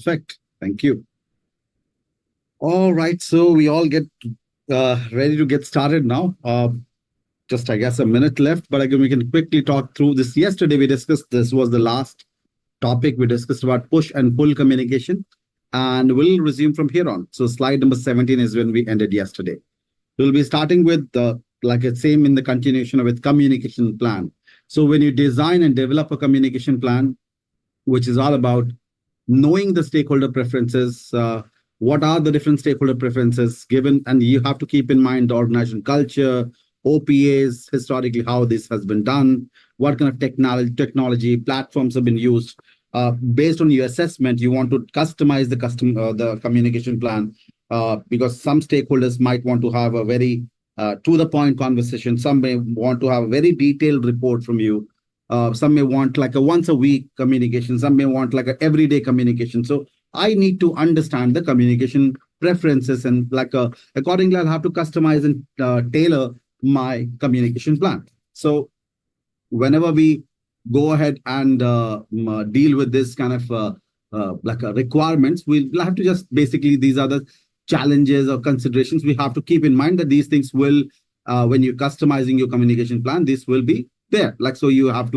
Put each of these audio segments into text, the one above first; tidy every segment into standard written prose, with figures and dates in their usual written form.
Perfect. Thank you. All right. So we all get ready to get started now. Just, I guess, a minute left, but again, we can quickly talk through this. Yesterday, we discussed this was the last topic we discussed about push and pull communication, and we'll resume from here on. So slide number 17 is when we ended yesterday. We'll be starting with like it's same in the continuation with communication plan. So when you design and develop a communication plan, which is all about knowing the stakeholder preferences, what are the different stakeholder preferences given, and you have to keep in mind the organization culture, OPAs, historically how this has been done, what kind of technology platforms have been used. Based on your assessment, you want to customize the communication plan because some stakeholders might want to have a very to the point conversation. Some may want to have a very detailed report from you. Some may want like a once a week communication. Some may want like a everyday communication. So I need to understand the communication preferences, and accordingly, I'll have to customize and tailor my communication plan. So whenever we go ahead and deal with this kind of requirements, we'll have to just basically, these are the challenges or considerations we have to keep in mind, that these things will, when you're customizing your communication plan, this will be there. So you got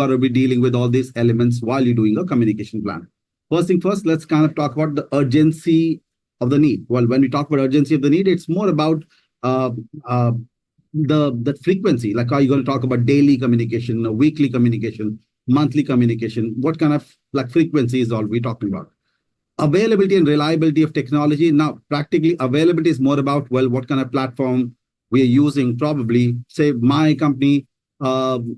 to be dealing with all these elements while you're doing a communication plan. First thing first, let's kind of talk about the urgency of the need. Well, when we talk about urgency of the need, it's more about the frequency. Like, are you going to talk about daily communication, weekly communication, monthly communication? What kind of frequency is all we're talking about? Availability and reliability of technology. Now, practically availability is more about, well, what kind of platform we are using. Probably, say, my company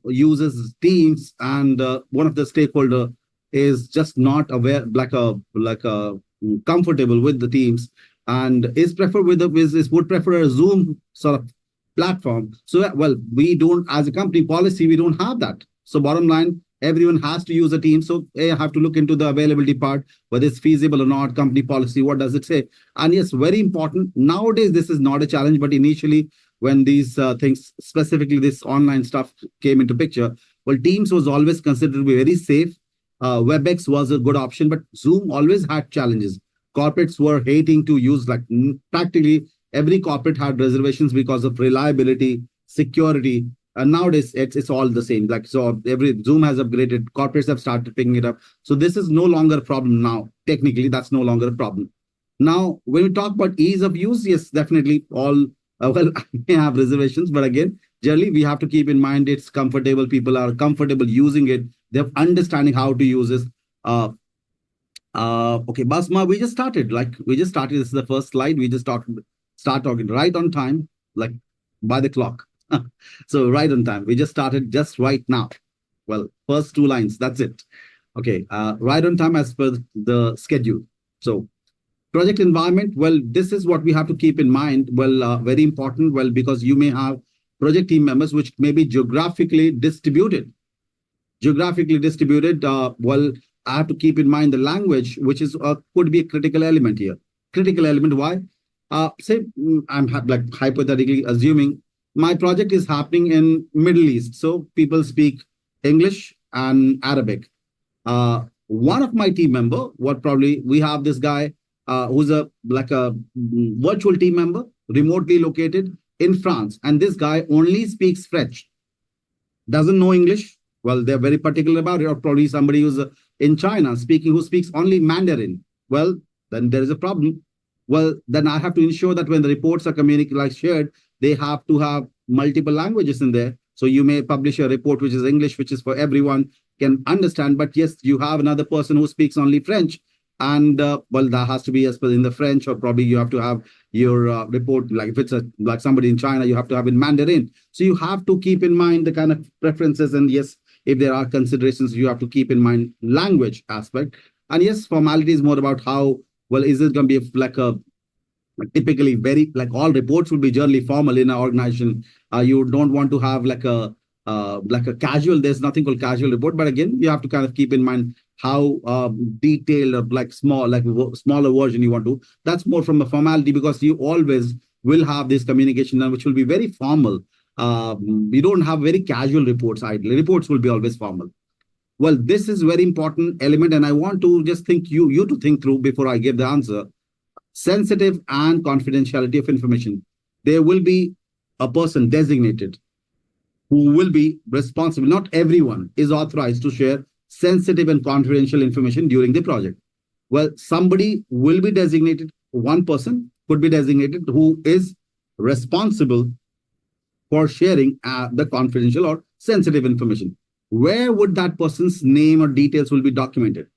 uses Teams, and one of the stakeholder is just not aware, comfortable with the Teams, and would prefer a Zoom sort of platform. So, well, we don't, as a company policy, we don't have that. So bottom line, everyone has to use a team. So I have to look into the availability part, whether it's feasible or not, company policy, what does it say? And yes, very important. Nowadays, this is not a challenge, but initially when these things, specifically this online stuff came into picture, well, Teams was always considered to be very safe. WebEx was a good option, but Zoom always had challenges. Corporates were hating to use, practically every corporate had reservations because of reliability, security. And nowadays, it's all the same. So every Zoom has upgraded. Corporates have started picking it up. So this is no longer a problem now. Technically, that's no longer a problem. Now, when we talk about ease of use, yes, definitely all, well, I may have reservations, but again, generally, we have to keep in mind it's comfortable. People are comfortable using it. They're understanding how to use this. Okay, Basma, we just started. This is the first slide. We just start talking right on time, by the clock. So right on time. We just started just right now. Well, first two lines, that's it. Okay, right on time as per the schedule. So project environment, well, this is what we have to keep in mind. Well, very important, well, because you may have project team members which may be geographically distributed. Well, I have to keep in mind the language, which is could be a critical element here. Critical element, why? Say, I'm hypothetically assuming my project is happening in Middle East. So people speak English and Arabic. One of my team member, we have this guy who's a virtual team member, remotely located in France. And this guy only speaks French, doesn't know English. Well, they're very particular about it. Or probably somebody who's in China who speaks only Mandarin. Well, then there is a problem. Well, then I have to ensure that when the reports are shared, they have to have multiple languages in there. So you may publish a report which is English, which is for everyone can understand. But yes, you have another person who speaks only French. And well, that has to be as per in the French, or probably you have to have your report, if it's somebody in China, you have to have in Mandarin. So you have to keep in mind the kind of preferences. And yes, if there are considerations, you have to keep in mind language aspect. And yes, formality is more about how, well, is it going to be typically very, all reports will be generally formal in an organization. You don't want to have a casual, there's nothing called casual report. But again, you have to kind of keep in mind how detailed or smaller version you want to. That's more from a formality, because you always will have this communication which will be very formal. You don't have very casual reports. Ideally, reports will be always formal. Well, this is very important element, and I want to just think you to think through before I give the answer. Sensitive and confidentiality of information. There will be a person designated who will be responsible. Not everyone is authorized to share sensitive and confidential information during the project. Well, somebody will be designated, one person could be designated who is responsible for sharing the confidential or sensitive information. Where would that person's name or details will be documented?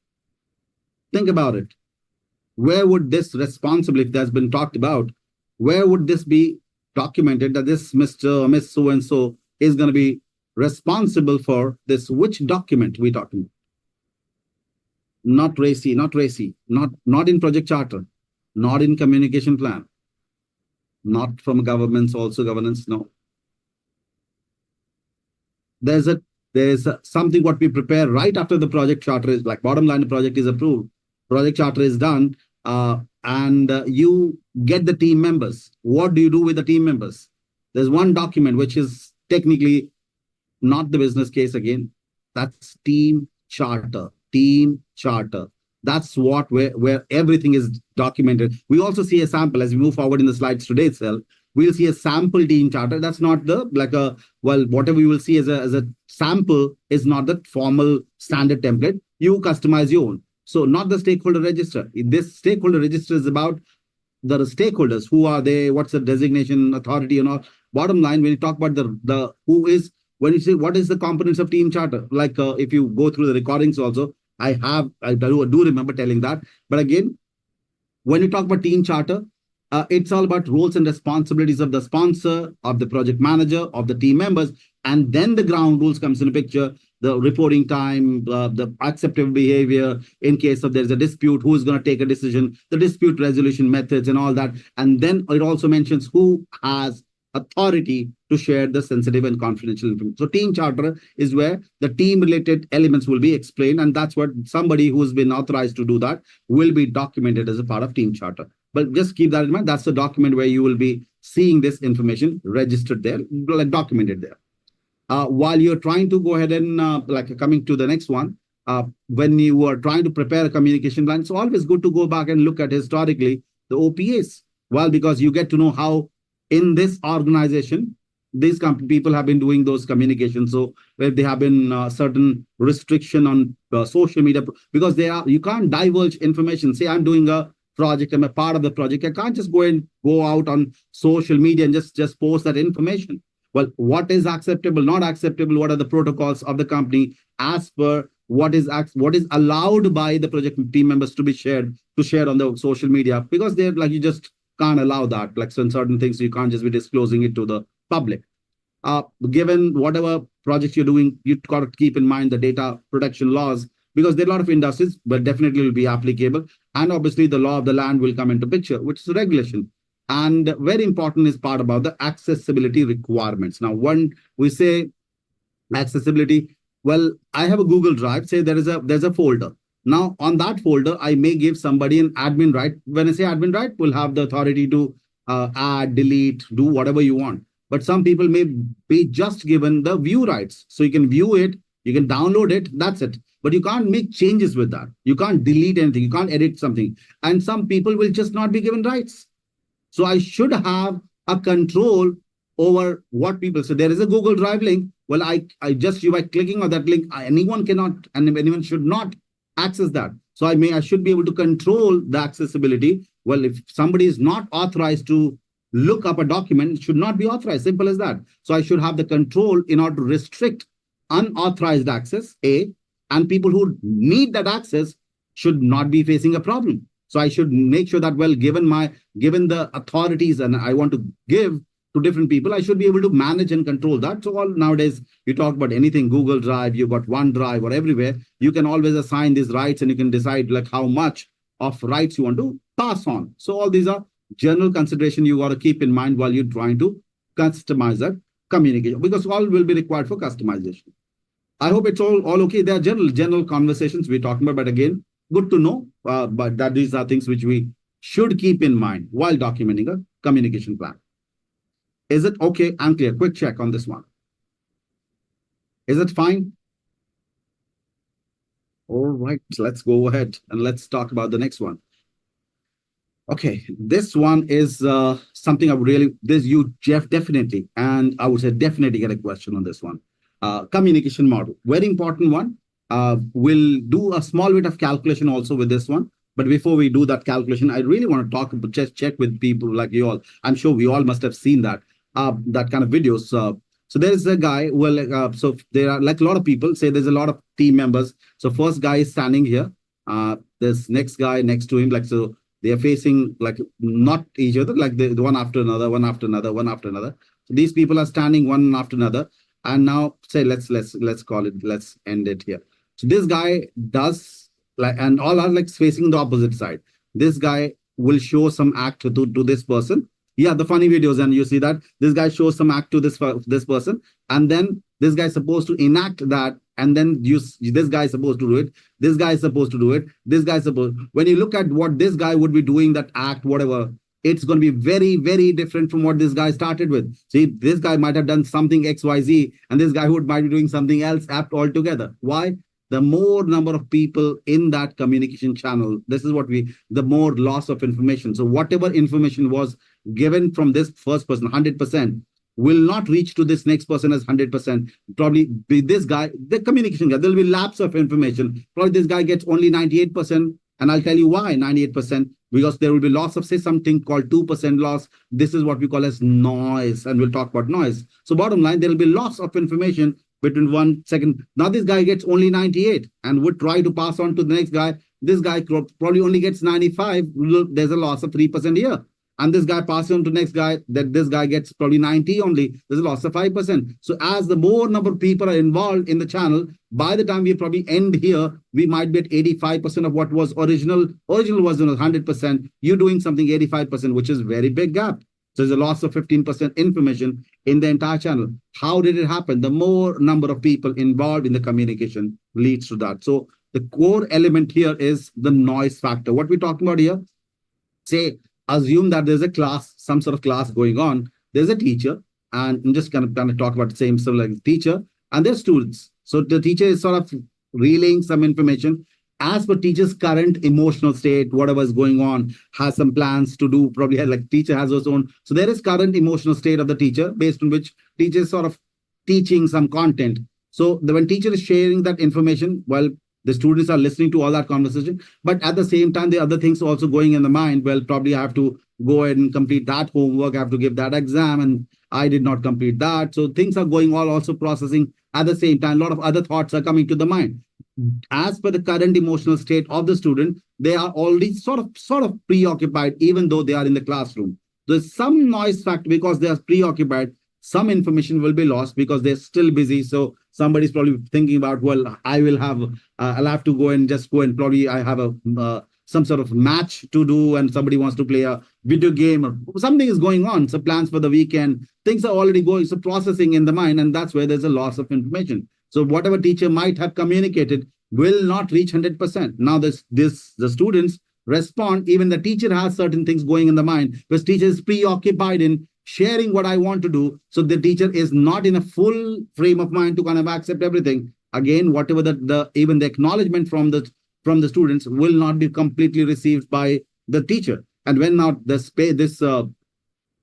Think about it. Where would this responsibility that's been talked about, where would this be documented that this Mr. or Miss so and so is going to be responsible for this? Which document we talking about? Not RACI, not in project charter, not in communication plan, not from governments, also governance. No. There's something what we prepare right after the project charter is, like, bottom line, the project is approved, project charter is done, and you get the team members. What do you do with the team members? There's one document which is technically not the business case again. That's team charter. Team charter. That's what where everything is documented. We also see a sample as we move forward in the slides today itself. We'll see a sample team charter. That's not the whatever you will see as a sample is not the formal standard template. You customize your own. So not the stakeholder register. This stakeholder register is about the stakeholders. Who are they? What's the designation, authority, and all. Bottom line, when you talk about the who is, when you say what is the components of team charter, like if you go through the recordings also, I do remember telling that. But again, when you talk about team charter, it's all about roles and responsibilities of the sponsor, of the project manager, of the team members, and then the ground rules comes in the picture. The reporting time, the acceptable behavior in case of there's a dispute, who is going to take a decision, the dispute resolution methods and all that. And then it also mentions who has authority to share the sensitive and confidential information. So team charter is where the team related elements will be explained, and that's what somebody who's been authorized to do that will be documented as a part of team charter. But just keep that in mind. That's the document where you will be seeing this information registered there, like documented there. While you're trying to go ahead and coming to the next one, when you are trying to prepare a communication plan, it's always good to go back and look at historically the OPAs. Well, because you get to know how in this organization, these people have been doing those communications. So where they have been certain restriction on social media, because you can't divulge information. Say I'm doing a project, I'm a part of the project. I can't just go out on social media and just post that information. Well, what is acceptable, not acceptable? What are the protocols of the company as per what is allowed by the project team members to share on the social media? Because they're like, you just can't allow that. Like, so in certain things, you can't just be disclosing it to the public. Given whatever projects you're doing, you've got to keep in mind the data protection laws, because there are a lot of industries, but definitely will be applicable. And obviously the law of the land will come into picture, which is regulation. And very important is part about the accessibility requirements. Now, when we say accessibility, well, I have a Google Drive, say there's a folder. Now, on that folder, I may give somebody an admin right. When I say admin right, will have the authority to add, delete, do whatever you want. But some people may be just given the view rights. So you can view it, you can download it, that's it. But you can't make changes with that. You can't delete anything, you can't edit something. And some people will just not be given rights. So I should have a control over what people say. There is a Google Drive link. Well, I just, by clicking on that link, anyone cannot, and anyone should not access that. So I should be able to control the accessibility. Well, if somebody is not authorized to look up a document, it should not be authorized. Simple as that. So I should have the control in order to restrict unauthorized access, A, and people who need that access should not be facing a problem. So I should make sure that, well, given the authorities and I want to give to different people, I should be able to manage and control that. So all nowadays, you talk about anything, Google Drive, you've got OneDrive or everywhere, you can always assign these rights and you can decide like how much of rights you want to pass on. So all these are general consideration you got to keep in mind while you're trying to customize that communication, because all will be required for customization. I hope it's all okay. There are general conversations we're talking about, but again, good to know, but that these are things which we should keep in mind while documenting a communication plan. Is it okay and clear? Quick check on this one. Is it fine? All right, let's go ahead and let's talk about the next one. Okay, this one is something I would really, this you, Jeff, definitely, and I would say definitely get a question on this one. Communication model, very important one. We'll do a small bit of calculation also with this one. But before we do that calculation, I really want to talk about, just check with people like you all. I'm sure we all must have seen that kind of videos. So there's a guy, well, so there are like a lot of people say there's a lot of team members. So first guy is standing here. There's next guy next to him, like so they are facing like not each other, like the one after another, one after another, one after another. So these people are standing one after another. And now say let's call it, let's end it here. So this guy does like, and all are like facing the opposite side. This guy will show some act to this person. Yeah, the funny videos, and you see that this guy shows some act to this person, and then this guy is supposed to enact that, and then this guy is supposed to do it. This guy is supposed to do it. This guy is supposed. When you look at what this guy would be doing, that act, whatever, it's going to be very, very different from what this guy started with. See, this guy might have done something X, Y, Z, and this guy might be doing something else apt altogether. Why? The more number of people in that communication channel, this is what the more loss of information. So whatever information was given from this first person, 100%, will not reach to this next person as 100%. Probably be this guy, the communication guy, there'll be lapse of information. Probably this guy gets only 98%. And I'll tell you why 98%, because there will be loss of, say, something called 2% loss. This is what we call as noise. And we'll talk about noise. So bottom line, there will be loss of information between 1 second. Now this guy gets only 98 and would try to pass on to the next guy. This guy probably only gets 95. There's a loss of 3% here. And this guy passes on to the next guy, that this guy gets probably 90 only. There's a loss of 5%. So as the more number of people are involved in the channel, by the time we probably end here, we might be at 85% of what was original. Original was 100%. You're doing something 85%, which is very big gap. So there's a loss of 15% information in the entire channel. How did it happen? The more number of people involved in the communication leads to that. So the core element here is the noise factor. What we're talking about here, say, assume that there's a class, some sort of class going on. There's a teacher, and I'm just kind of talk about the same, so like teacher, and there's students. So the teacher is sort of relaying some information as per teacher's current emotional state, whatever is going on, has some plans to do, probably has, like teacher has his own. So there is current emotional state of the teacher based on which teacher is sort of teaching some content. So when teacher is sharing that information, well, the students are listening to all that conversation, but at the same time, the other things also going in the mind. Well, probably I have to go ahead and complete that homework. I have to give that exam, and I did not complete that. So things are going all also processing at the same time. A lot of other thoughts are coming to the mind. As per the current emotional state of the student, they are already sort of preoccupied, even though they are in the classroom. There's some noise factor because they are preoccupied. Some information will be lost because they're still busy. So somebody's probably thinking about, well, I'll have to go and probably I have some sort of match to do, and somebody wants to play a video game or something is going on. So plans for the weekend, things are already going, so processing in the mind, and that's where there's a loss of information. So whatever teacher might have communicated will not reach 100%. Now the students respond, even the teacher has certain things going in the mind, because teacher is preoccupied in sharing what I want to do. So the teacher is not in a full frame of mind to kind of accept everything. Again, whatever even the acknowledgement from the students will not be completely received by the teacher. And when now this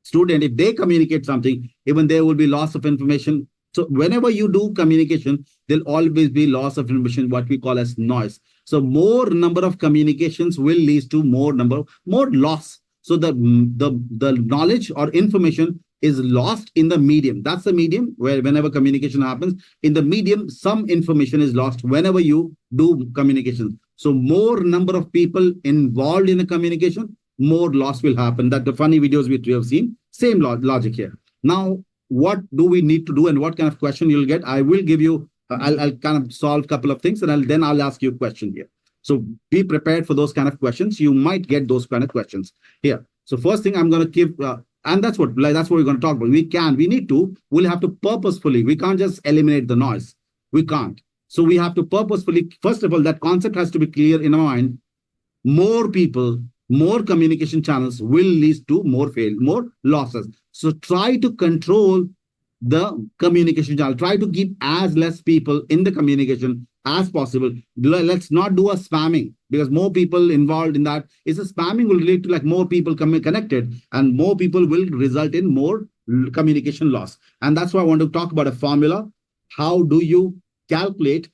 student, if they communicate something, even there will be loss of information. So whenever you do communication, there'll always be loss of information, what we call as noise. So more number of communications will lead to more loss. So the knowledge or information is lost in the medium. That's the medium where whenever communication happens, in the medium, some information is lost whenever you do communication. So more number of people involved in the communication, more loss will happen. That the funny videos which we have seen, same logic here. Now, what do we need to do and what kind of question you'll get? I will give you, I'll kind of solve a couple of things, and then I'll ask you a question here. So be prepared for those kind of questions. You might get those kind of questions here. So first thing I'm going to give, and that's what we're going to talk about. We'll have to purposefully, we can't just eliminate the noise. We can't. So we have to purposefully, first of all, that concept has to be clear in our mind. More people, more communication channels will lead to more losses. So try to control the communication channel. Try to keep as less people in the communication as possible. Let's not do a spamming, because more people involved in that is a spamming will lead to like more people connected, and more people will result in more communication loss. And that's why I want to talk about a formula. How do you calculate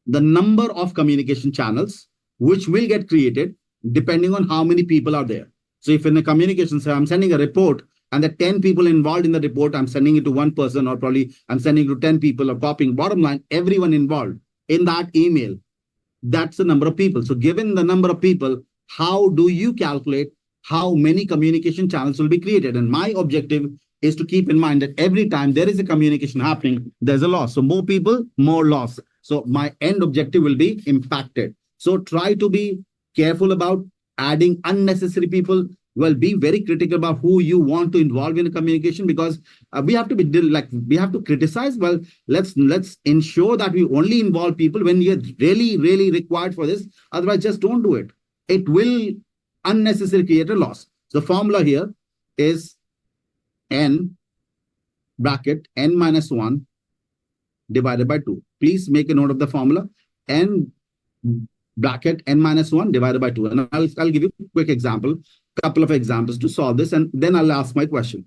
the number of communication channels which will get created depending on how many people are there? So if in the communication, say I'm sending a report and the 10 people involved in the report, I'm sending it to one person, or probably I'm sending it to 10 people, or copying, bottom line, everyone involved in that email, that's the number of people. So given the number of people, how do you calculate how many communication channels will be created? And my objective is to keep in mind that every time there is a communication happening, there's a loss. So more people, more loss. So my end objective will be impacted. So try to be careful about adding unnecessary people. Well, be very critical about who you want to involve in a communication, because we have to be like, we have to criticize. Well, let's ensure that we only involve people when you're really required for this. Otherwise, just don't do it. It will unnecessarily create a loss. The formula here is n bracket n minus 1 divided by 2. Please make a note of the formula. N bracket n minus 1 divided by 2. And I'll give you a quick example, couple of examples to solve this, and then I'll ask my question.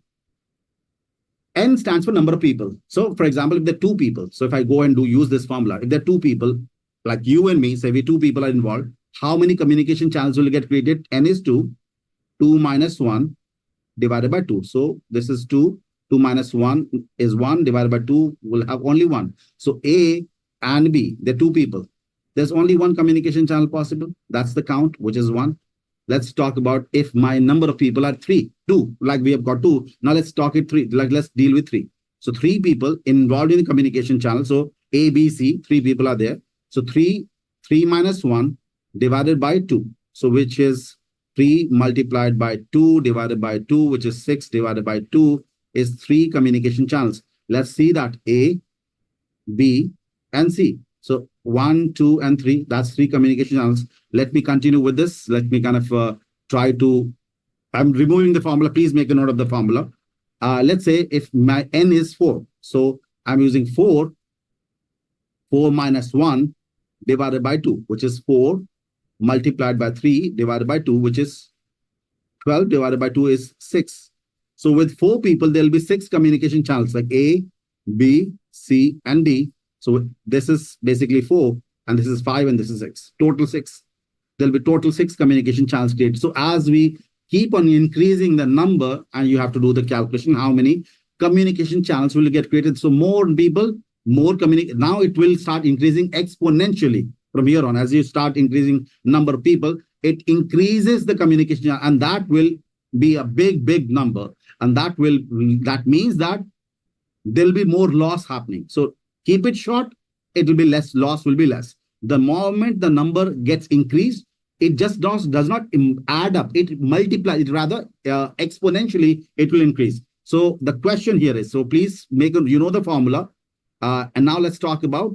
N stands for number of people. So for example, if there are two people, so if I go and use this formula, if there are two people, like you and me, say we two people are involved, how many communication channels will get created? N is 2, 2 minus 1 divided by 2. So this is 2, 2 minus 1 is 1 divided by 2 will have only 1. So A and B, they're two people. There's only one communication channel possible. That's the count, which is 1. Let's talk about if my number of people are 3, 2, like we have got 2. Now let's talk it 3, like let's deal with 3. So 3 people involved in the communication channel. So A, B, C, 3 people are there. So 3 minus 1 divided by 2. So which is 3 multiplied by 2 divided by 2, which is 6 divided by 2, is 3 communication channels. Let's see that A, B, and C. So 1, 2, and 3, that's 3 communication channels. Let me continue with this. Let me kind of try to, I'm removing the formula. Please make a note of the formula. Let's say if my N is 4. So I'm using 4 minus 1 divided by 2, which is 4 multiplied by 3 divided by 2, which is 12 divided by 2 is 6. So with 4 people, there'll be 6 communication channels like A, B, C, and D. So this is basically 4, and this is 5, and this is 6. Total 6. There'll be total 6 communication channels created. So as we keep on increasing the number, and you have to do the calculation, how many communication channels will get created. So more people, more communicate. Now it will start increasing exponentially from here on. As you start increasing number of people, it increases the communication channel, and that will be a big number. And that means that there'll be more loss happening. So keep it short, it will be less, loss will be less. The moment the number gets increased, it just does not add up. It multiplies, it rather exponentially, it will increase. So the question here is, so please make, you know the formula. And now let's talk about,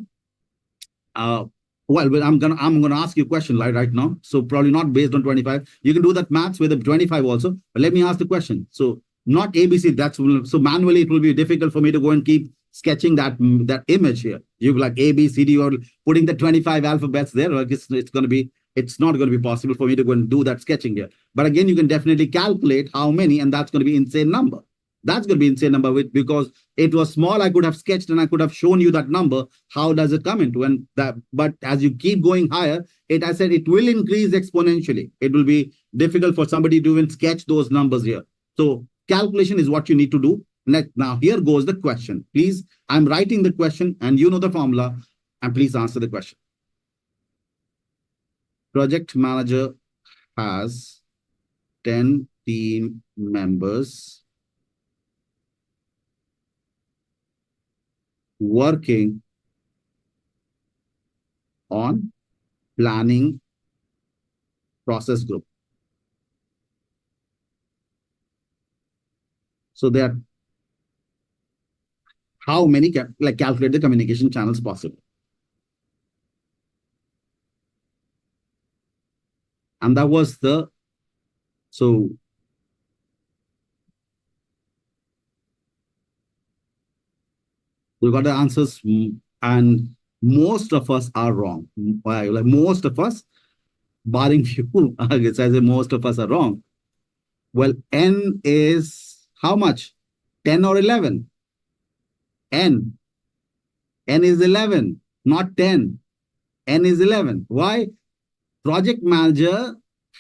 well, I'm gonna ask you a question right now. So probably not based on 25. You can do that maths with the 25 also. But let me ask the question. So not ABC. That's so manually it will be difficult for me to go and keep sketching that image here. You like A, B, C, D, or putting the 25 alphabets there. Like it's not going to be possible for me to go and do that sketching here. But again, you can definitely calculate how many, and that's going to be insane number. That's going to be insane number because it was small. I could have sketched and I could have shown you that number. How does it come into? And that, but as you keep going higher, I said it will increase exponentially. It will be difficult for somebody to even sketch those numbers here. So calculation is what you need to do. Now here goes the question. Please, I'm writing the question and you know the formula, and please answer the question. Project manager has 10 team members working on planning process group. So there, how many calculate the communication channels possible. And that was so we got the answers, and most of us are wrong. Why? Like most of us, barring few, it says that most of us are wrong. Well, n is how much? 10 or 11? N. N is 11, not 10. N is 11. Why? Project manager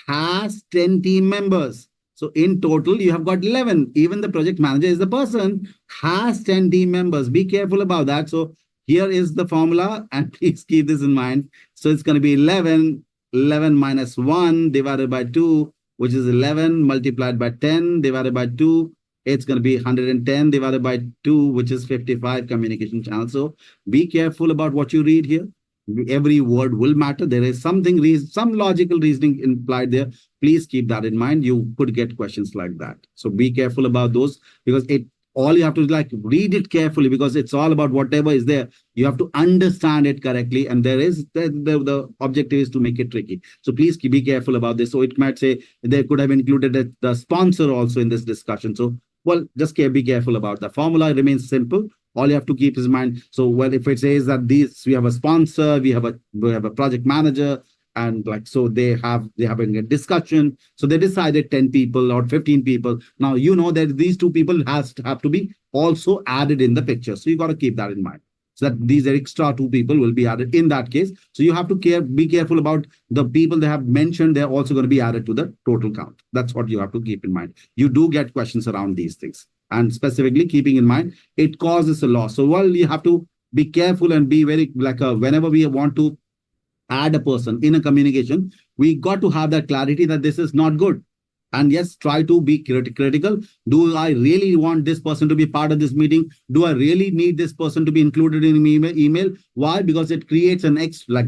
has 10 team members. So in total, you have got 11. Even the project manager is the person, has 10 team members. Be careful about that. So here is the formula, and please keep this in mind. So it's going to be 11, 11 minus 1 divided by 2, which is 11 multiplied by 10 divided by 2. It's going to be 110 divided by 2, which is 55 communication channels. So be careful about what you read here. Every word will matter. There is something, some logical reasoning implied there. Please keep that in mind. You could get questions like that. So be careful about those, because all you have to like read it carefully, because it's all about whatever is there. You have to understand it correctly, and the objective is to make it tricky. So please be careful about this. So it might say they could have included the sponsor also in this discussion. So well, just be careful about that. Formula remains simple. All you have to keep is in mind. So, well, if it says that we have a sponsor, we have a project manager, and like so they're having a discussion. So they decided 10 people or 15 people. Now you know that these two people have to be also added in the picture. So you got to keep that in mind. So that these extra two people will be added in that case. So you have to be careful about the people they have mentioned. They're also going to be added to the total count. That's what you have to keep in mind. You do get questions around these things. And specifically keeping in mind, it causes a loss. So well, you have to be careful and be very whenever we want to add a person in a communication, we got to have that clarity that this is not good. And yes, try to be critical. Do I really want this person to be part of this meeting? Do I really need this person to be included in email? Why? Because it creates an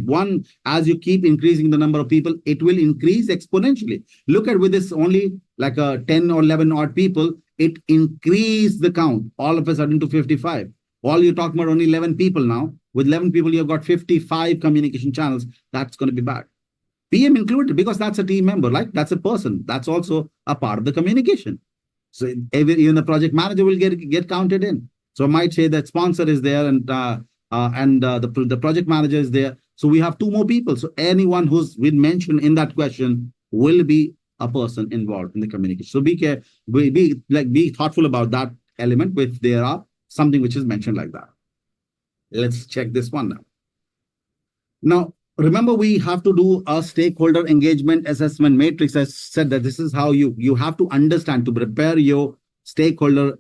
one, as you keep increasing the number of people, it will increase exponentially. Look at with this only like 10 or 11 odd people, it increased the count all of a sudden to 55. All you're talking about only 11 people now. With 11 people, you've got 55 communication channels. That's going to be bad. PM included, because that's a team member, like that's a person. That's also a part of the communication. So even the project manager will get counted in. So I might say that sponsor is there, and the project manager is there. So we have two more people. So anyone who's been mentioned in that question will be a person involved in the communication. So be thoughtful about that element if there are something which is mentioned like that. Let's check this one now. Now, remember, we have to do a stakeholder engagement assessment matrix. I said that this is how you have to understand to prepare your stakeholder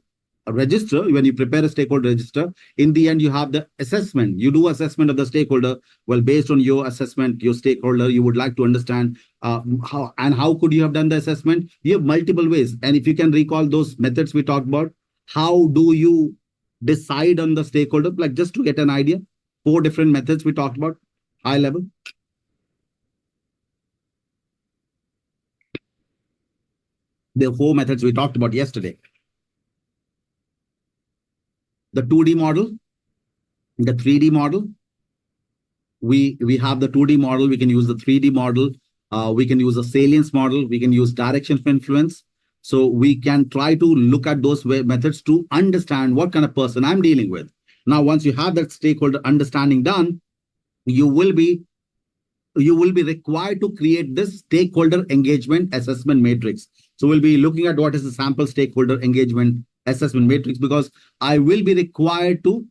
register. When you prepare a stakeholder register, in the end, you have the assessment. You do assessment of the stakeholder. Well, based on your assessment, your stakeholder, you would like to understand how could you have done the assessment? You have multiple ways. And if you can recall those methods we talked about, how do you decide on the stakeholder? Like just to get an idea, 4 different methods we talked about, high level. The 4 methods we talked about yesterday. The 2D model, the 3D model. We have the 2D model. We can use the 3D model. We can use a salience model. We can use direction of influence. So we can try to look at those methods to understand what kind of person I'm dealing with. Now, once you have that stakeholder understanding done, you will be required to create this stakeholder engagement assessment matrix. So we'll be looking at what is the sample stakeholder engagement assessment matrix, because I will be required to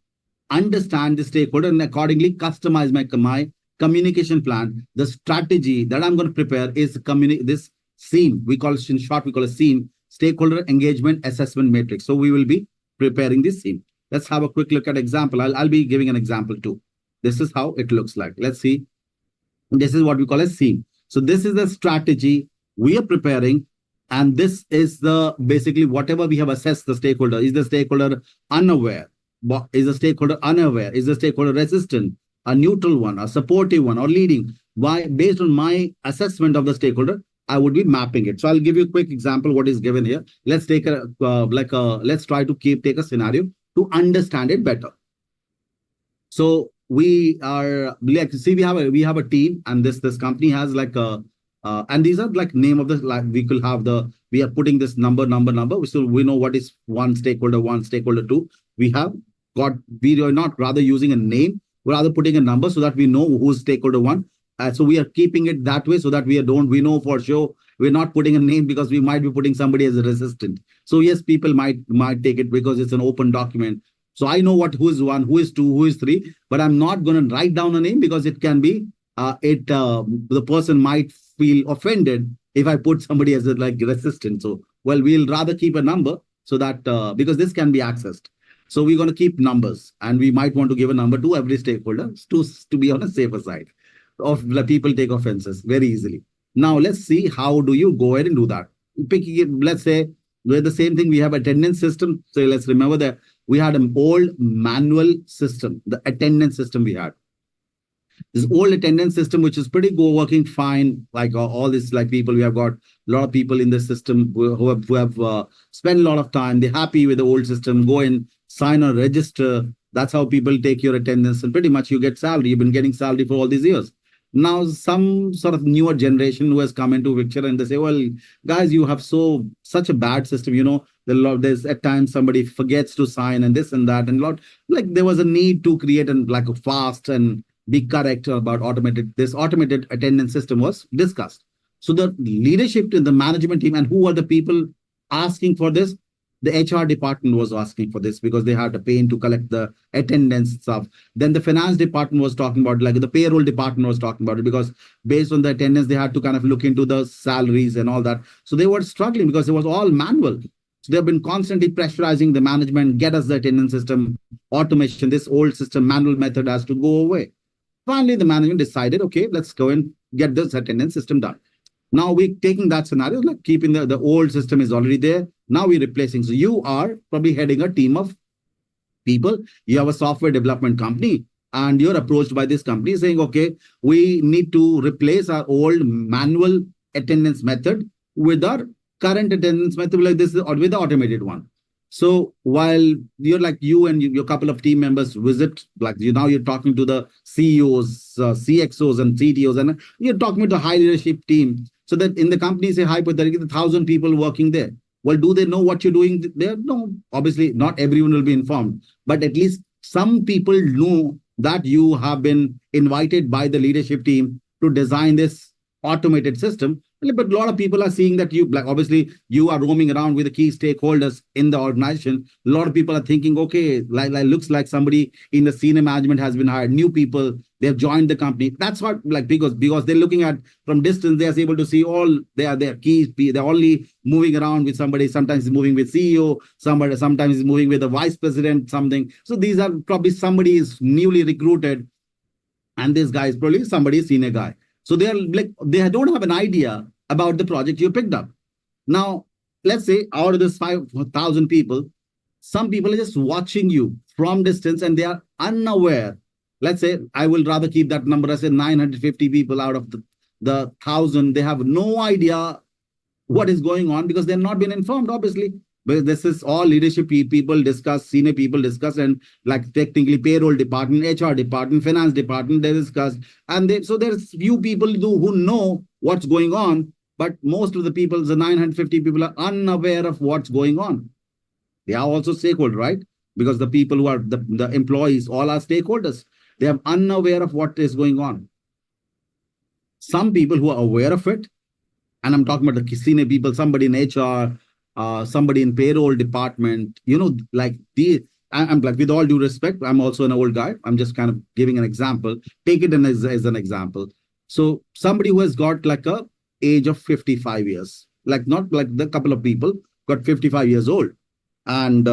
understand the stakeholder and accordingly customize my communication plan. The strategy that I'm going to prepare is this SEAM. We call it, in short, we call it SEAM, stakeholder engagement assessment matrix. So we will be preparing this SEAM. Let's have a quick look at example. I'll be giving an example too. This is how it looks like. Let's see. This is what we call a SEAM. So this is the strategy we are preparing. And this is the basically whatever we have assessed the stakeholder. Is the stakeholder unaware? Is the stakeholder unaware? Is the stakeholder resistant? A neutral one, a supportive one, or leading? Why? Based on my assessment of the stakeholder, I would be mapping it. So I'll give you a quick example what is given here. Let's take let's try to take a scenario to understand it better. So we are we have a team, and this company has like a and these are like name of the we are putting this number. So we know what is one, stakeholder 2. We are not rather using a name. We're rather putting a number so that we know who's stakeholder one. So we are keeping it that way so that we know for sure we're not putting a name because we might be putting somebody as a resistant. So yes, people might take it because it's an open document. So I know who is one, who is two, who is three, but I'm not going to write down a name because it can be the person might feel offended if I put somebody as a like resistant. So well, we'll rather keep a number so that because this can be accessed. So we're going to keep numbers, and we might want to give a number to every stakeholder to be on a safer side of the people take offenses very easily. Now let's see how do you go ahead and do that. Picking it, let's say with the same thing, we have attendance system. So let's remember that we had an old manual system, the attendance system we had. This old attendance system, which is pretty good, working fine. Like all this, like people, we have got a lot of people in the system who have spent a lot of time. They're happy with the old system. Go and sign or register. That's how people take your attendance, and pretty much you get salary. You've been getting salary for all these years. Now, some sort of newer generation who has come into picture and they say, "Well, guys, you have such a bad system. There's at times somebody forgets to sign and this and that, and a lot like there was a need to create like a fast and be correct about automated attendance system was discussed. So the leadership in the management team and who are the people asking for this? The HR department was asking for this because they had to pay in to collect the attendance stuff. Then the finance department was talking about, like the payroll department was talking about it because based on the attendance, they had to kind of look into the salaries and all that. So they were struggling because it was all manual. So they've been constantly pressurizing the management, get us the attendance system, automation, this old system, manual method has to go away. Finally, the management decided, okay, let's go and get this attendance system done. Now we're taking that scenario, like keeping the old system is already there. Now we're replacing. So you are probably heading a team of people. You have a software development company and you're approached by this company saying, okay, we need to replace our old manual attendance method with our current attendance method like this or with the automated one. So while you and your couple of team members visit, now you're talking to the CEOs, CXOs and CTOs, and you're talking with the high leadership team. So that in the company, say hypothetically, 1,000 people working there. Well, do they know what you're doing there? No, obviously not everyone will be informed, but at least some people know that you have been invited by the leadership team to design this automated system. But a lot of people are seeing that obviously you are roaming around with the key stakeholders in the organization. A lot of people are thinking, okay, looks like somebody in the senior management has been hired, new people, they've joined the company. That's what because they're looking at from distance, they're able to see all their key. They're only moving around with somebody. Sometimes he's moving with CEO, sometimes he's moving with the vice president, something. So these are probably somebody is newly recruited, and this guy is probably somebody senior guy. So they don't have an idea about the project you picked up. Now, let's say out of this 5,000 people, some people are just watching you from distance and they are unaware. Let's say I will rather keep that number as 950 people out of the 1,000. They have no idea what is going on because they've not been informed, obviously. But this is all leadership people discuss, senior people discuss, and like technically payroll department, HR department, finance department, they discuss. And so there's few people who know what's going on, but most of the people, the 950 people, are unaware of what's going on. They are also stakeholders, right? Because the people who are the employees, all are stakeholders. They are unaware of what is going on. Some people who are aware of it, and I'm talking about the senior people, somebody in HR, somebody in payroll department, I'm like, with all due respect, I'm also an old guy. I'm just kind of giving an example. Take it as an example. So somebody who has got like a age of 55 years, like not like the couple of people got 55 years old, and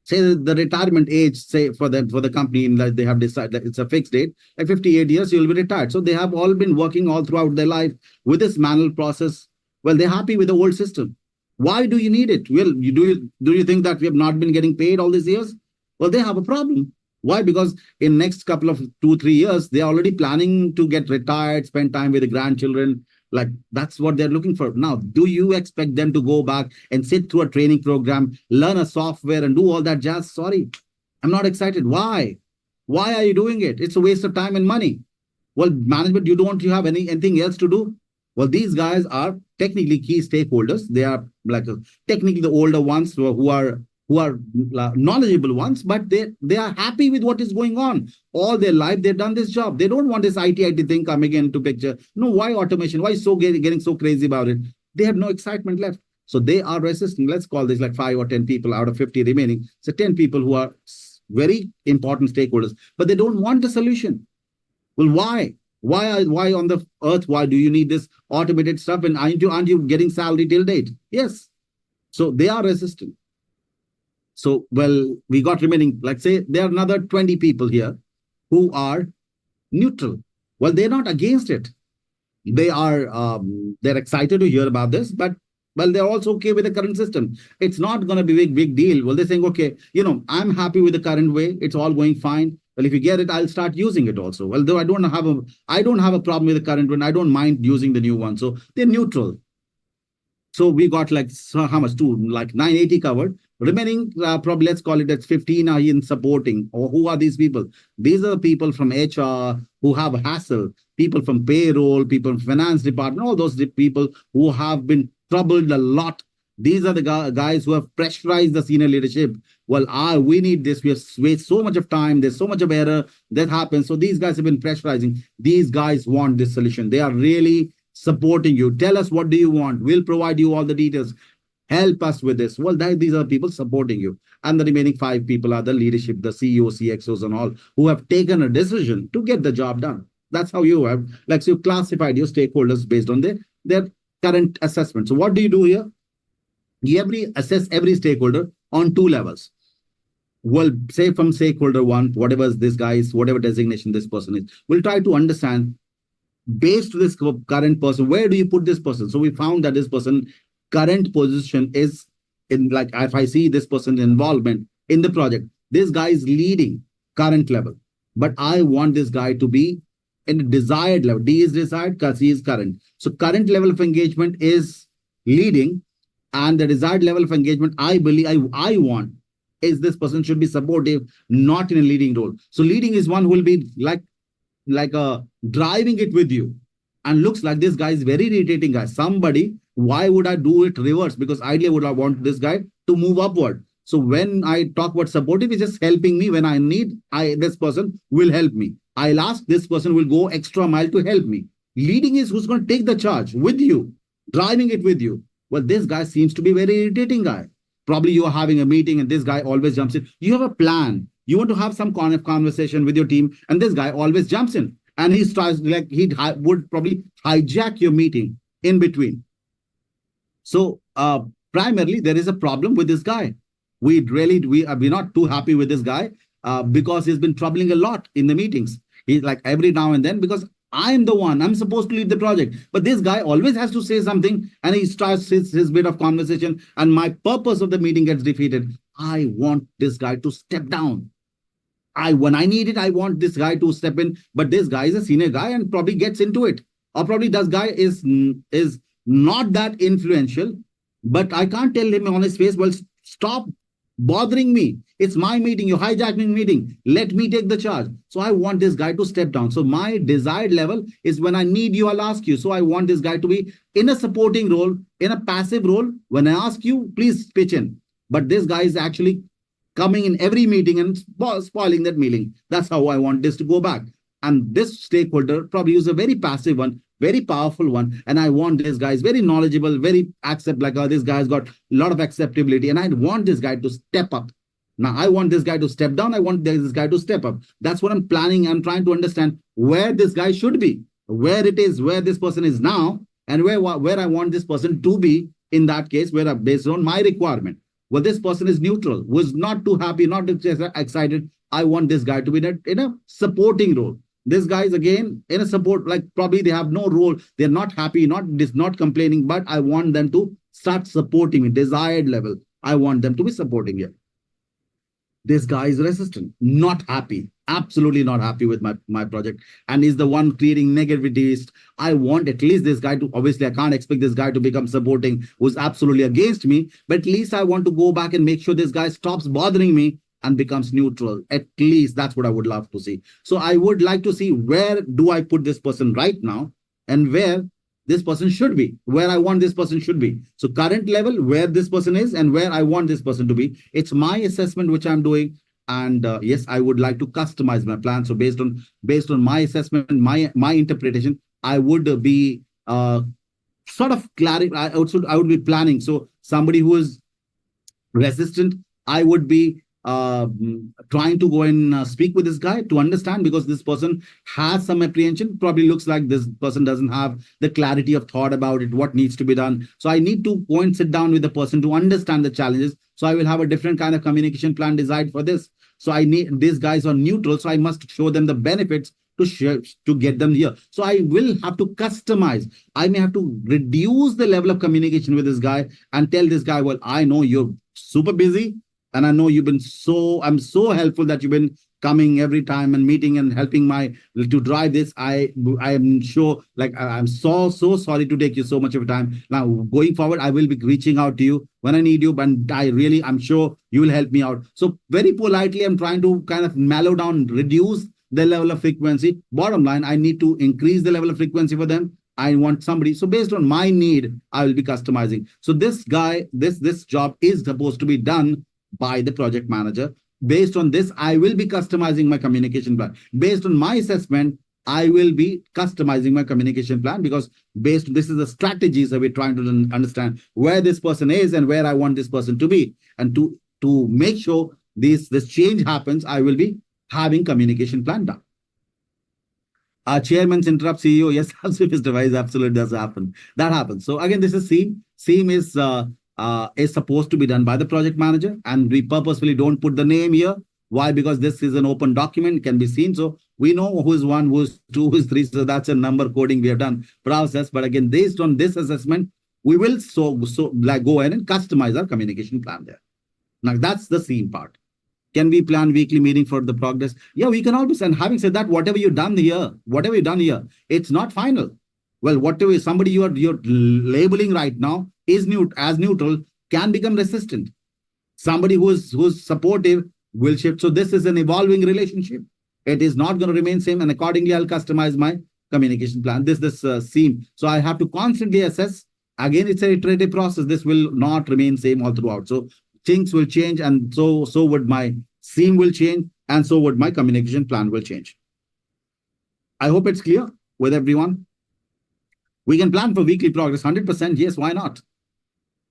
say the retirement age, say for the company, like they have decided that it's a fixed date, at 58 years you'll be retired. So they have all been working all throughout their life with this manual process. Well, they're happy with the old system. Why do you need it? Well, do you think that we have not been getting paid all these years? Well, they have a problem. Why? Because in next couple of 2-3 years, they're already planning to get retired, spend time with the grandchildren. Like that's what they're looking for. Now, do you expect them to go back and sit through a training program, learn a software and do all that jazz? Sorry, I'm not excited. Why? Why are you doing it? It's a waste of time and money. Well, management, you have anything else to do? Well, these guys are technically key stakeholders. They are like technically the older ones who who are knowledgeable ones, but they are happy with what is going on. All their life, they've done this job. They don't want this IT thing coming into picture. No, why automation? Why getting so crazy about it? They have no excitement left. So they are resisting. Let's call this like 5 or 10 people out of 50 remaining. So 10 people who are very important stakeholders, but they don't want the solution. Well, why? Why on the earth? Why do you need this automated stuff? And aren't you getting salary till date? Yes. So they are resistant. So, well, we got remaining, let's say there are another 20 people here who are neutral. Well, they're not against it. They're excited to hear about this, but well, they're also okay with the current system. It's not going to be a big deal. Well, they're saying, okay, I'm happy with the current way. It's all going fine. Well, if you get it, I'll start using it also. Well, though I don't have a problem with the current one. I don't mind using the new one. So they're neutral. So we got like, so how much? Like 980 covered. Remaining, probably let's call it as 15 are in supporting. Or who are these people? These are the people from HR who have hassle, people from payroll, people from finance department, all those people who have been troubled a lot. These are the guys who have pressurized the senior leadership. Well, we need this. We have wasted so much of time. There's so much of error that happens. So these guys have been pressurizing. These guys want this solution. They are really supporting you. Tell us, what do you want? We'll provide you all the details. Help us with this. Well, these are people supporting you. And the remaining 5 people are the leadership, the CEOs, CXOs and all, who have taken a decision to get the job done. That's how you have, like, so you classified your stakeholders based on their current assessment. So what do you do here? You assess every stakeholder on 2 levels. Well, say from stakeholder 1, whatever this guy is, whatever designation this person is, we'll try to understand, based to this current person, where do you put this person? So we found that this person current position is in, like, if I see this person's involvement in the project, this guy is leading current level, but I want this guy to be in a desired level. D is desired because he is current. So current level of engagement is leading, and the desired level of engagement I believe I want is this person should be supportive, not in a leading role. So leading is one who will be like driving it with you, and looks like this guy is very irritating guy. Somebody, why would I do it reverse? Because ideally would I want this guy to move upward. So when I talk about supportive, it's just helping me when I need, this person will help me. I'll ask, this person will go extra mile to help me. Leading is who's going to take the charge with you, driving it with you. Well, this guy seems to be very irritating guy. Probably you are having a meeting and this guy always jumps in. You have a plan. You want to have some kind of conversation with your team, and this guy always jumps in. And he starts, like, he would probably hijack your meeting in between. So primarily, there is a problem with this guy. We're not too happy with this guy because he's been troubling a lot in the meetings. He's like every now and then, because I'm the one, I'm supposed to lead the project. But this guy always has to say something, and he starts his bit of conversation, and my purpose of the meeting gets defeated. I want this guy to step down. When I need it, I want this guy to step in, but this guy is a senior guy and probably gets into it. Or probably this guy is not that influential, but I can't tell him on his face, well, stop bothering me. It's my meeting. You're hijacking meeting. Let me take the charge. So I want this guy to step down. So my desired level is when I need you, I'll ask you. So I want this guy to be in a supporting role, in a passive role. When I ask you, please pitch in. But this guy is actually coming in every meeting and spoiling that meeting. That's how I want this to go back. And this stakeholder probably is a very passive one, very powerful one. And I want this guy is very knowledgeable, very this guy has got a lot of acceptability. And I want this guy to step up. Now, I want this guy to step down. I want this guy to step up. That's what I'm planning. I'm trying to understand where this guy should be, where this person is now, and where I want this person to be in that case, based on my requirement. Well, this person is neutral, was not too happy, not too excited. I want this guy to be in a supporting role. This guy is again in a support, like probably they have no role. They're not happy, not complaining, but I want them to start supporting me, desired level. I want them to be supporting it. This guy is resistant, not happy, absolutely not happy with my project, and is the one creating negativity. I want at least this guy to, obviously I can't expect this guy to become supporting who's absolutely against me, but at least I want to go back and make sure this guy stops bothering me and becomes neutral. At least that's what I would love to see. So I would like to see, where do I put this person right now, and where this person should be, where I want this person should be. So current level, where this person is and where I want this person to be. It's my assessment which I'm doing. And yes, I would like to customize my plan. So based on my assessment, my interpretation, I would be sort of clarify. I would be planning. So somebody who is resistant, I would be trying to go and speak with this guy to understand, because this person has some apprehension. Probably looks like this person doesn't have the clarity of thought about it, what needs to be done. So I need to go and sit down with the person to understand the challenges. So I will have a different kind of communication plan designed for this. So I need, these guys are neutral, so I must show them the benefits to share, to get them here. So I will have to customize. I may have to reduce the level of communication with this guy and tell this guy, well, I know you're super busy, and I know I'm so helpful that you've been coming every time and meeting and helping to drive this. I am sure, like, I'm so sorry to take you so much of your time. Now, going forward, I will be reaching out to you when I need you, and I'm sure you will help me out. So very politely, I'm trying to kind of mellow down, reduce the level of frequency. Bottom line, I need to increase the level of frequency for them. I want somebody. So based on my need, I will be customizing. So this guy, this job is supposed to be done by the project manager. Based on this, I will be customizing my communication plan. Based on my assessment, I will be customizing my communication plan, because this is the strategies that we're trying to understand where this person is and where I want this person to be. And to make sure this change happens, I will be having communication plan done. Chairman's interrupt CEO. Yes, absolutely, Mr. Vice. Absolutely does happen. That happens. So again, this is SEAM. SEAM is supposed to be done by the project manager, and we purposefully don't put the name here. Why? Because this is an open document, can be seen. So we know who is one, who is two, who is three. So that's a number coding we have done process. But again, based on this assessment, we will like go ahead and customize our communication plan there. Now that's the SEAM part. Can we plan weekly meeting for the progress? Yeah, we can always. And having said that, whatever you've done here, it's not final. Well, whatever somebody you're labeling right now is neutral can become resistant. Somebody who's supportive will shift. So this is an evolving relationship. It is not going to remain same. And accordingly, I'll customize my communication plan. This SEAM. So I have to constantly assess. Again, it's an iterative process. This will not remain same all throughout. So things will change, and so would my SEAM will change, and so would my communication plan will change. I hope it's clear with everyone. We can plan for weekly progress, 100%. Yes, why not?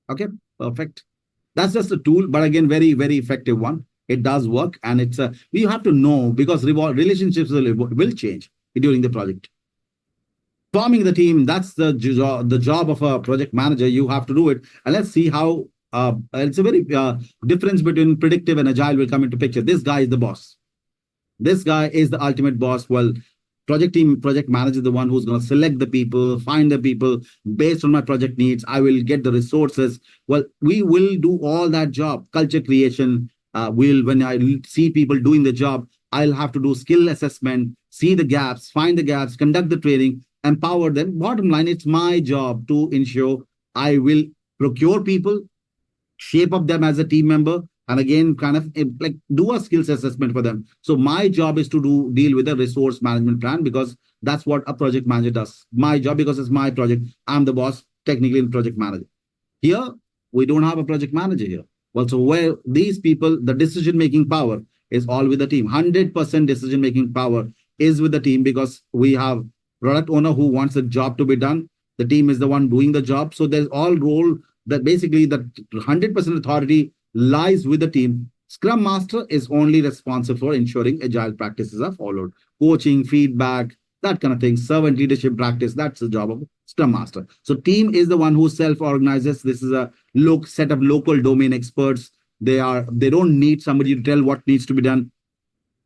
Okay, perfect. That's just a tool, but again, very, very effective one. It does work, and it's we have to know, because relationships will change during the project. Forming the team, that's the job of a project manager. You have to do it, and let's see how. It's a very difference between predictive and agile will come into picture. This guy is the boss. This guy is the ultimate boss. Well, project manager is the one who's going to select the people, find the people based on my project needs. I will get the resources. Well, we will do all that job. Culture creation. When I see people doing the job, I'll have to do skill assessment, see the gaps, find the gaps, conduct the training, empower them. Bottom line, it's my job to ensure I will procure people, shape up them as a team member, and again, kind of like do a skills assessment for them. So my job is to deal with a resource management plan, because that's what a project manager does. My job, because it's my project, I'm the boss, technically in project manager. Here, we don't have a project manager here. Well, so where these people, the decision-making power is all with the team. 100% decision-making power is with the team, because we have product owner who wants the job to be done. The team is the one doing the job. So there's all role that basically the 100% authority lies with the team. Scrum Master is only responsible for ensuring agile practices are followed. Coaching, feedback, that kind of thing. Servant leadership practice, that's the job of Scrum Master. So team is the one who self-organizes. This is a set of local domain experts. They don't need somebody to tell what needs to be done.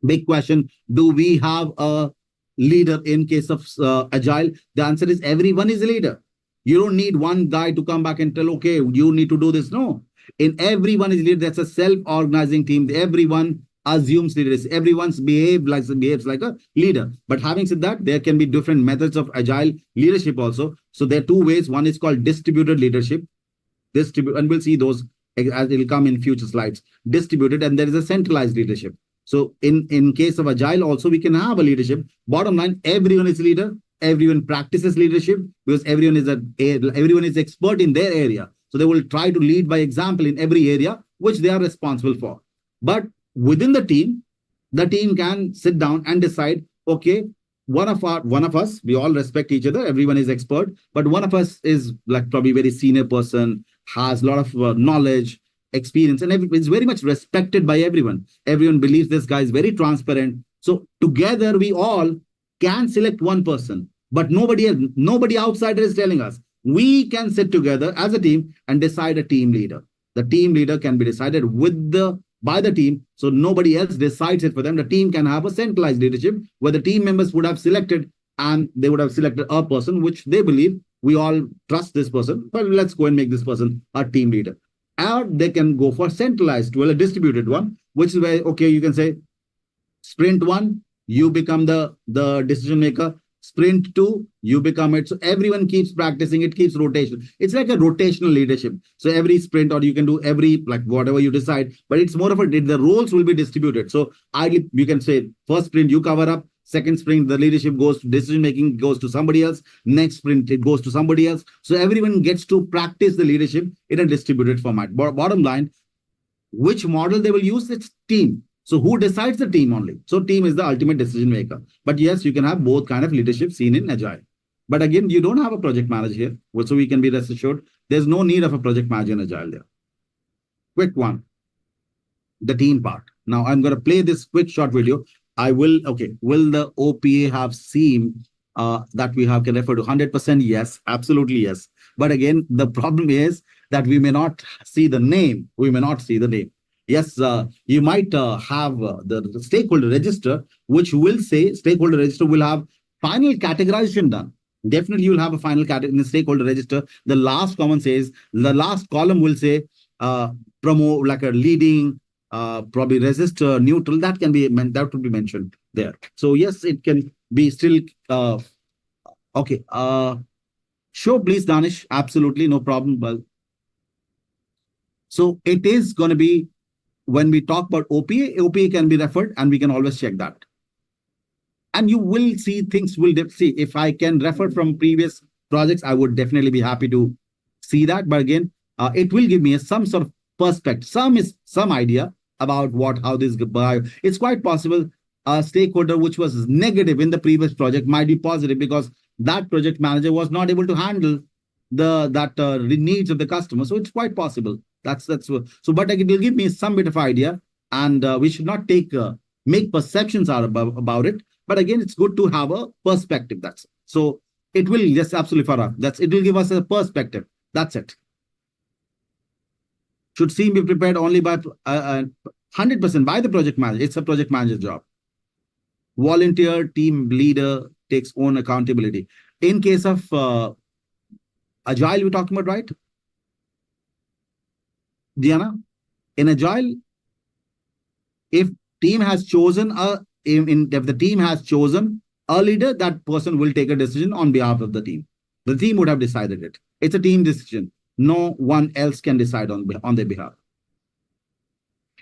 Big question, do we have a leader in case of agile? The answer is everyone is a leader. You don't need one guy to come back and tell, okay, you need to do this. No. In everyone is leader. That's a self-organizing team. Everyone assumes leadership. Everyone's behaves like a leader. But having said that, there can be different methods of agile leadership also. So there are two ways. One is called distributed leadership. And we'll see those as it will come in future slides. Distributed, and there is a centralized leadership. So in case of agile also, we can have a leadership. Bottom line, everyone is a leader. everyone practices leadership, because everyone is expert in their area. So they will try to lead by example in every area which they are responsible for. But within the team can sit down and decide, okay, one of us, we all respect each other, everyone is expert, but one of us is like probably very senior person, has a lot of knowledge, experience, and is very much respected by everyone. Everyone believes this guy is very transparent. So together we all can select one person, but nobody outsider is telling us. We can sit together as a team and decide a team leader. The team leader can be decided by the team, so nobody else decides it for them. The team can have a centralized leadership where the team members would have selected, and they would have selected a person which they believe we all trust this person, but let's go and make this person a team leader. Or they can go for centralized, well, a distributed one, which is where, okay, you can say sprint 1, you become the decision maker. Sprint 2, you become it. So everyone keeps practicing, it keeps rotation. It's like a rotational leadership. So every sprint, or you can do every, like whatever you decide, but it's more of the roles will be distributed. So ideally, you can say first sprint, you cover up. Second sprint, the leadership goes to decision making, goes to somebody else. Next sprint, it goes to somebody else. So everyone gets to practice the leadership in a distributed format. Bottom line, which model they will use? It's team. So who decides? The team only. So team is the ultimate decision maker. But yes, you can have both kind of leadership seen in Agile. But again, you don't have a project manager here, so we can be rest assured there's no need of a project manager in Agile there. Quick one, the team part. Now I'm going to play this quick short video. Will the OPA have seen that we have can refer to? 100% yes, absolutely yes. But again, the problem is that we may not see the name. Yes, you might have the stakeholder register, which will say stakeholder register will have final categorization done. Definitely, you'll have a final category in the stakeholder register. The last column will say promote, like a leading, probably register, neutral. That can be that would be mentioned there. So yes, it can be still okay. Sure, please, Danish. Absolutely, no problem. Well, so it is going to be. When we talk about OPA can be referred, and we can always check that. And you will see things will see. If I can refer from previous projects, I would definitely be happy to see that. But again, it will give me some sort of perspective, some idea about how this goodbye. It's quite possible a stakeholder which was negative in the previous project might be positive because that project manager was not able to handle the needs of the customer. So it's quite possible. That's so. But it will give me some bit of idea, and we should not make perceptions out about it. But again, it's good to have a perspective. That's so. It will, yes, absolutely, Farah. It will give us a perspective. That's it. Should team be prepared only by 100% by the project manager? It's a project manager's job. Volunteer team leader takes own accountability. In case of Agile, we're talking about, right? Diana, in Agile, if team has chosen if the team has chosen a leader, that person will take a decision on behalf of the team. The team would have decided it. It's a team decision. No one else can decide on their behalf.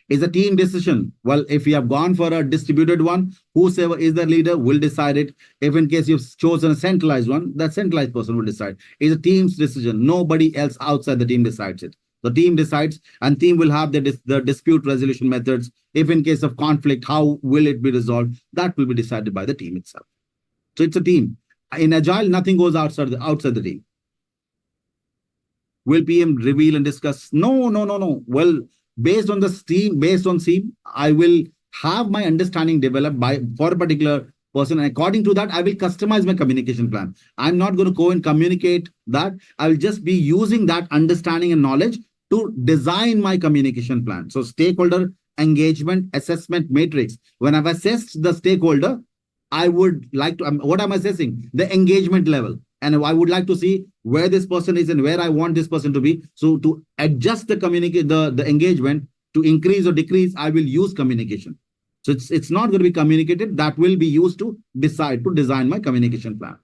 It's a team decision. Well, if we have gone for a distributed one, whosoever is the leader will decide it. If in case you've chosen a centralized one, that centralized person will decide. It's a team's decision. Nobody else outside the team decides it. The team decides, and team will have the dispute resolution methods. If in case of conflict, how will it be resolved? That will be decided by the team itself. So it's a team. In Agile, nothing goes outside the team. Will PM reveal and discuss? No. Well, based on the team, I will have my understanding developed for a particular person, and according to that, I will customize my communication plan. I'm not going to go and communicate that. I will just be using that understanding and knowledge to design my communication plan. So stakeholder engagement assessment matrix. When I've assessed the stakeholder, I would like to, what I'm assessing? The engagement level. And I would like to see where this person is and where I want this person to be. So to adjust the engagement to increase or decrease, I will use communication. So it's not going to be communicated. That will be used to design my communication plan.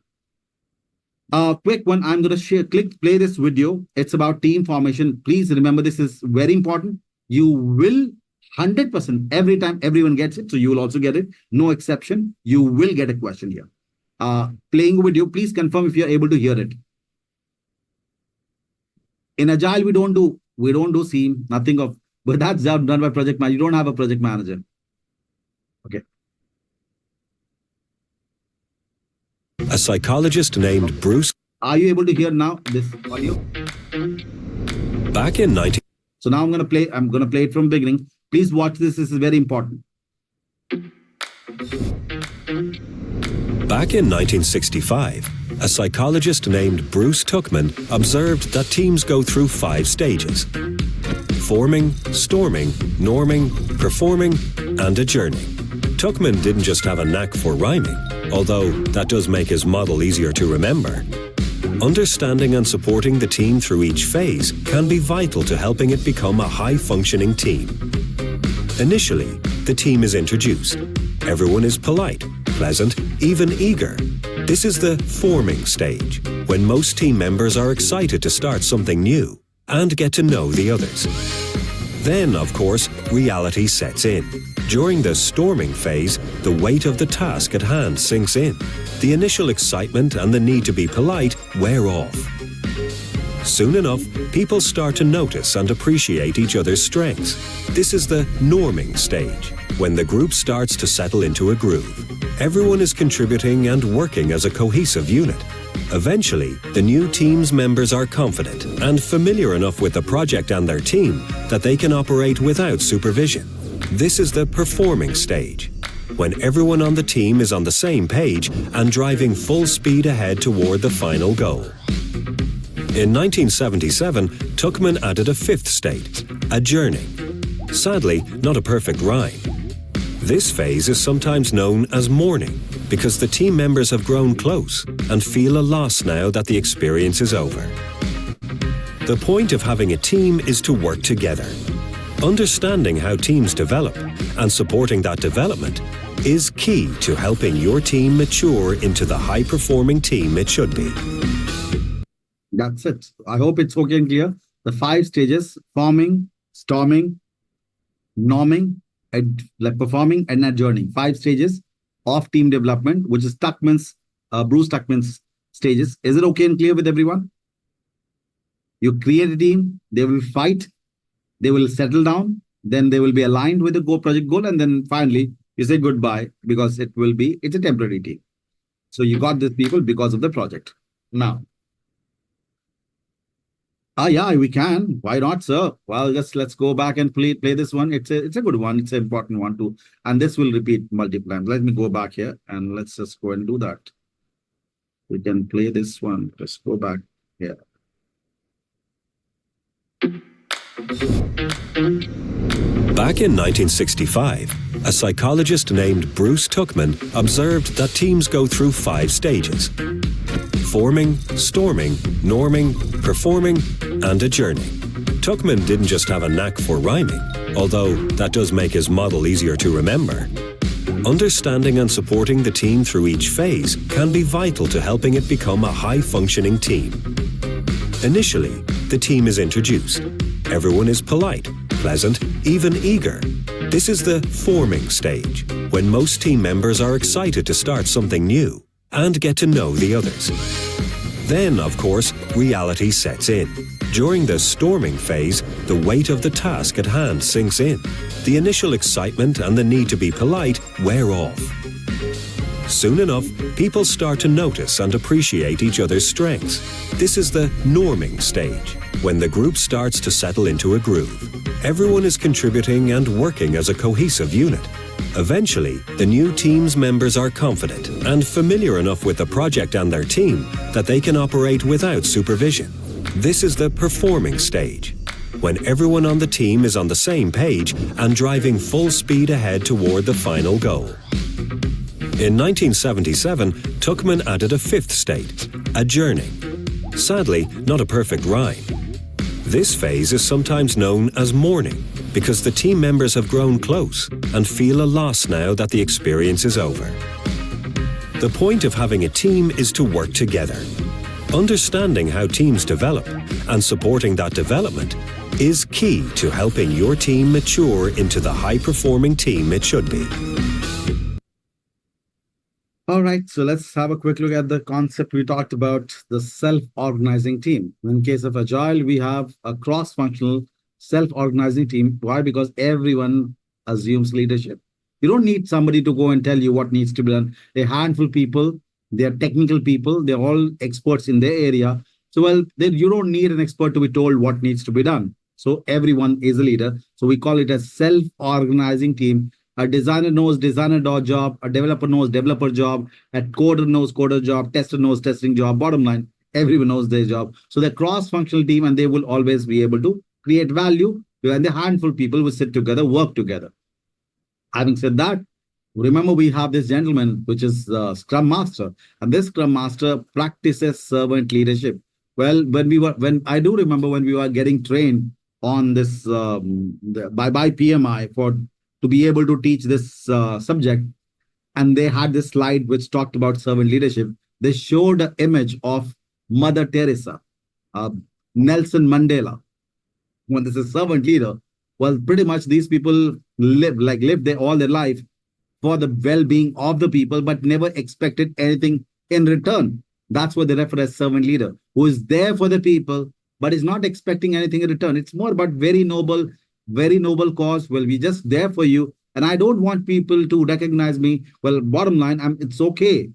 Quick one, I'm going to play this video. It's about team formation. Please remember, this is very important. You will 100% every time everyone gets it. So you will also get it. No exception. You will get a question here. playing with you, please confirm if you're able to hear it. In Agile, we don't do seam, nothing of, but that's done by project manager. You don't have a project manager. Okay. A psychologist named Bruce. Are you able to hear now this audio? Back in 19. So now I'm going to play it from beginning. Please watch this. This is very important. Back in 1965, a psychologist named Bruce Tuckman observed that teams go through 5 stages: forming, storming, norming, performing, and adjourning. Tuckman didn't just have a knack for rhyming, although that does make his model easier to remember. Understanding and supporting the team through each phase can be vital to helping it become a high-functioning team. Initially, the team is introduced. Everyone is polite, pleasant, even eager. This is the forming stage, when most team members are excited to start something new and get to know the others. Then, of course, reality sets in. During the storming phase, the weight of the task at hand sinks in. The initial excitement and the need to be polite wear off. Soon enough, people start to notice and appreciate each other's strengths. This is the norming stage, when the group starts to settle into a groove. Everyone is contributing and working as a cohesive unit. Eventually, the new team's members are confident and familiar enough with the project and their team that they can operate without supervision. This is the performing stage, when everyone on the team is on the same page and driving full speed ahead toward the final goal. In 1977, Tuckman added a 5th state, adjourning. Sadly, not a perfect rhyme. This phase is sometimes known as mourning because the team members have grown close and feel a loss now that the experience is over. The point of having a team is to work together. Understanding how teams develop and supporting that development is key to helping your team mature into the high-performing team it should be. That's it. I hope it's okay and clear. The 5 stages: forming, storming, norming, and performing, and adjourning. 5 stages of team development, which is Bruce Tuckman's stages. Is it okay and clear with everyone? You create a team, they will fight, they will settle down, then they will be aligned with the project goal, and then finally you say goodbye because it's a temporary team. So you got these people because of the project. Now, yeah, we can. Why not, sir? Well, let's go back and play this one. It's a good one. It's an important one too. And this will repeat multiple times. Let me go back here and let's just go and do that. We can play this one. Just go back here. Back in 1965, a psychologist named Bruce Tuckman observed that teams go through 5 stages: forming, storming, norming, performing, and adjourning. Tuckman didn't just have a knack for rhyming, although that does make his model easier to remember. Understanding and supporting the team through each phase can be vital to helping it become a high-functioning team. Initially, the team is introduced. Everyone is polite, pleasant, even eager. This is the forming stage, when most team members are excited to start something new and get to know the others. Then, of course, reality sets in. During the storming phase, the weight of the task at hand sinks in. The initial excitement and the need to be polite wear off. Soon enough, people start to notice and appreciate each other's strengths. This is the norming stage, when the group starts to settle into a groove. Everyone is contributing and working as a cohesive unit. Eventually, the new team's members are confident and familiar enough with the project and their team that they can operate without supervision. This is the performing stage, when everyone on the team is on the same page and driving full speed ahead toward the final goal. In 1977, Tuckman added a 5th state, adjourning. Sadly, not a perfect rhyme. This phase is sometimes known as mourning because the team members have grown close and feel a loss now that the experience is over. The point of having a team is to work together. Understanding how teams develop and supporting that development is key to helping your team mature into the high-performing team it should be. All right, so let's have a quick look at the concept we talked about, the self-organizing team. In case of Agile, we have a cross-functional self-organizing team. Why? Because everyone assumes leadership. You don't need somebody to go and tell you what needs to be done. A handful of people, they're technical people, they're all experts in their area. So, well, then you don't need an expert to be told what needs to be done. So everyone is a leader. So we call it a self-organizing team. A designer knows designer job, a developer knows developer job, a coder knows coder job, tester knows testing job. Bottom line, everyone knows their job. So they're cross-functional team and they will always be able to create value. And the handful of people will sit together, work together. Having said that, remember we have this gentleman, which is the Scrum Master, and this Scrum Master practices servant leadership. Well, when I do remember when we were getting trained on this by PMI for to be able to teach this subject, and they had this slide which talked about servant leadership. They showed an image of Mother Teresa, uh, Nelson Mandela. When this is servant leader, well, pretty much these people live their all their life for the well-being of the people, but never expected anything in return. That's what they refer as servant leader, who is there for the people, but is not expecting anything in return. It's more about very noble cause. Well, we just there for you, and I don't want people to recognize me. Well, bottom line, it's okay.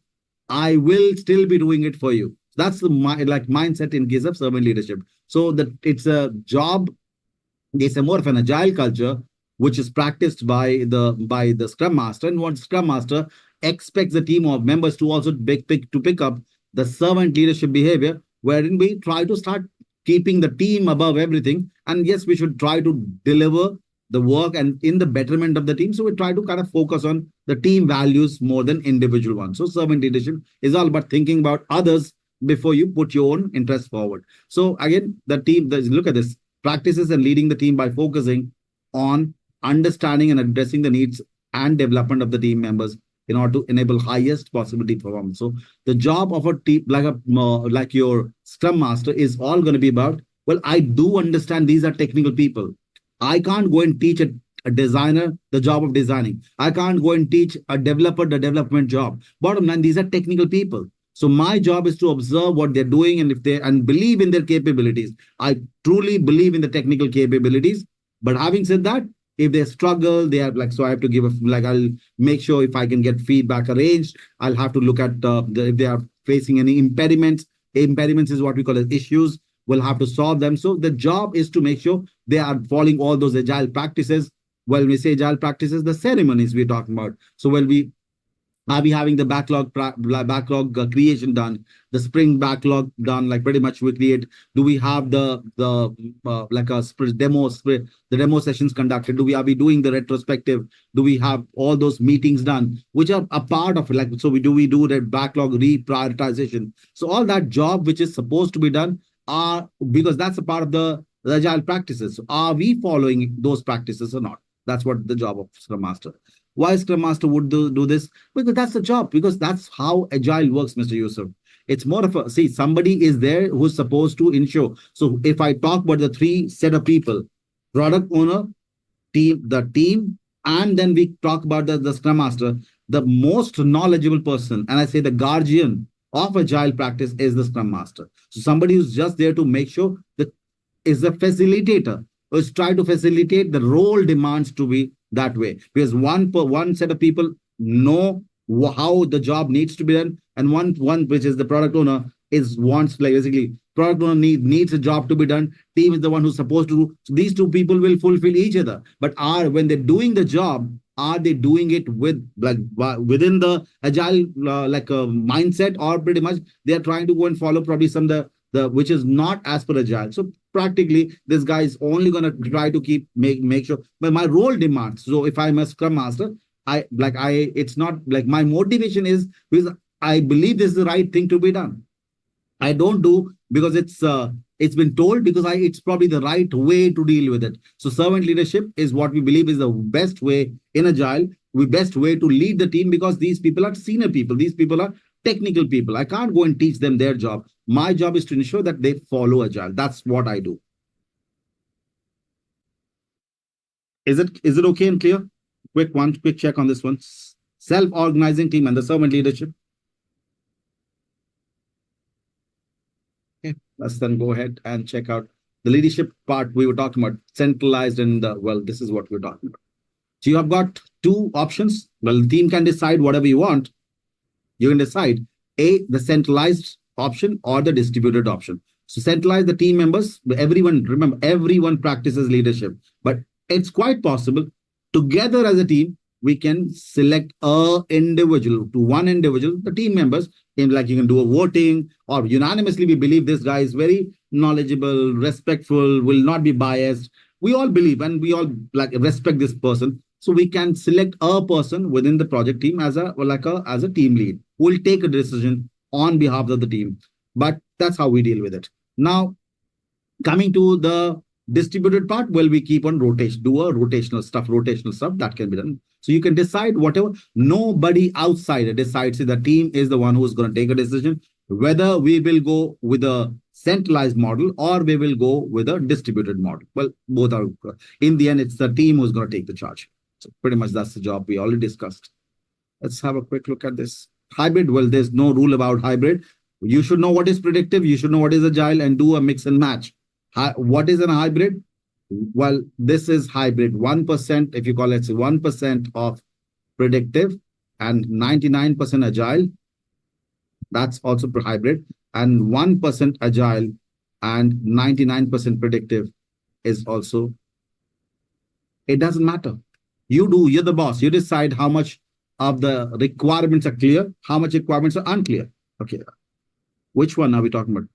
I will still be doing it for you. That's the mindset in case of servant leadership. So that it's a job, it's a more of an agile culture which is practiced by the scrum master, and what scrum master expects the team of members to also pick up the servant leadership behavior, wherein we try to start keeping the team above everything. And yes, we should try to deliver the work and in the betterment of the team. So we try to kind of focus on the team values more than individual ones. So servant leadership is all about thinking about others before you put your own interest forward. So again, look at this, practices and leading the team by focusing on understanding and addressing the needs and development of the team members in order to enable highest possibility performance. So the job of a team like your scrum master is all going to be about, well, I do understand these are technical people. I can't go and teach a designer the job of designing. I can't go and teach a developer the development job. Bottom line, these are technical people. So my job is to observe what they're doing, and if they and believe in their capabilities. I truly believe in the technical capabilities. But having said that, if they struggle, they have so I have to give I'll make sure if I can get feedback arranged. I'll have to look at if they are facing any impediments. Impediments is what we call as issues. We'll have to solve them. So the job is to make sure they are following all those agile practices. When we say agile practices, the ceremonies we're talking about. So when we are we having the backlog creation done, the spring backlog done, like pretty much we create? Do we have the demo sessions conducted? Are we doing the retrospective? Do we have all those meetings done, which are a part of it? So we do the backlog reprioritization. So all that job which is supposed to be done are, because that's a part of the agile practices. So are we following those practices or not? That's what the job of Scrum Master. Why Scrum Master would do this? Because that's the job, because that's how agile works, Mr. Yusuf. It's more of somebody is there who's supposed to ensure. So if I talk about the three set of people, product owner, the team, and then we talk about the Scrum Master, the most knowledgeable person, and I say the guardian of agile practice is the Scrum Master. So somebody who's just there to make sure that is a facilitator, who's trying to facilitate the role demands to be that way, because one set of people know how the job needs to be done, and one which is the product owner wants basically product owner needs a job to be done. Team is the one who's supposed to do. So these two people will fulfill each other. But when they're doing the job, are they doing it within the agile mindset, or pretty much they are trying to go and follow probably some the which is not as per agile? So practically this guy is only going to try to make sure, but my role demands. So if I'm a scrum master, it's not like my motivation is because I believe this is the right thing to be done. I don't do because it's been told, because it's probably the right way to deal with it. So servant leadership is what we believe is the best way in agile, the best way to lead the team, because these people are senior people, these people are technical people. I can't go and teach them their job. My job is to ensure that they follow agile. That's what I do. Is it okay and clear? Quick check on this one. Self-organizing team and the servant leadership. Let's then go ahead and check out the leadership part we were talking about, centralized and this is what we're talking about. So you have got two options. Well, the team can decide whatever you want. You can decide the centralized option or the distributed option. So centralize the team members. Everyone, remember, everyone practices leadership, but it's quite possible together as a team, we can select one individual, the team members, in like you can do a voting or unanimously, we believe this guy is very knowledgeable, respectful, will not be biased. We all believe and we all like respect this person. So we can select a person within the project team as a team lead who will take a decision on behalf of the team. But that's how we deal with it. Now, coming to the distributed part, well, we keep on rotational stuff that can be done. So you can decide whatever. Nobody outside decides. The team is the one who's going to take a decision whether we will go with a centralized model or we will go with a distributed model. Well, both are, in the end, it's the team who's going to take the charge. So pretty much that's the job we already discussed. Let's have a quick look at this. Hybrid, well, there's no rule about hybrid. You should know what is predictive, you should know what is agile, and do a mix and match. What is a hybrid? Well, this is hybrid. 1%, if you call it 1% of predictive and 99% agile, that's also hybrid. And 1% agile and 99% predictive is also, it doesn't matter. You're the boss. You decide how much of the requirements are clear, how much requirements are unclear. Okay. Which one are we talking about?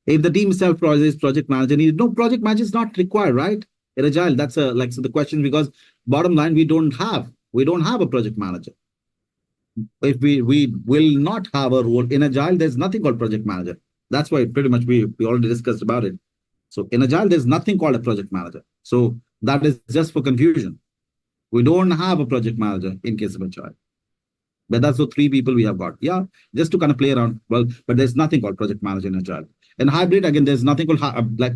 If the team itself is project manager needed, no, project manager is not required, right? In agile, that's so the question, because bottom line, we don't have a project manager. If we will not have a role in agile, there's nothing called project manager. That's why pretty much we already discussed about it. So in agile, there's nothing called a project manager. So that is just for confusion. We don't have a project manager in case of agile. But that's the three people we have got. Yeah, just to kind of play around. Well, but there's nothing called project manager in agile. And hybrid, again, there's nothing called,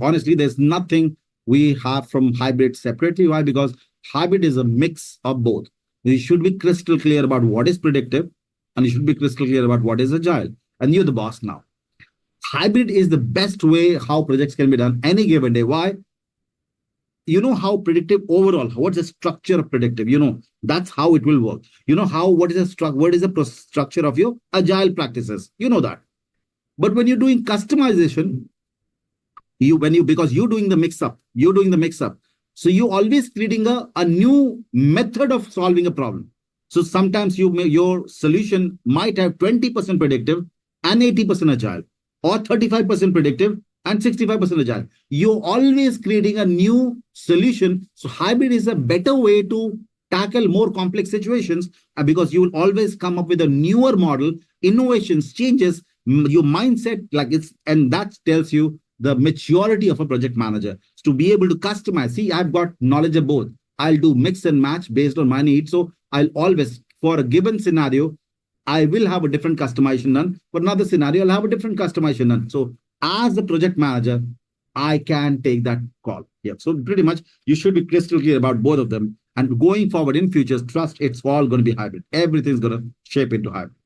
honestly, there's nothing we have from hybrid separately. Why? Because hybrid is a mix of both. You should be crystal clear about what is predictive, and you should be crystal clear about what is agile. And you're the boss now. Hybrid is the best way how projects can be done any given day. Why? You know how predictive overall, what's the structure of predictive? That's how it will work. What is the structure of your agile practices? You know that. But when you're doing customization, because you're doing the mix-up, so you're always creating a new method of solving a problem. So sometimes your solution might have 20% predictive and 80% agile, or 35% predictive and 65% agile. You're always creating a new solution. So hybrid is a better way to tackle more complex situations, because you will always come up with a newer model, innovations, changes, your mindset, and that tells you the maturity of a project manager. So to be able to customize, see, I've got knowledge of both. I'll do mix and match based on my needs. So I'll always, for a given scenario, I will have a different customization done. For another scenario, I'll have a different customization done. So as the project manager, I can take that call. Yeah. So pretty much you should be crystal clear about both of them. And going forward in futures, trust it's all going to be hybrid. Everything's going to shape into hybrid.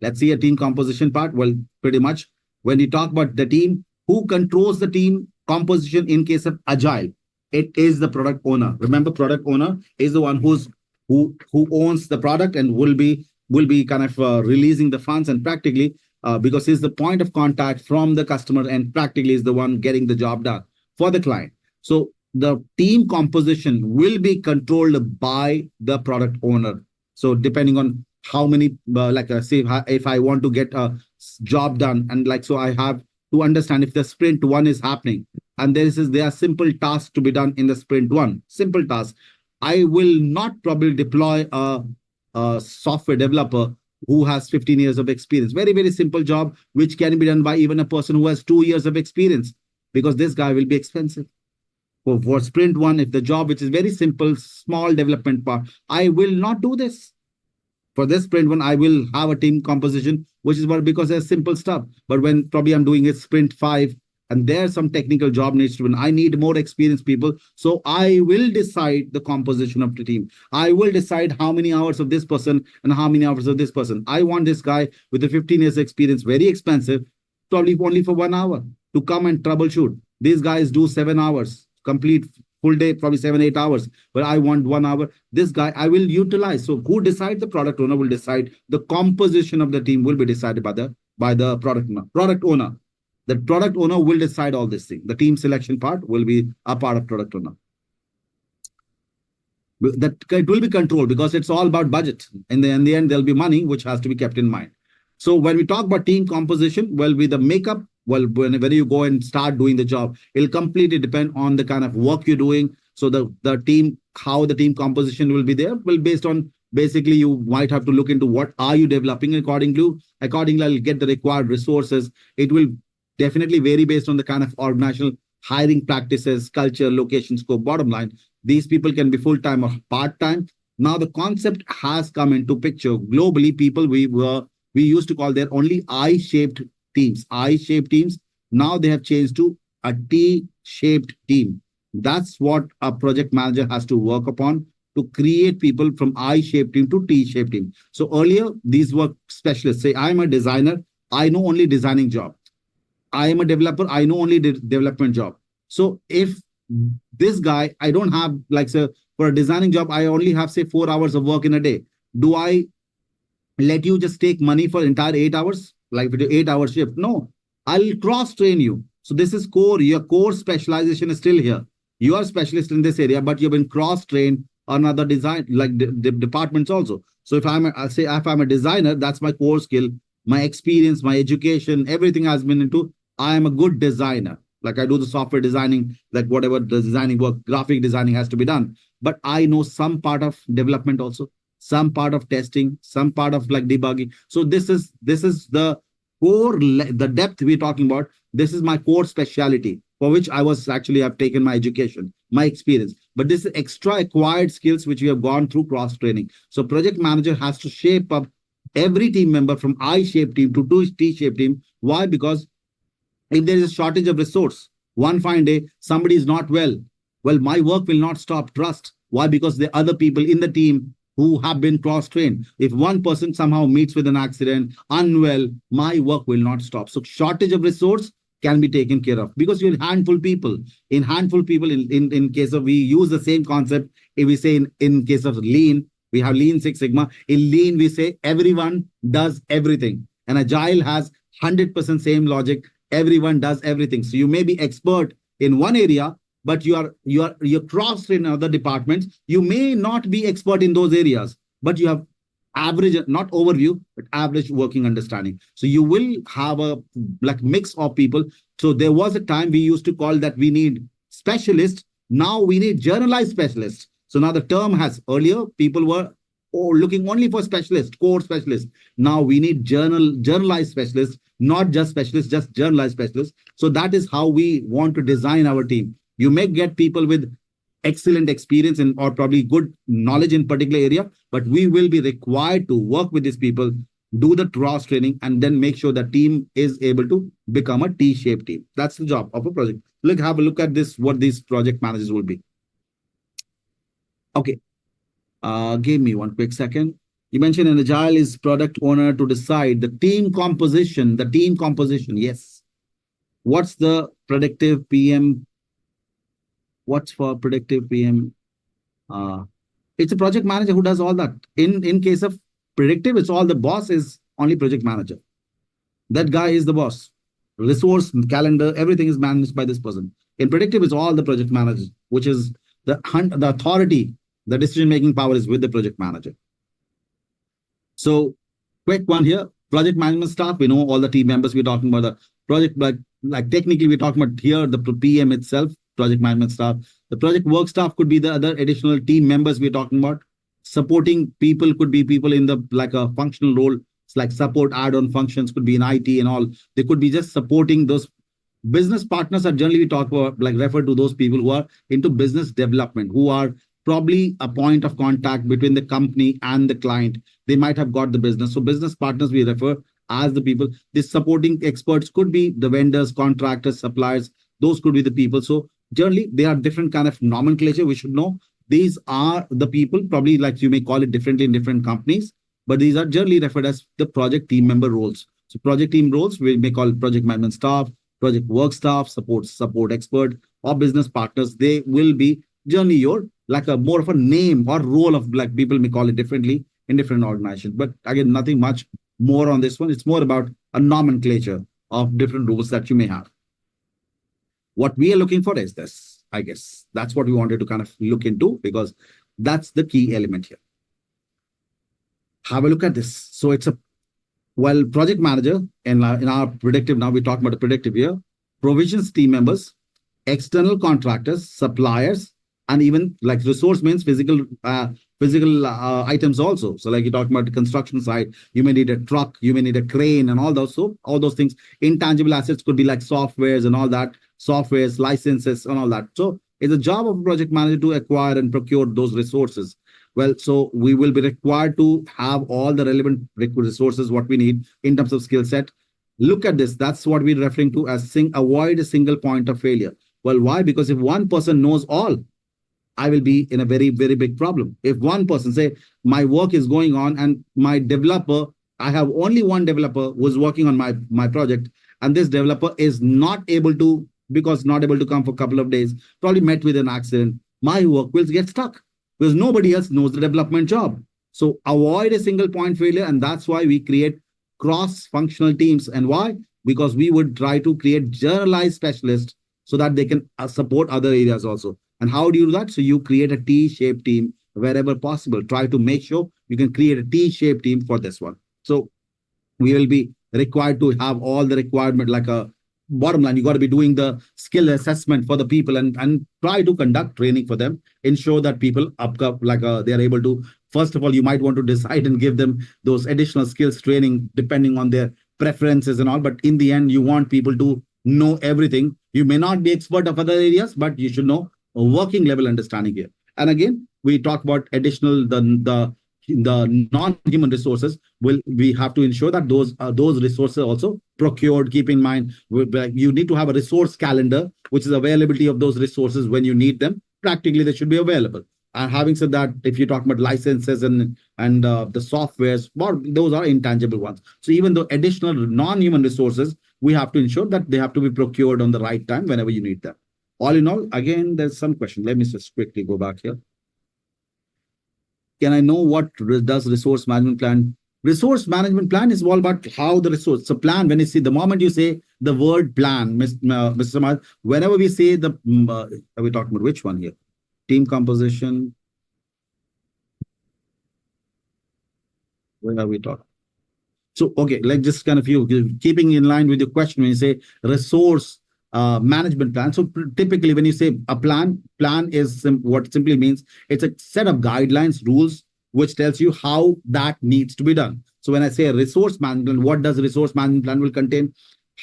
Let's see a team composition part. Well, pretty much when you talk about the team, who controls the team composition in case of agile? It is the product owner. Remember, product owner is the one who owns the product and will be kind of releasing the funds, and practically because he's the point of contact from the customer and practically is the one getting the job done for the client. So the team composition will be controlled by the product owner. So depending on how many, say if I want to get a job done, and so I have to understand if the sprint 1 is happening and there are simple tasks to be done in the sprint 1, simple tasks. I will not probably deploy a software developer who has 15 years of experience. Very, very simple job, which can be done by even a person who has 2 years of experience, because this guy will be expensive. For sprint 1, if the job, which is very simple, small development part, I will not do this. For this sprint 1, I will have a team composition, which is because there's simple stuff. But when probably I'm doing it sprint 5, and there's some technical job needs to be done, I need more experienced people. So I will decide the composition of the team. I will decide how many hours of this person and how many hours of this person. I want this guy with the 15 years experience, very expensive. probably only for 1 hour to come and troubleshoot. These guys do 7 hours, complete full day, probably 7, 8 hours, but I want 1 hour. This guy I will utilize. So who decides? The product owner will decide. The composition of the team will be decided by the product owner. The product owner will decide all this thing. The team selection part will be a part of product owner. That it will be controlled because it's all about budget. In the end, there'll be money which has to be kept in mind. So when we talk about team composition, well, with the makeup, well, whenever you go and start doing the job, it'll completely depend on the kind of work you're doing. So the team, how the team composition will be there, will based on basically you might have to look into what are you developing accordingly. I'll get the required resources. It will definitely vary based on the kind of organizational hiring practices, culture, location, scope. Bottom line, these people can be full-time or part-time. Now the concept has come into picture. Globally, people we used to call there only I-shaped teams. I-shaped teams. Now they have changed to a T-shaped team. That's what a project manager has to work upon to create people from I-shaped team to T-shaped team. So earlier, these were specialists. Say, I'm a designer. I know only designing job. I am a developer. I know only the development job. So if this guy, I don't have, like, say, for a designing job, I only have, say, 4 hours of work in a day. Do I let you just take money for entire 8 hours, like with your 8 hour shift? No, I'll cross train you. So this is core. Your core specialization is still here. You are a specialist in this area, but you've been cross trained on other design, like the departments also. So if if I'm a designer, that's my core skill, my experience, my education, everything has been into, I am a good designer. Like I do the software designing, like whatever the designing work, graphic designing has to be done. But I know some part of development also, some part of testing, some part of like debugging. So this is the core, the depth we're talking about. This is my core specialty for which I was actually have taken my education, my experience. But this is extra acquired skills which we have gone through cross training. So project manager has to shape up every team member from I-shaped team to T-shaped team. Why? Because if there is a shortage of resource, one fine day, somebody is not well, my work will not stop. Trust. Why? Because the other people in the team who have been cross-trained. If one person somehow meets with an accident, unwell, my work will not stop. So shortage of resource can be taken care of because you're handful people. In case of, we use the same concept. If we say in case of lean, we have Lean Six Sigma. In lean, we say everyone does everything. And agile has 100% same logic. Everyone does everything. So you may be expert in one area, but you're cross trained in other departments. You may not be expert in those areas, but you have average, not overview, but average working understanding. So you will have a like mix of people. So there was a time we used to call that we need specialists. Now we need generalized specialists. So now the term has, earlier people were looking only for specialists, core specialists. Now we need generalized specialists, not just specialists, just generalized specialists. So that is how we want to design our team. You may get people with excellent experience or probably good knowledge in particular area, but we will be required to work with these people, do the cross training, and then make sure the team is able to become a T-shaped team. That's the job of a project. Have a look at this, what these project managers will be. Okay. Give me one quick second. You mentioned an agile is product owner to decide the team composition. Yes. What's the predictive PM? What's for predictive PM? It's a project manager who does all that. In case of predictive, it's all the boss is only project manager. That guy is the boss. Resource, calendar, everything is managed by this person. In predictive, it's all the project managers, which is the authority. The decision-making power is with the project manager. So quick one here, project management staff. We know all the team members. We're talking about the project, like technically we're talking about here, the PM itself, project management staff. The project work staff could be the other additional team members we're talking about. Supporting people could be people in the like a functional role. It's like support add-on functions could be in IT and all. They could be just supporting those. Business partners are generally we talk about, like refer to those people who are into business development, who are probably a point of contact between the company and the client. They might have got the business. So business partners we refer as the people. These supporting experts could be the vendors, contractors, suppliers. Those could be the people. So generally, they are different kind of nomenclature. We should know these are the people, probably like you may call it differently in different companies, but these are generally referred as the project team member roles. So project team roles, we may call it project management staff, project work staff, support expert, or business partners. They will be generally your like a more of a name or role of like people may call it differently in different organizations. But again, nothing much more on this one. It's more about a nomenclature of different roles that you may have. What we are looking for is this, I guess. That's what we wanted to kind of look into because that's the key element here. Have a look at this. So it's a project manager in our predictive, now we're talking about the predictive here, provisions team members, external contractors, suppliers, and even like resource means physical items also. So like you're talking about the construction side, you may need a truck, you may need a crane and all those. So all those things, intangible assets could be like softwares and all that, softwares, licenses and all that. So it's a job of a project manager to acquire and procure those resources. Well, so we will be required to have all the relevant resources, what we need in terms of skill set. Look at this. That's what we're referring to as avoid a single point of failure. Well, why? Because if one person knows all, I will be in a very, very big problem. If one person say my work is going on and my developer, I have only one developer who's working on my project, and this developer is not able to, because not able to come for a couple of days, probably met with an accident, my work will get stuck because nobody else knows the development job. So avoid a single point failure. And that's why we create cross-functional teams. And why? Because we would try to create generalized specialists so that they can support other areas also. And how do you do that? So you create a T-shaped team wherever possible. Try to make sure you can create a T-shaped team for this one. So we will be required to have all the requirement, like a bottom line, you got to be doing the skill assessment for the people and try to conduct training for them, ensure that people they are able to, first of all, you might want to decide and give them those additional skills training depending on their preferences and all. But in the end, you want people to know everything. You may not be expert of other areas, but you should know a working level understanding here. And again, we talk about additional, the non-human resources. We have to ensure that those resources also procured. Keep in mind, you need to have a resource calendar, which is availability of those resources when you need them. Practically, they should be available. And having said that, if you talk about licenses and the softwares, well, those are intangible ones. So even though additional non-human resources, we have to ensure that they have to be procured on the right time whenever you need them. All in all, again, there's some question. Let me just quickly go back here. Can I know what does resource management plan? Resource management plan is all about how the resource. So plan, when you see, the moment you say the word plan, Mr. Samad, whenever we say the, are we talking about which one here? Team composition. Where are we talking? So, okay, like just kind of keeping in line with your question, when you say resource management plan. So typically when you say a plan is what simply means it's a set of guidelines, rules, which tells you how that needs to be done. So when I say a resource management, what does a resource management plan will contain?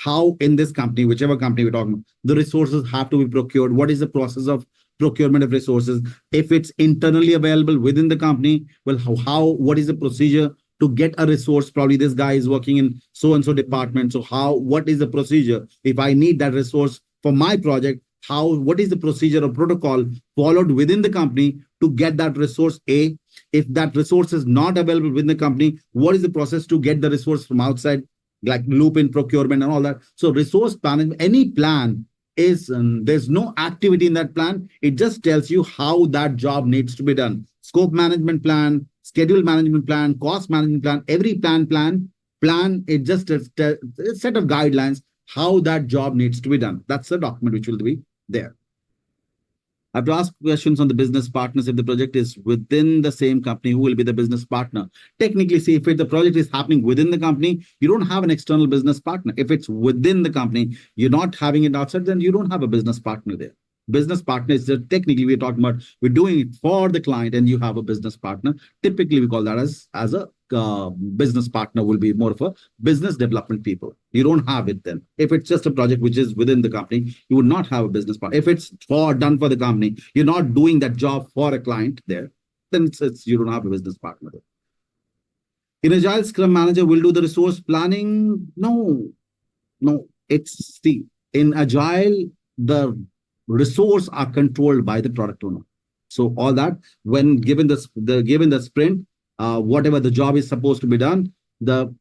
How in this company, whichever company we're talking about, the resources have to be procured. What is the process of procurement of resources? If it's internally available within the company, well, what is the procedure to get a resource? Probably this guy is working in so-and-so department. So what is the procedure? If I need that resource for my project, what is the procedure or protocol followed within the company to get that resource A? If that resource is not available within the company, what is the process to get the resource from outside, like loop in procurement and all that? So resource management, any plan is, there's no activity in that plan. It just tells you how that job needs to be done. Scope management plan, schedule management plan, cost management plan, every plan, it just a set of guidelines how that job needs to be done. That's the document which will be there. I have to ask questions on the business partners. If the project is within the same company, who will be the business partner? Technically, see, if the project is happening within the company, you don't have an external business partner. If it's within the company, you're not having it outside, then you don't have a business partner there. Business partner is technically we're talking about, we're doing it for the client and you have a business partner. Typically, we call that as a business partner will be more of a business development people. You don't have it then. If it's just a project which is within the company, you would not have a business partner. If it's done for the company, you're not doing that job for a client there, then you don't have a business partner there. In Agile, Scrum Manager will do the resource planning? No. In Agile, the resource are controlled by the product owner. So all that, when given the sprint, whatever the job is supposed to be done, the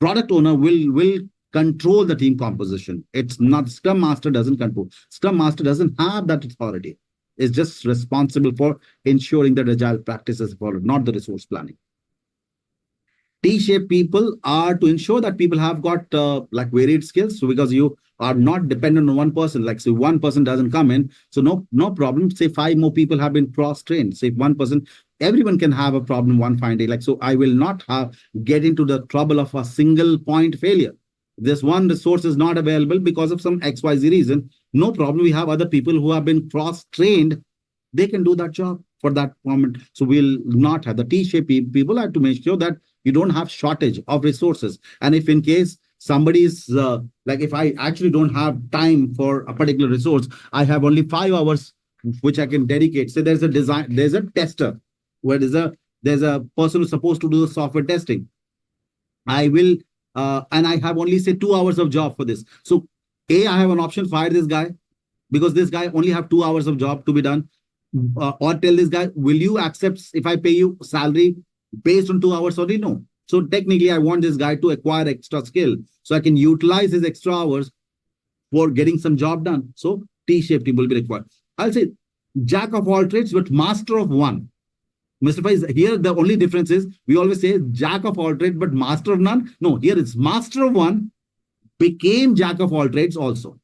Product owner will control the team composition. It's not Scrum Master doesn't control. Scrum Master doesn't have that authority. It's just responsible for ensuring that agile practices are followed, not the resource planning. T-shaped people are to ensure that people have got like varied skills. So because you are not dependent on one person, like say one person doesn't come in, so no problem. Say 5 more people have been cross-trained. Say one person, everyone can have a problem one fine day. Like, so I will not get into the trouble of a single point failure. This one resource is not available because of some XYZ reason. No problem. We have other people who have been cross-trained. They can do that job for that moment. So we'll not have the T-shaped people have to make sure that you don't have shortage of resources. And if in case somebody is like, if I actually don't have time for a particular resource, I have only 5 hours which I can dedicate. Say there's a tester where there's a person who's supposed to do the software testing. I will and I have only say 2 hours of job for this. So I have an option, fire this guy because this guy only have 2 hours of job to be done. Or tell this guy, will you accept if I pay you salary based on 2 hours only? No. So technically, I want this guy to acquire extra skill so I can utilize his extra hours for getting some job done. So T-shaped team will be required. I'll say jack of all trades, but master of one. Mr. Faiz, here the only difference is we always say jack of all trades, but master of none. No, here it's master of one, became jack of all trades also.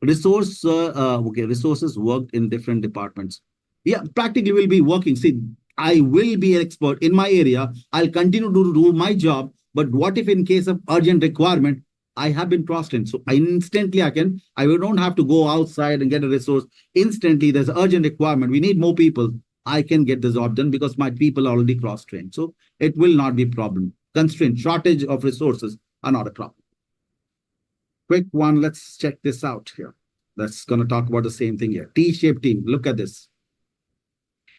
Resources worked in different departments. Yeah, practically will be working. See, I will be an expert in my area. I'll continue to do my job. But what if in case of urgent requirement, I have been cross-trained. So instantly I don't have to go outside and get a resource. Instantly, there's an urgent requirement. We need more people. I can get the job done because my people are already cross-trained. So it will not be a problem. Constraint, shortage of resources are not a problem. Quick one, let's check this out here. That's going to talk about the same thing here. T-shaped team, look at this.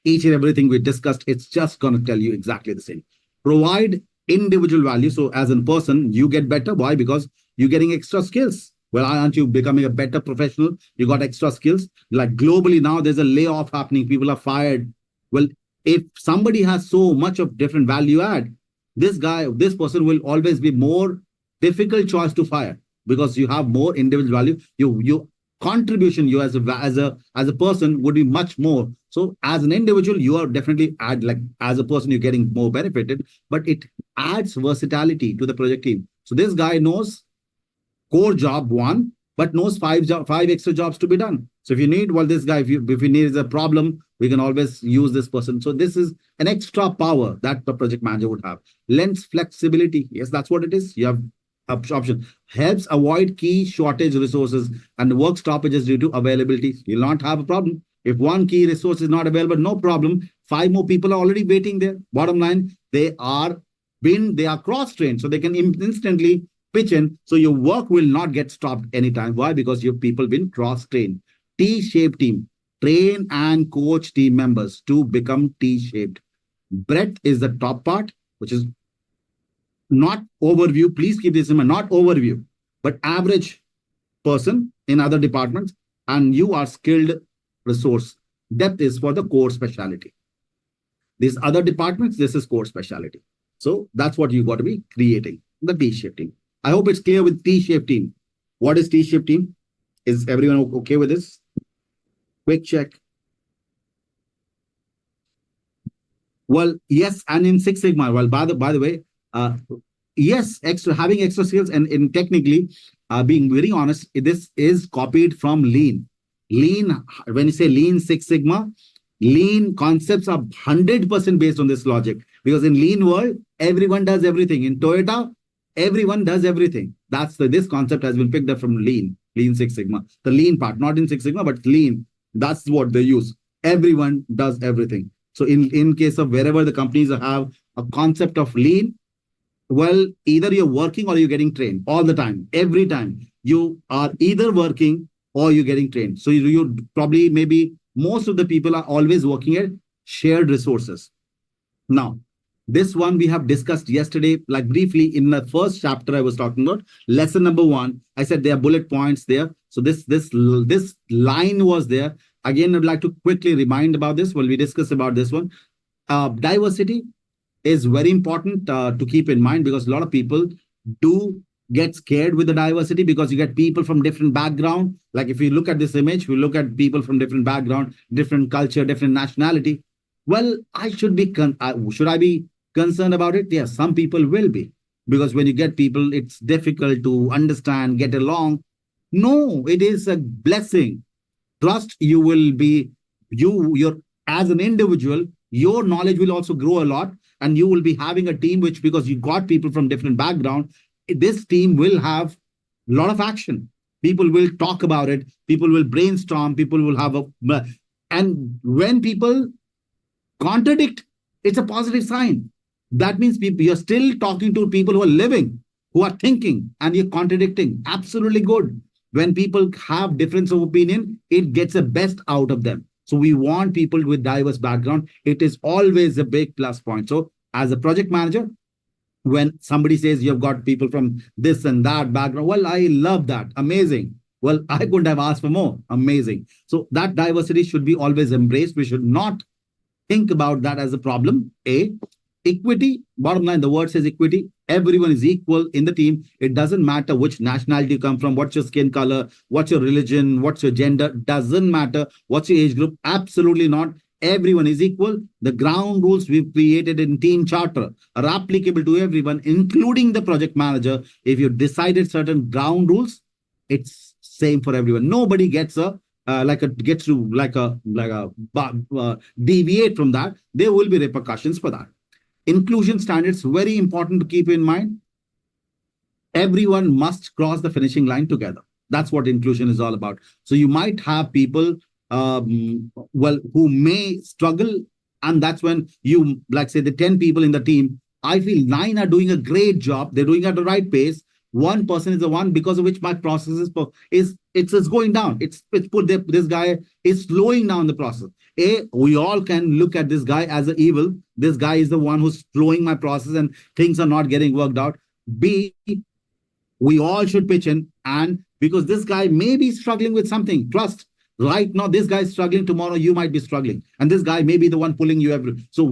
Each and everything we discussed, it's just going to tell you exactly the same. Provide individual value. So as a person, you get better. Why? Because you're getting extra skills. Well, aren't you becoming a better professional? You got extra skills. Like globally now, there's a layoff happening. People are fired. Well, if somebody has so much of different value add, this person will always be more difficult choice to fire because you have more individual value. You contribution you as a person would be much more. So as an individual, you are definitely as a person, you're getting more benefited, but it adds versatility to the project team. So this guy knows core job one, but knows five extra jobs to be done. So if you need, this guy, if you need a problem, we can always use this person. So this is an extra power that the project manager would have. Lends flexibility. Yes, that's what it is. You have option. Helps avoid key shortage resources and work stoppages due to availability. You'll not have a problem. If one key resource is not available, no problem. 5 more people are already waiting there. Bottom line, they are cross-trained, so they can instantly pitch in. So your work will not get stopped anytime. Why? Because your people been cross-trained. T-shaped team. Train and coach team members to become T-shaped. Breadth is the top part, which is not overview. Please keep this in mind, not overview, but average person in other departments, and you are skilled resource. Depth is for the core specialty. These other departments, this is core specialty. So that's what you got to be creating, the T-shaped team. I hope it's clear with T-shaped team. What is T-shaped team? Is everyone okay with this? Quick check. Well, yes, and in Six Sigma, well, by the way, yes, having extra skills and in technically, being very honest, this is copied from Lean. Lean, when you say Lean Six Sigma, Lean concepts are 100% based on this logic. Because in Lean world, everyone does everything. In Toyota, everyone does everything. This concept has been picked up from Lean Six Sigma. The Lean part, not in Six Sigma, but Lean. That's what they use. Everyone does everything. So in case of wherever the companies have a concept of Lean, well, either you're working or you're getting trained all the time. Every time you are either working or you're getting trained. So you probably, maybe most of the people are always working at shared resources. Now, this one we have discussed yesterday, like briefly in the first chapter I was talking about, lesson number 1. I said there are bullet points there. So this line was there. Again, I'd like to quickly remind about this. Well, we discussed about this one. Diversity. is very important to keep in mind, because a lot of people do get scared with the diversity, because you get people from different background. Like if you look at this image, we look at people from different background, different culture, different nationality. Well, should I be concerned about it? Yes, some people will be, because when you get people, it's difficult to understand, get along. No, it is a blessing. Trust, you will be, you're, as an individual, your knowledge will also grow a lot, and you will be having a team which, because you got people from different background, this team will have a lot of action. People will talk about it, people will brainstorm, people will have a, and when people contradict, it's a positive sign. That means people, you're still talking to people who are living, who are thinking, and you're contradicting. Absolutely good. When people have difference of opinion, it gets the best out of them. So we want people with diverse background. It is always a big plus point. So as a project manager, when somebody says you've got people from this and that background, well, I love that. Amazing. Well, I couldn't have asked for more. Amazing. So that diversity should be always embraced. We should not think about that as a problem. Equity, bottom line, the word says equity. Everyone is equal in the team. It doesn't matter which nationality you come from, what's your skin color, what's your religion, what's your gender, doesn't matter. What's your age group? Absolutely not. Everyone is equal. The ground rules we've created in team charter are applicable to everyone, including the project manager. If you decided certain ground rules, it's same for everyone. Nobody gets a gets to deviate from that. There will be repercussions for that. Inclusion standards, very important to keep in mind. Everyone must cross the finishing line together. That's what inclusion is all about. So you might have people, who may struggle, and that's when you, like say the 10 people in the team, I feel 9 are doing a great job. They're doing at the right pace. One person is the one because of which my process is going down. It's put this guy is slowing down the process. We all can look at this guy as an evil. This guy is the one who's slowing my process and things are not getting worked out. B, we all should pitch in, and because this guy may be struggling with something, trust. Right now, this guy is struggling. Tomorrow, you might be struggling, and this guy may be the one pulling you every. So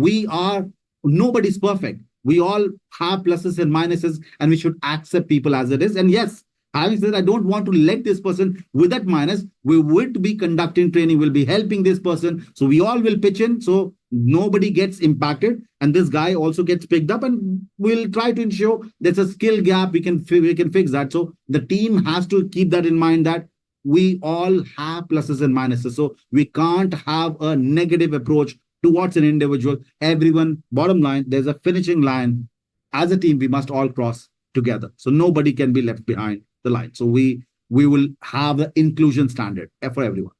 nobody's perfect. We all have pluses and minuses, and we should accept people as it is. And yes, having said, I don't want to let this person with that minus. We would be conducting training, we'll be helping this person. So we all will pitch in. So nobody gets impacted. And this guy also gets picked up, and we'll try to ensure there's a skill gap. We can fix that. So the team has to keep that in mind, that we all have pluses and minuses. So we can't have a negative approach towards an individual. Everyone, bottom line, there's a finishing line. As a team, we must all cross together. So nobody can be left behind the line. So we will have the inclusion standard for everyone.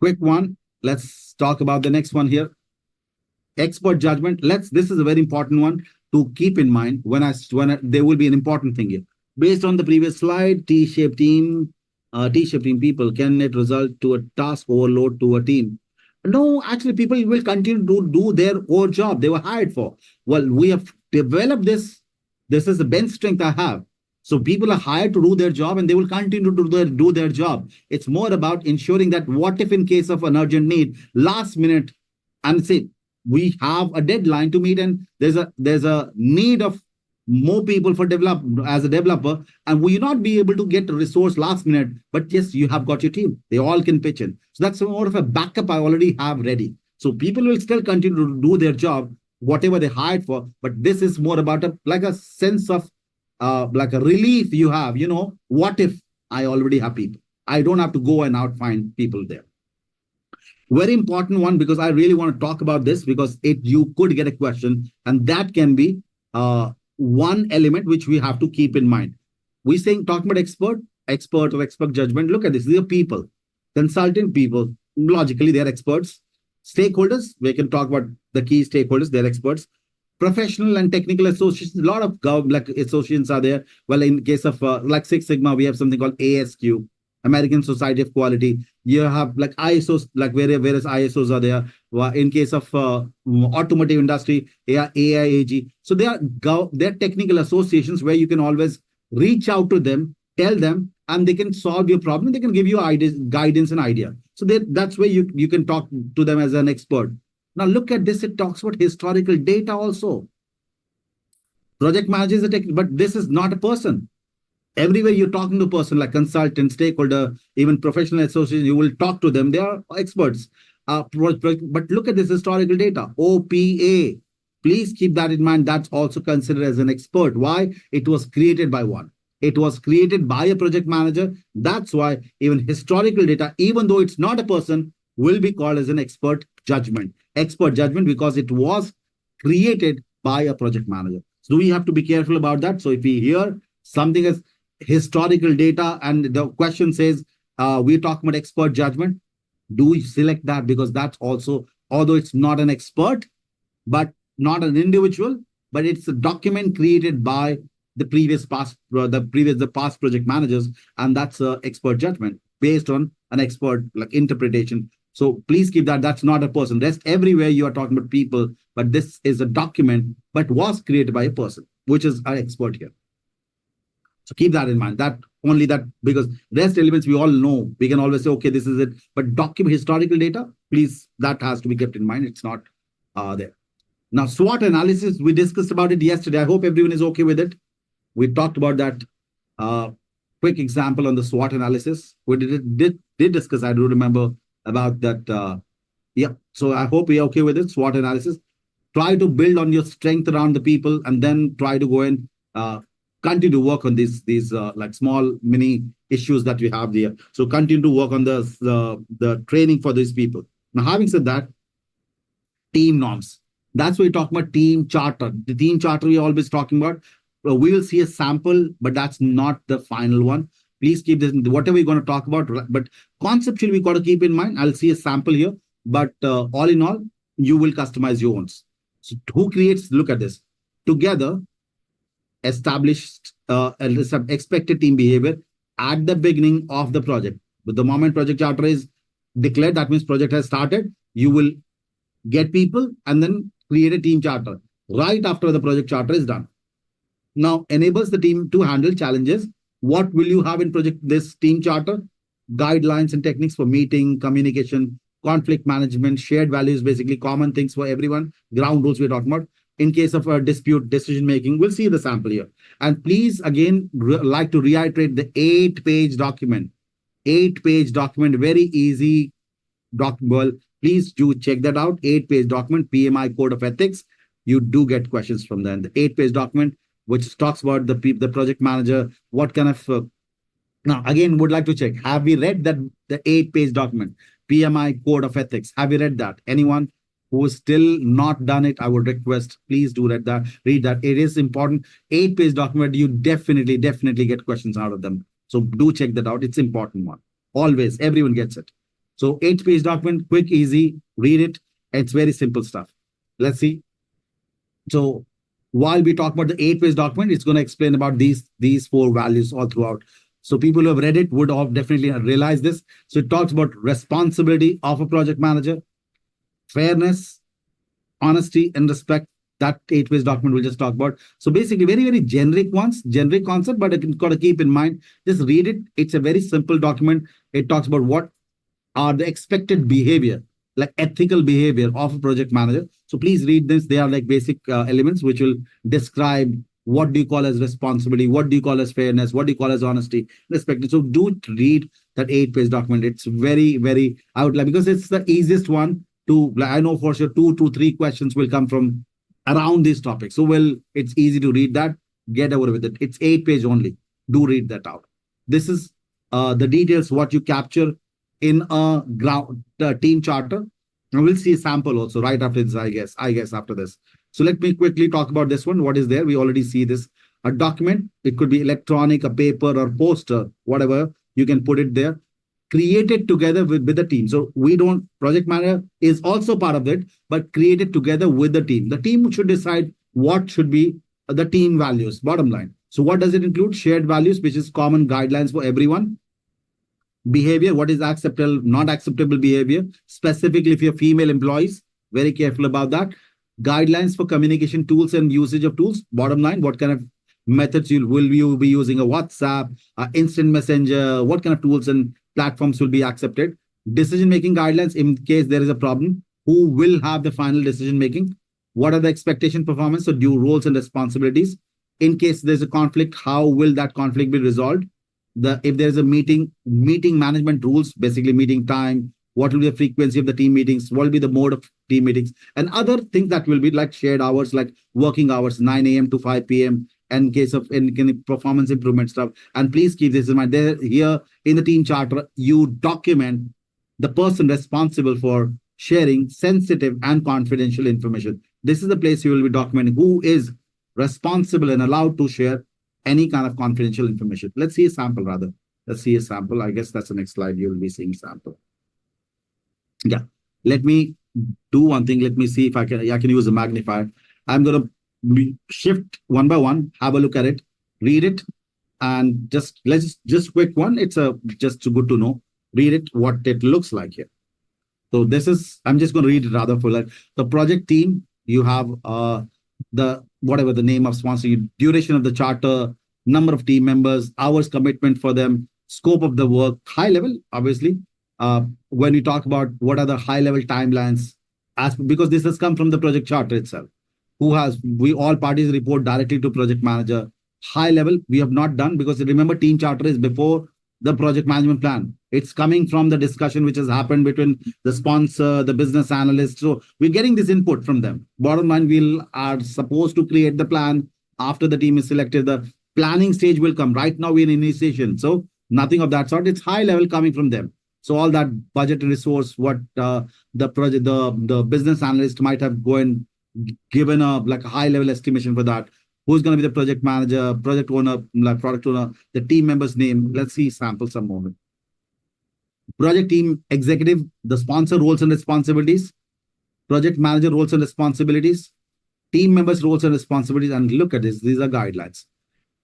Quick one. Let's talk about the next one here. Expert judgment. This is a very important one to keep in mind when there will be an important thing here. Based on the previous slide, T-shaped team people, can it result to a task overload to a team? No, actually, people will continue to do their own job they were hired for. Well, we have developed this. This is the bench strength I have. So people are hired to do their job, and they will continue to do their job. It's more about ensuring that what if in case of an urgent need, last minute, and say we have a deadline to meet, and there's a need of more people for as a developer, and will you not be able to get a resource last minute? But yes, you have got your team. They all can pitch in. So that's more of a backup I already have ready. So people will still continue to do their job, whatever they hired for. But this is more about a sense of like a relief you have. What if I already have people? I don't have to go and out find people there. Very important one, because I really want to talk about this, because you could get a question, and that can be one element which we have to keep in mind. We're talking about expert or expert judgment. Look at this. These are people, consultant people. Logically, they're experts. Stakeholders, we can talk about the key stakeholders. They're experts. Professional and technical associations. A lot of associations are there. Well, in case of Six Sigma, we have something called ASQ, American Society of Quality. You have ISOs, various ISOs are there. In case of automotive industry, AIAG. So they're technical associations where you can always reach out to them, tell them, and they can solve your problem. They can give you ideas, guidance and idea. So that's where you can talk to them as an expert. Now look at this. It talks about historical data also. Project manager is a tech, but this is not a person. Everywhere you're talking to a person like consultant, stakeholder, even professional association, you will talk to them. They are experts. But look at this historical data. OPA. Please keep that in mind. That's also considered as an expert. Why? It was created by one. It was created by a project manager. That's why even historical data, even though it's not a person, will be called as an expert judgment. Expert judgment because it was created by a project manager. So we have to be careful about that. So if we hear something as historical data and the question says we're talking about expert judgment, do select that, because that's also, although it's not an expert, but not an individual, but it's a document created by the past project managers, and that's a expert judgment based on an expert like interpretation. So please keep that. That's not a person. Rest everywhere you are talking about people, but this is a document, but was created by a person, which is our expert here. So keep that in mind. That only that, because rest elements we all know. We can always say, okay, this is it. But document historical data, please, that has to be kept in mind. It's not there. Now, SWOT analysis, we discussed about it yesterday. I hope everyone is okay with it. We talked about that. Quick example on the SWOT analysis. We did discuss, I do remember about that. Yeah, so I hope you're okay with it. SWOT analysis. Try to build on your strength around the people, and then try to go and continue to work on these like small mini issues that we have there. So continue to work on the training for these people. Now, having said that, team norms. That's what we talk about. Team charter. The team charter we're always talking about. We will see a sample, but that's not the final one. Please keep this, whatever we're going to talk about, but conceptually we got to keep in mind. I'll see a sample here, but all in all, you will customize your own. So who creates, look at this. Together, established expected team behavior at the beginning of the project. But the moment project charter is declared, that means project has started. You will get people and then create a team charter right after the project charter is done. Now enables the team to handle challenges. What will you have in this team charter? Guidelines and techniques for meeting, communication, conflict management, shared values, basically common things for everyone. Ground rules we're talking about. In case of a dispute, decision making, we'll see the sample here. And please, again, like to reiterate the 8-page document. 8-page document, very easy document. Well, please do check that out. 8-page document, PMI Code of Ethics. You do get questions from them. The 8-page document, which talks about the project manager, what kind of... now, again, would like to check. Have we read that the 8-page document, PMI Code of Ethics? Have you read that? Anyone who is still not done it, I would request, please do read that. Read that. It is important. 8-page document, you definitely get questions out of them. So do check that out. It's important one. Always, everyone gets it. So 8-page document, quick, easy, read it. It's very simple stuff. Let's see. So while we talk about the 8-page document, it's going to explain about these 4 values all throughout. So people who have read it would have definitely realized this. So it talks about responsibility of a project manager, fairness, honesty, and respect. That 8-page document we'll just talk about. So basically very, very generic ones, generic concept, but you got to keep in mind, just read it. It's a very simple document. It talks about what are the expected behavior, like ethical behavior of a project manager. So please read this. They are like basic elements which will describe what do you call as responsibility, what do you call as fairness, what do you call as honesty, respect. So do read that 8-page document. It's very, very, I would like, because it's the easiest one to, I know for sure 2 to 3 questions will come from around this topic. So, well, it's easy to read that, get over with it. It's 8-page only. Do read that out. This is the details, what you capture in a team charter. And we'll see a sample also right after this, I guess after this. So let me quickly talk about this one. What is there? We already see this. A document, it could be electronic, a paper or poster, whatever, you can put it there. Created together with the team. So we don't, project manager is also part of it, but created together with the team. The team should decide what should be the team values, bottom line. So what does it include? Shared values, which is common guidelines for everyone. Behavior, what is acceptable, not acceptable behavior, specifically if you're female employees, very careful about that. Guidelines for communication tools and usage of tools, bottom line, what kind of methods will you be using, a WhatsApp, instant messenger, what kind of tools and platforms will be accepted. Decision-making guidelines in case there is a problem, who will have the final decision making, what are the expectation performance, so due roles and responsibilities. In case there's a conflict, how will that conflict be resolved? If there's a meeting management rules, basically meeting time, what will be the frequency of the team meetings, what will be the mode of team meetings, and other things that will be like shared hours, like working hours, 9 a.m. to 5 p.m. in case of any performance improvement stuff. And please keep this in mind. There, here in the team charter, you document the person responsible for sharing sensitive and confidential information. This is the place you will be documenting who is responsible and allowed to share any kind of confidential information. Let's see a sample rather. Let's see a sample. I guess that's the next slide. You'll be seeing sample. Yeah. Let me do one thing. Let me see if I can use a magnifier. I'm going to shift one by one, have a look at it, read it, and just quick one. It's just good to know. Read it, what it looks like here. So this is, I'm just going to read it rather for like the project team. You have the whatever the name of sponsor, duration of the charter, number of team members, hours commitment for them, scope of the work, high level, obviously. When we talk about what are the high level timelines, because this has come from the project charter itself. We all parties report directly to project manager. High level, we have not done because remember, team charter is before the project management plan. It's coming from the discussion which has happened between the sponsor, the business analyst. So we're getting this input from them. Bottom line, we are supposed to create the plan after the team is selected. The planning stage will come. Right now, we're in initiation. So nothing of that sort. It's high level coming from them. So all that budget resource, what the business analyst might have given a high level estimation for that. Who's going to be the project manager, project owner, product owner, the team member's name. Let's see sample some moment. Project team executive, the sponsor roles and responsibilities, project manager roles and responsibilities, team members roles and responsibilities. And look at this. These are guidelines.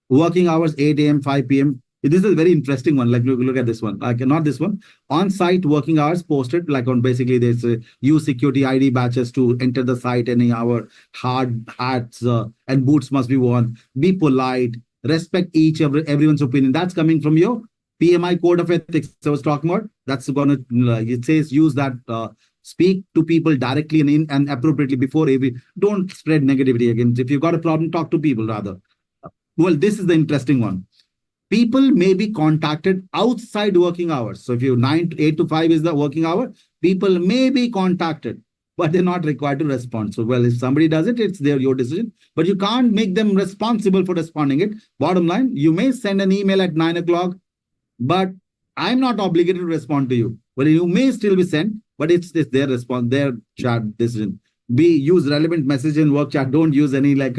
Working hours, 8 a.m., 5 p.m. This is a very interesting one. Like look at this one. Not this one. On-site working hours posted. Like on basically there's use security ID badges to enter the site. Any hour, hard hats and boots must be worn. Be polite. Respect everyone's opinion. That's coming from your PMI code of ethics I was talking about. That's gonna it says use that. Speak to people directly and appropriately before don't spread negativity again. If you've got a problem, talk to people rather. Well, this is the interesting one. People may be contacted outside working hours. So if 8 to 5 is the working hour, people may be contacted, but they're not required to respond. So, well, if somebody does it, it's your decision, but you can't make them responsible for responding it. Bottom line, you may send an email at 9 o'clock, but I'm not obligated to respond to you. Well, you may still be sent, but it's their response, their chat decision. Use relevant message in work chat. Don't use any like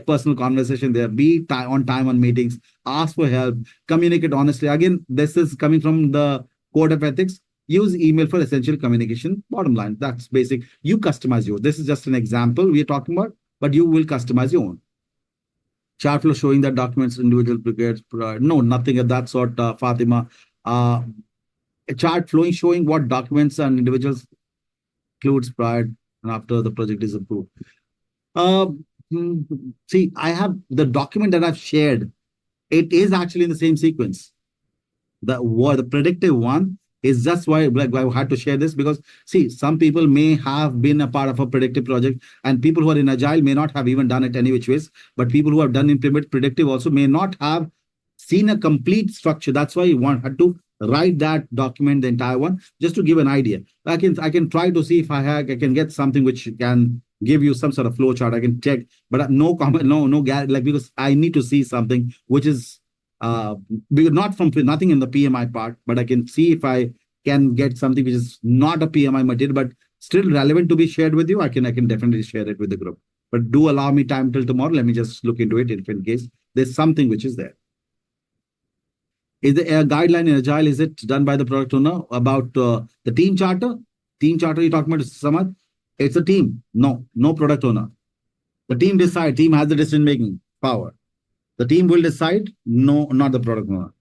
personal conversation there. Be on time on meetings. Ask for help. Communicate honestly. Again, this is coming from the code of ethics. Use email for essential communication. Bottom line, that's basic. You customize yours. This is just an example we're talking about, but you will customize your own. Chart flow showing that documents individual brigades. No, nothing of that sort, Fatima. A chart flowing showing what documents and individuals includes prior and after the project is approved. See, I have the document that I've shared. It is actually in the same sequence. The predictive one is just why I had to share this because, see, some people may have been a part of a predictive project and people who are in Agile may not have even done it any which ways, but people who have done implement predictive also may not have seen a complete structure. That's why you had to write that document, the entire one, just to give an idea. I can try to see if I can get something which can give you some sort of flow chart. I can check, but no comment, no because I need to see something which is not from nothing in the PMI part, but I can see if I can get something which is not a PMI material, but still relevant to be shared with you. I can definitely share it with the group. But do allow me time till tomorrow. Let me just look into it if in case there's something which is there. Is the guideline in Agile, is it done by the product owner? About the team charter? Team charter you're talking about, Samad? It's a team. No product owner. The team decides. Team has the decision-making power. The team will decide. No, not the product owner.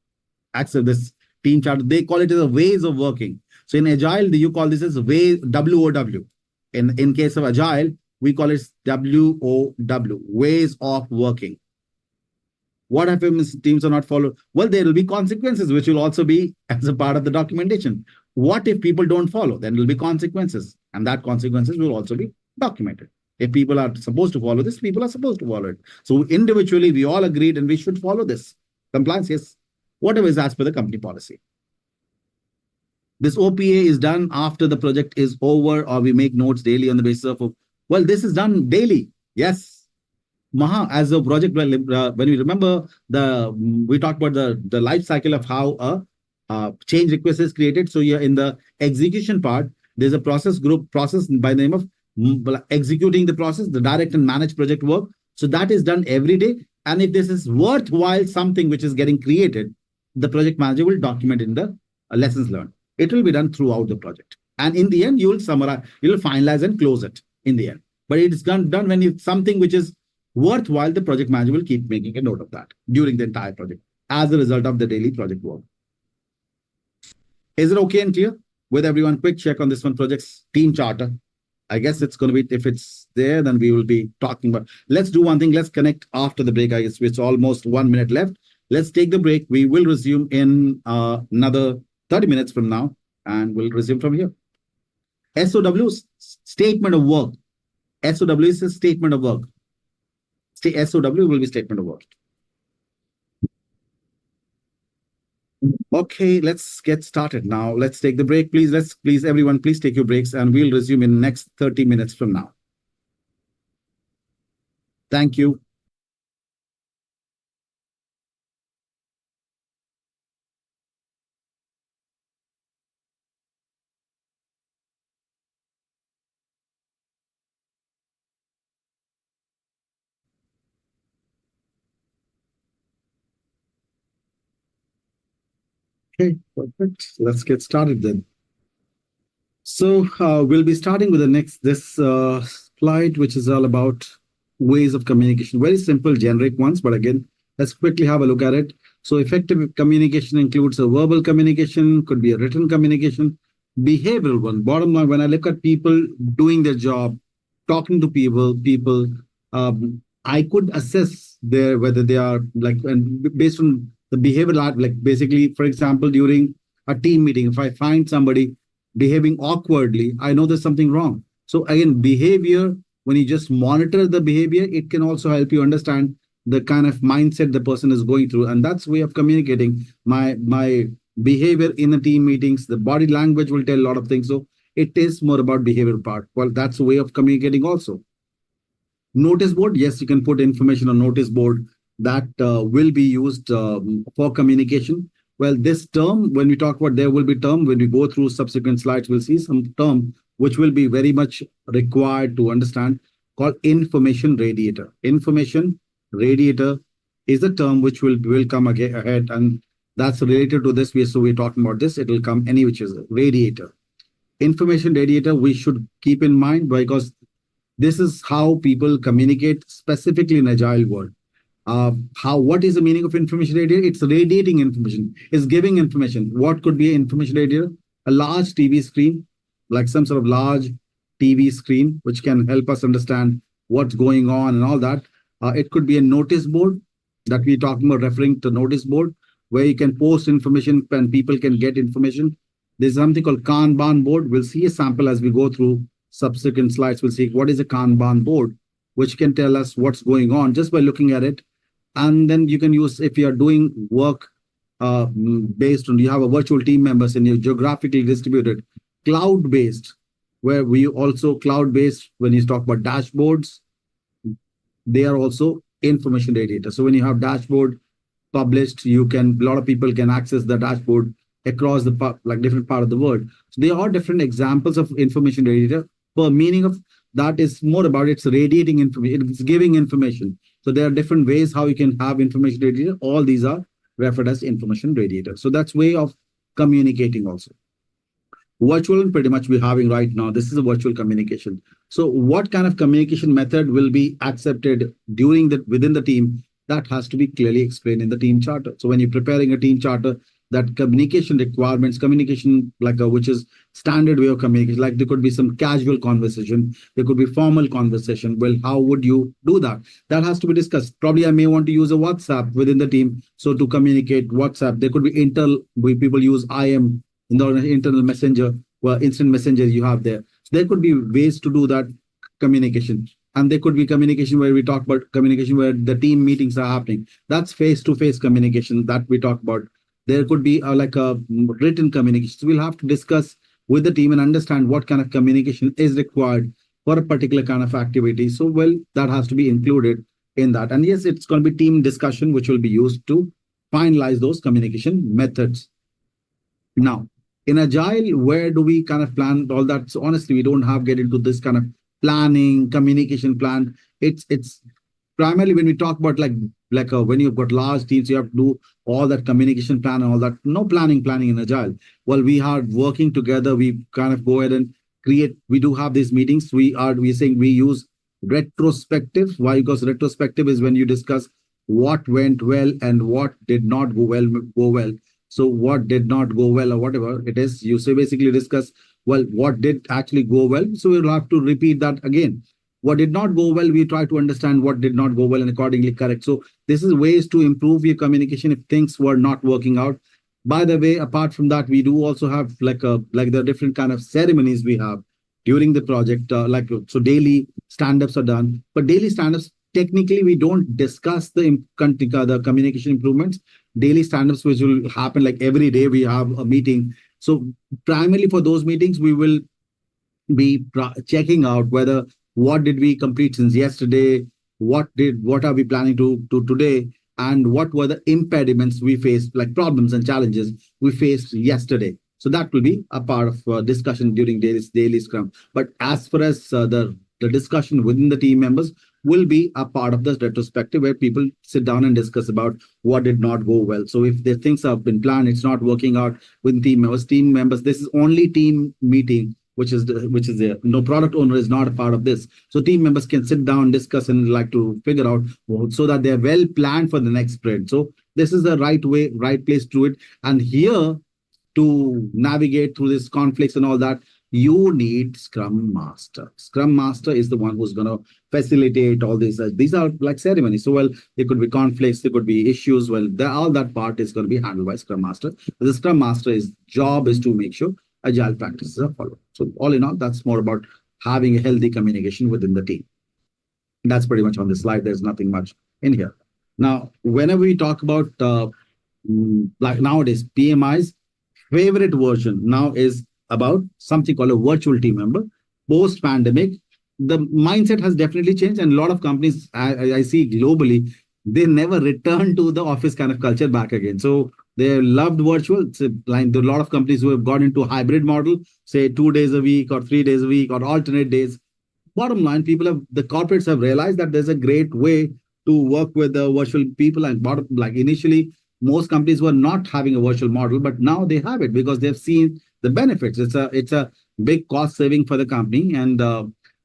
Accept this team charter. They call it as a ways of working. So in Agile, you call this as WOW. In case of Agile, we call it WOW, ways of working. What happens if teams are not followed? Well, there will be consequences, which will also be as a part of the documentation. What if people don't follow? Then there will be consequences, and that consequences will also be documented. If people are supposed to follow this, people are supposed to follow it. So individually, we all agreed and we should follow this. Compliance, yes, whatever is as per the company policy. This OPA is done after the project is over, or we make notes daily on the basis of, well, this is done daily. Yes. As a project, when we remember we talked about the life cycle of how a change request is created. So here in the execution part, there's a process by the name of executing the process, the direct and managed project work. So that is done every day. And if this is worthwhile something which is getting created, the project manager will document in the lessons learned. It will be done throughout the project. And in the end, you will summarize, you will finalize and close it in the end. But it's done when it's something which is worthwhile, the project manager will keep making a note of that during the entire project as a result of the daily project work. Is it okay and clear with everyone? Quick check on this one, project's team charter. I guess it's going to be, if it's there, then we will be talking about. Let's do one thing. Let's connect after the break. I guess it's almost 1 minute left. Let's take the break. We will resume in another 30 minutes from now, and we'll resume from here. SOW, statement of work. SOW is a statement of work. SOW will be statement of work. Okay, let's get started now. Let's take the break, please. Please, everyone, please take your breaks, and we'll resume in the next 30 minutes from now. Thank you. Okay, perfect. Let's get started then. So we'll be starting with this slide, which is all about ways of communication. Very simple, generic ones, but again, let's quickly have a look at it. So effective communication includes a verbal communication, could be a written communication, behavioral one. Bottom line, when I look at people doing their job, talking to people, I could assess whether they are and based on the behavioral, like basically, for example, during a team meeting, if I find somebody behaving awkwardly, I know there's something wrong. So again, behavior, when you just monitor the behavior, it can also help you understand the kind of mindset the person is going through. And that's way of communicating. My behavior in the team meetings, the body language will tell a lot of things. So it is more about behavioral part. Well, that's a way of communicating also. Notice board, yes, you can put information on notice board that will be used for communication. Well, this term, when we talk about, there will be term, when we go through subsequent slides, we'll see some term which will be very much required to understand, called information radiator. Information radiator is a term which will come ahead, and that's related to this. So we're talking about this, it will come any which is radiator. Information radiator, we should keep in mind, because this is how people communicate, specifically in agile world. What is the meaning of information radiator? It's radiating information. It's giving information. What could be an information radiator? A large TV screen, like some sort of large TV screen, which can help us understand what's going on and all that. It could be a notice board that we're talking about, referring to notice board, where you can post information and people can get information. There's something called Kanban board. We'll see a sample as we go through subsequent slides. We'll see what is a Kanban board, which can tell us what's going on just by looking at it. And then you can use, if you are doing work based on, you have a virtual team members and you're geographically distributed, cloud-based, where we also cloud-based, when you talk about dashboards, they are also information radiator. So when you have dashboard published, a lot of people can access the dashboard across the different part of the world. So there are different examples of information radiator. For meaning of that is more about it's radiating information, it's giving information. So there are different ways how you can have information radiator. All these are referred as information radiator. So that's way of communicating also. Virtual, pretty much we're having right now, this is a virtual communication. So what kind of communication method will be accepted within the team? That has to be clearly explained in the team charter. So when you're preparing a team charter, that communication requirements, which is standard way of communication, like there could be some casual conversation, there could be formal conversation. Well, how would you do that? That has to be discussed. Probably I may want to use a WhatsApp within the team. So to communicate WhatsApp, there could be people use IM in the internal messenger, well, instant messenger you have there. So there could be ways to do that communication. And there could be communication where we talk about communication where the team meetings are happening. That's face-to-face communication that we talk about. There could be like a written communication. So we'll have to discuss with the team and understand what kind of communication is required for a particular kind of activity. So, well, that has to be included in that. And yes, it's going to be team discussion, which will be used to finalize those communication methods. Now, in Agile, where do we kind of plan all that? So honestly, we don't have get into this kind of planning, communication plan. It's primarily when we talk about when you've got large teams, you have to do all that communication plan and all that. No planning in Agile. Well, we are working together. We kind of go ahead and create. We do have these meetings. We're saying we use retrospective. Why? Because retrospective is when you discuss what went well and what did not go well. So what did not go well or whatever it is, you say basically discuss, well, what did actually go well. So we'll have to repeat that again. What did not go well, we try to understand what did not go well and accordingly correct. So this is ways to improve your communication if things were not working out. By the way, apart from that, we do also have like the different kind of ceremonies we have during the project. So daily stand-ups are done, but daily stand-ups, technically we don't discuss the communication improvements. Daily stand-ups which will happen like every day we have a meeting. So primarily for those meetings, we will be checking out whether what did we complete since yesterday, what are we planning to today, and what were the impediments we faced, like problems and challenges we faced yesterday. So that will be a part of discussion during daily scrum. But as far as the discussion within the team members will be a part of this retrospective where people sit down and discuss about what did not go well. So if the things have been planned, it's not working out with team members, this is only team meeting, which is there. No, product owner is not a part of this. So team members can sit down, discuss, and like to figure out so that they're well planned for the next sprint. So this is the right way, right place to do it. And here to navigate through these conflicts and all that, you need Scrum Master. Scrum Master is the one who's going to facilitate all these. These are like ceremonies. So, well, there could be conflicts, there could be issues. Well, all that part is going to be handled by Scrum Master. The Scrum Master's job is to make sure Agile practices are followed. So, all in all, that's more about having a healthy communication within the team. That's pretty much on this slide. There's nothing much in here. Now, whenever we talk about like nowadays, PMI's favorite version now is about something called a virtual team member. Post-pandemic, the mindset has definitely changed, and a lot of companies I see globally, they never return to the office kind of culture back again. So they loved virtual. It's like a lot of companies who have gone into hybrid model, say 2 days a week or 3 days a week or alternate days. Bottom line, the corporates have realized that there's a great way to work with the virtual people, and initially, most companies were not having a virtual model, but now they have it because they've seen the benefits. It's a big cost saving for the company. And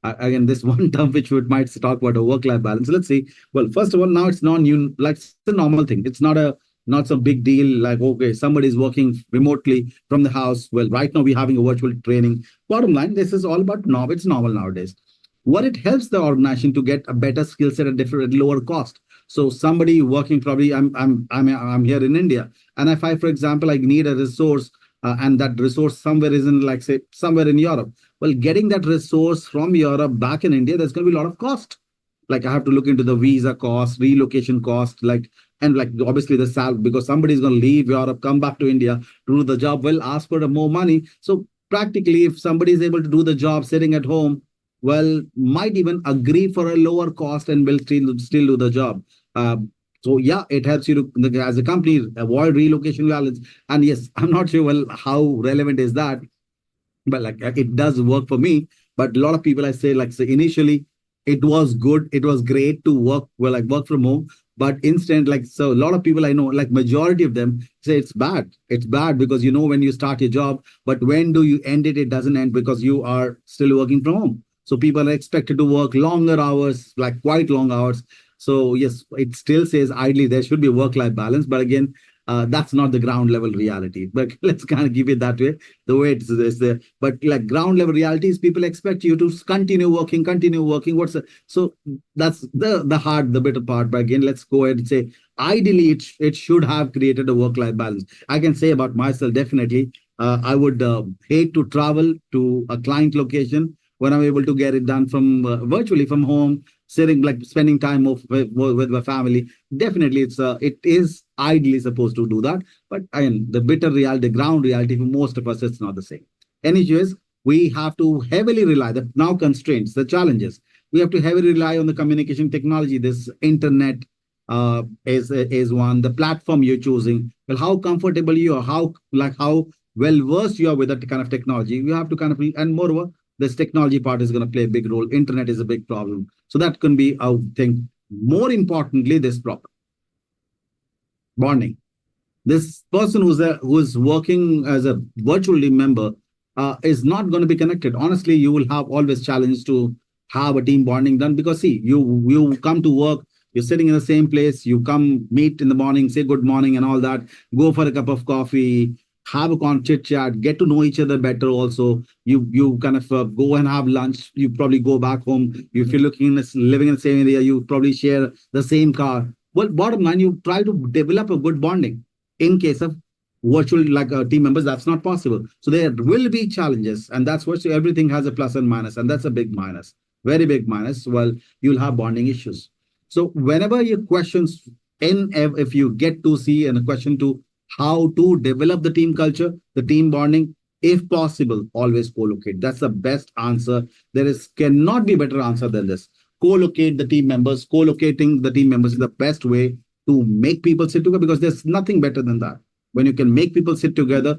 again, this one term which we might talk about, a work-life balance. Let's see. Well, first of all, now it's it's a normal thing. It's not some big deal. Like, okay, somebody's working remotely from the house. Well, right now we're having a virtual training. Bottom line, this is all about now. It's normal nowadays. What it helps the organization to get a better skill set at lower cost. So somebody working, probably I'm here in India, and if I, for example, I need a resource, and that resource somewhere is in, like, say, somewhere in Europe. Well, getting that resource from Europe back in India, there's going to be a lot of cost. Like, I have to look into the visa cost, relocation cost, and obviously the salary, because somebody's going to leave Europe, come back to India to do the job, will ask for more money. So practically, if somebody is able to do the job sitting at home, well, might even agree for a lower cost and will still do the job. So yeah, it helps you to, as a company, avoid relocation balance. And yes, I'm not sure, well, how relevant is that, but it does work for me. But a lot of people, I say, initially, it was good, it was great to work from home. But instant, so a lot of people I know, majority of them say it's bad. It's bad because when you start your job, but when do you end it? It doesn't end because you are still working from home. So people are expected to work longer hours, quite long hours. So yes, it still says ideally there should be work-life balance, but again, that's not the ground level reality. But let's kind of give it that way, the way it's there. But ground level reality is people expect you to continue working. So that's the bitter part. But again, let's go ahead and say ideally it should have created a work-life balance. I can say about myself, definitely I would hate to travel to a client location when I'm able to get it done from virtually from home, sitting like spending time with my family. Definitely, it is ideally supposed to do that, but again, the bitter reality, the ground reality for most of us, it's not the same. Anyways, we have to heavily rely the now constraints, the challenges. We have to heavily rely on the communication technology. This internet is one. The platform you're choosing. Well, how comfortable you are, how well versed you are with that kind of technology. You have to kind of be, and moreover, this technology part is going to play a big role. Internet is a big problem, so that can be, I think, more importantly, this problem bonding. This person who's working as a virtual team member is not going to be connected. Honestly, you will have always challenges to have a team bonding done, because see, you come to work, you're sitting in the same place, you come meet in the morning, say good morning and all that, go for a cup of coffee, have a chit chat, get to know each other better. Also, you kind of go and have lunch. You probably go back home. If you're living in the same area, you probably share the same car. Well, bottom line, you try to develop a good bonding. In case of virtual team members, that's not possible. So there will be challenges, and that's what, so everything has a plus and minus, and that's a big minus, very big minus. Well, you'll have bonding issues. So whenever your questions if you get to see and a question to how to develop the team culture, the team bonding, if possible, always co-locate. That's the best answer. There is cannot be a better answer than this. Co-locate the team members. Co-locating the team members is the best way to make people sit together, because there's nothing better than that. When you can make people sit together,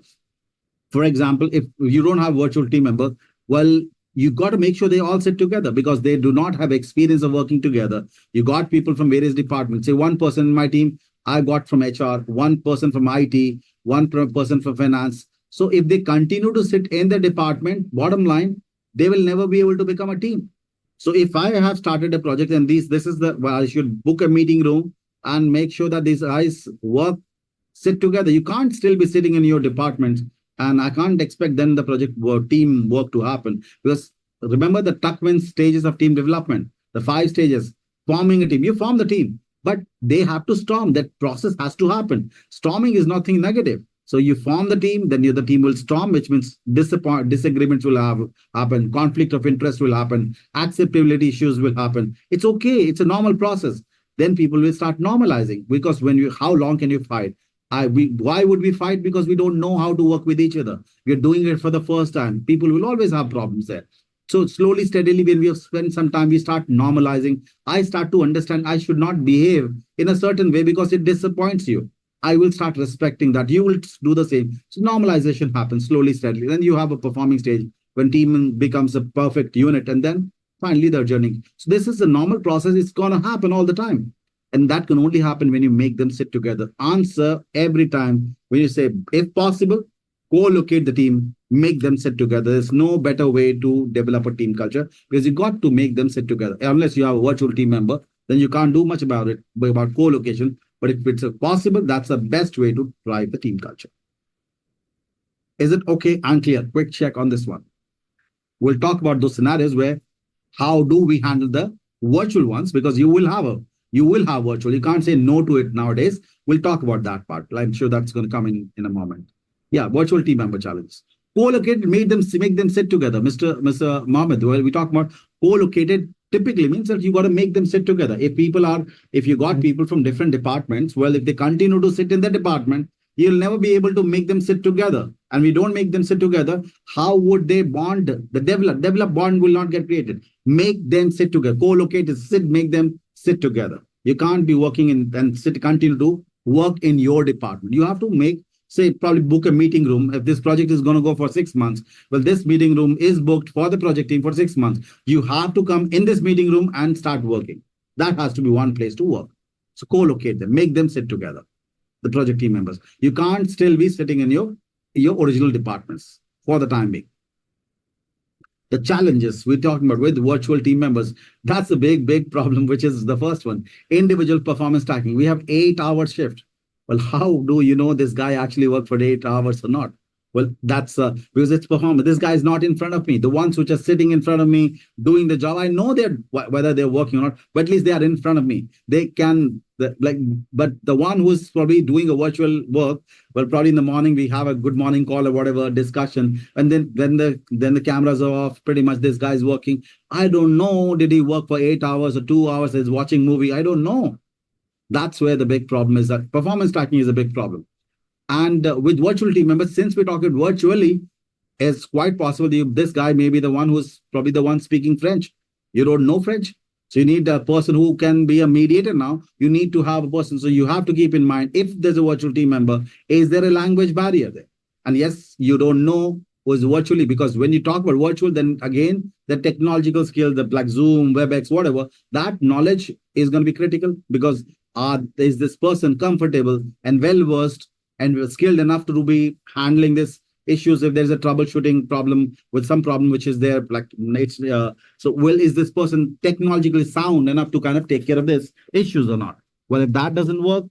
for example, if you don't have virtual team member, well, you got to make sure they all sit together, because they do not have experience of working together. You got people from various departments. Say one person in my team, I got from HR, one person from IT, one person from finance. So if they continue to sit in the department, bottom line, they will never be able to become a team. So if I have started a project and this is I should book a meeting room and make sure that these guys sit together. You can't still be sitting in your department, and I can't expect then the project team work to happen, because remember the Tuckman stages of team development, the 5 stages, forming a team. You form the team, but they have to storm. That process has to happen. Storming is nothing negative. So you form the team, then the team will storm, which means disagreements will happen, conflict of interest will happen, acceptability issues will happen. It's okay. It's a normal process. Then people will start normalizing, because how long can you fight? Why would we fight? Because we don't know how to work with each other. We're doing it for the first time. People will always have problems there. So slowly, steadily, when we have spent some time, we start normalizing. I start to understand I should not behave in a certain way because it disappoints you. I will start respecting that. You will do the same. So normalization happens slowly, steadily. Then you have a performing stage when team becomes a perfect unit, and then finally they're journeying. So this is a normal process. It's going to happen all the time. And that can only happen when you make them sit together. Answer every time when you say, if possible, co-locate the team, make them sit together. There's no better way to develop a team culture, because you got to make them sit together. Unless you have a virtual team member, then you can't do much about it, about co-location. But if it's possible, that's the best way to drive the team culture. Is it okay? Unclear. Quick check on this one. We'll talk about those scenarios where how do we handle the virtual ones, because you will have virtual. You can't say no to it nowadays. We'll talk about that part. I'm sure that's going to come in a moment. Yeah, virtual team member challenge. Co-located, make them sit together. Mr. Mohammed, well, we talk about co-located typically means that you got to make them sit together. If you got people from different departments, well, if they continue to sit in the department, you'll never be able to make them sit together. And we don't make them sit together, how would they bond? The develop bond will not get created. Make them sit together. Co-locate is make them sit together. You can't be working continue to work in your department. You have to probably book a meeting room. If this project is going to go for 6 months, well, this meeting room is booked for the project team for 6 months. You have to come in this meeting room and start working. That has to be one place to work. So co-locate them, make them sit together, the project team members. You can't still be sitting in your original departments for the time being. The challenges we're talking about with virtual team members, that's a big problem, which is the first one. Individual performance tracking. We have 8-hour shift. Well, how do you know this guy actually worked for 8 hours or not? Well, that's because it's performance. This guy is not in front of me. The ones which are sitting in front of me doing the job, I know whether they're working or not, but at least they are in front of me. They can like, but the one who's probably doing a virtual work, well, probably in the morning we have a good morning call or whatever discussion, and then the cameras are off. Pretty much, this guy's working. I don't know. Did he work for 8 hours or 2 hours? Is watching movie? I don't know. That's where the big problem is. That performance tracking is a big problem. And with virtual team members, since we're talking virtually, it's quite possible this guy may be the one who's probably the one speaking French. You don't know French. So you need a person who can be a mediator now. You need to have a person. So you have to keep in mind, if there's a virtual team member, is there a language barrier there? And yes, you don't know who's virtually, because when you talk about virtual, then again, the technological skills, the like Zoom, WebEx, whatever, that knowledge is going to be critical, because is this person comfortable and well-versed and skilled enough to be handling this issues if there's a troubleshooting problem with some problem which is there, like it's so well, is this person technologically sound enough to kind of take care of this issues or not? Well, if that doesn't work,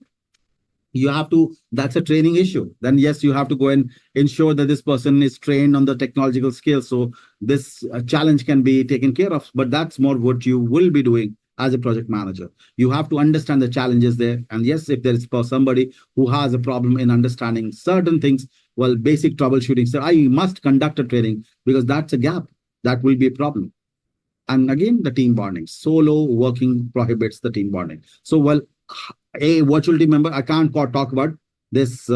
you have to, that's a training issue. Then yes, you have to go and ensure that this person is trained on the technological skills, so this challenge can be taken care of. But that's more what you will be doing as a project manager. You have to understand the challenges there. And yes, if there is somebody who has a problem in understanding certain things, well, basic troubleshooting, so I must conduct a training, because that's a gap. That will be a problem. And again, the team bonding. Solo working prohibits the team bonding. So, well, a virtual team member, I can't talk about this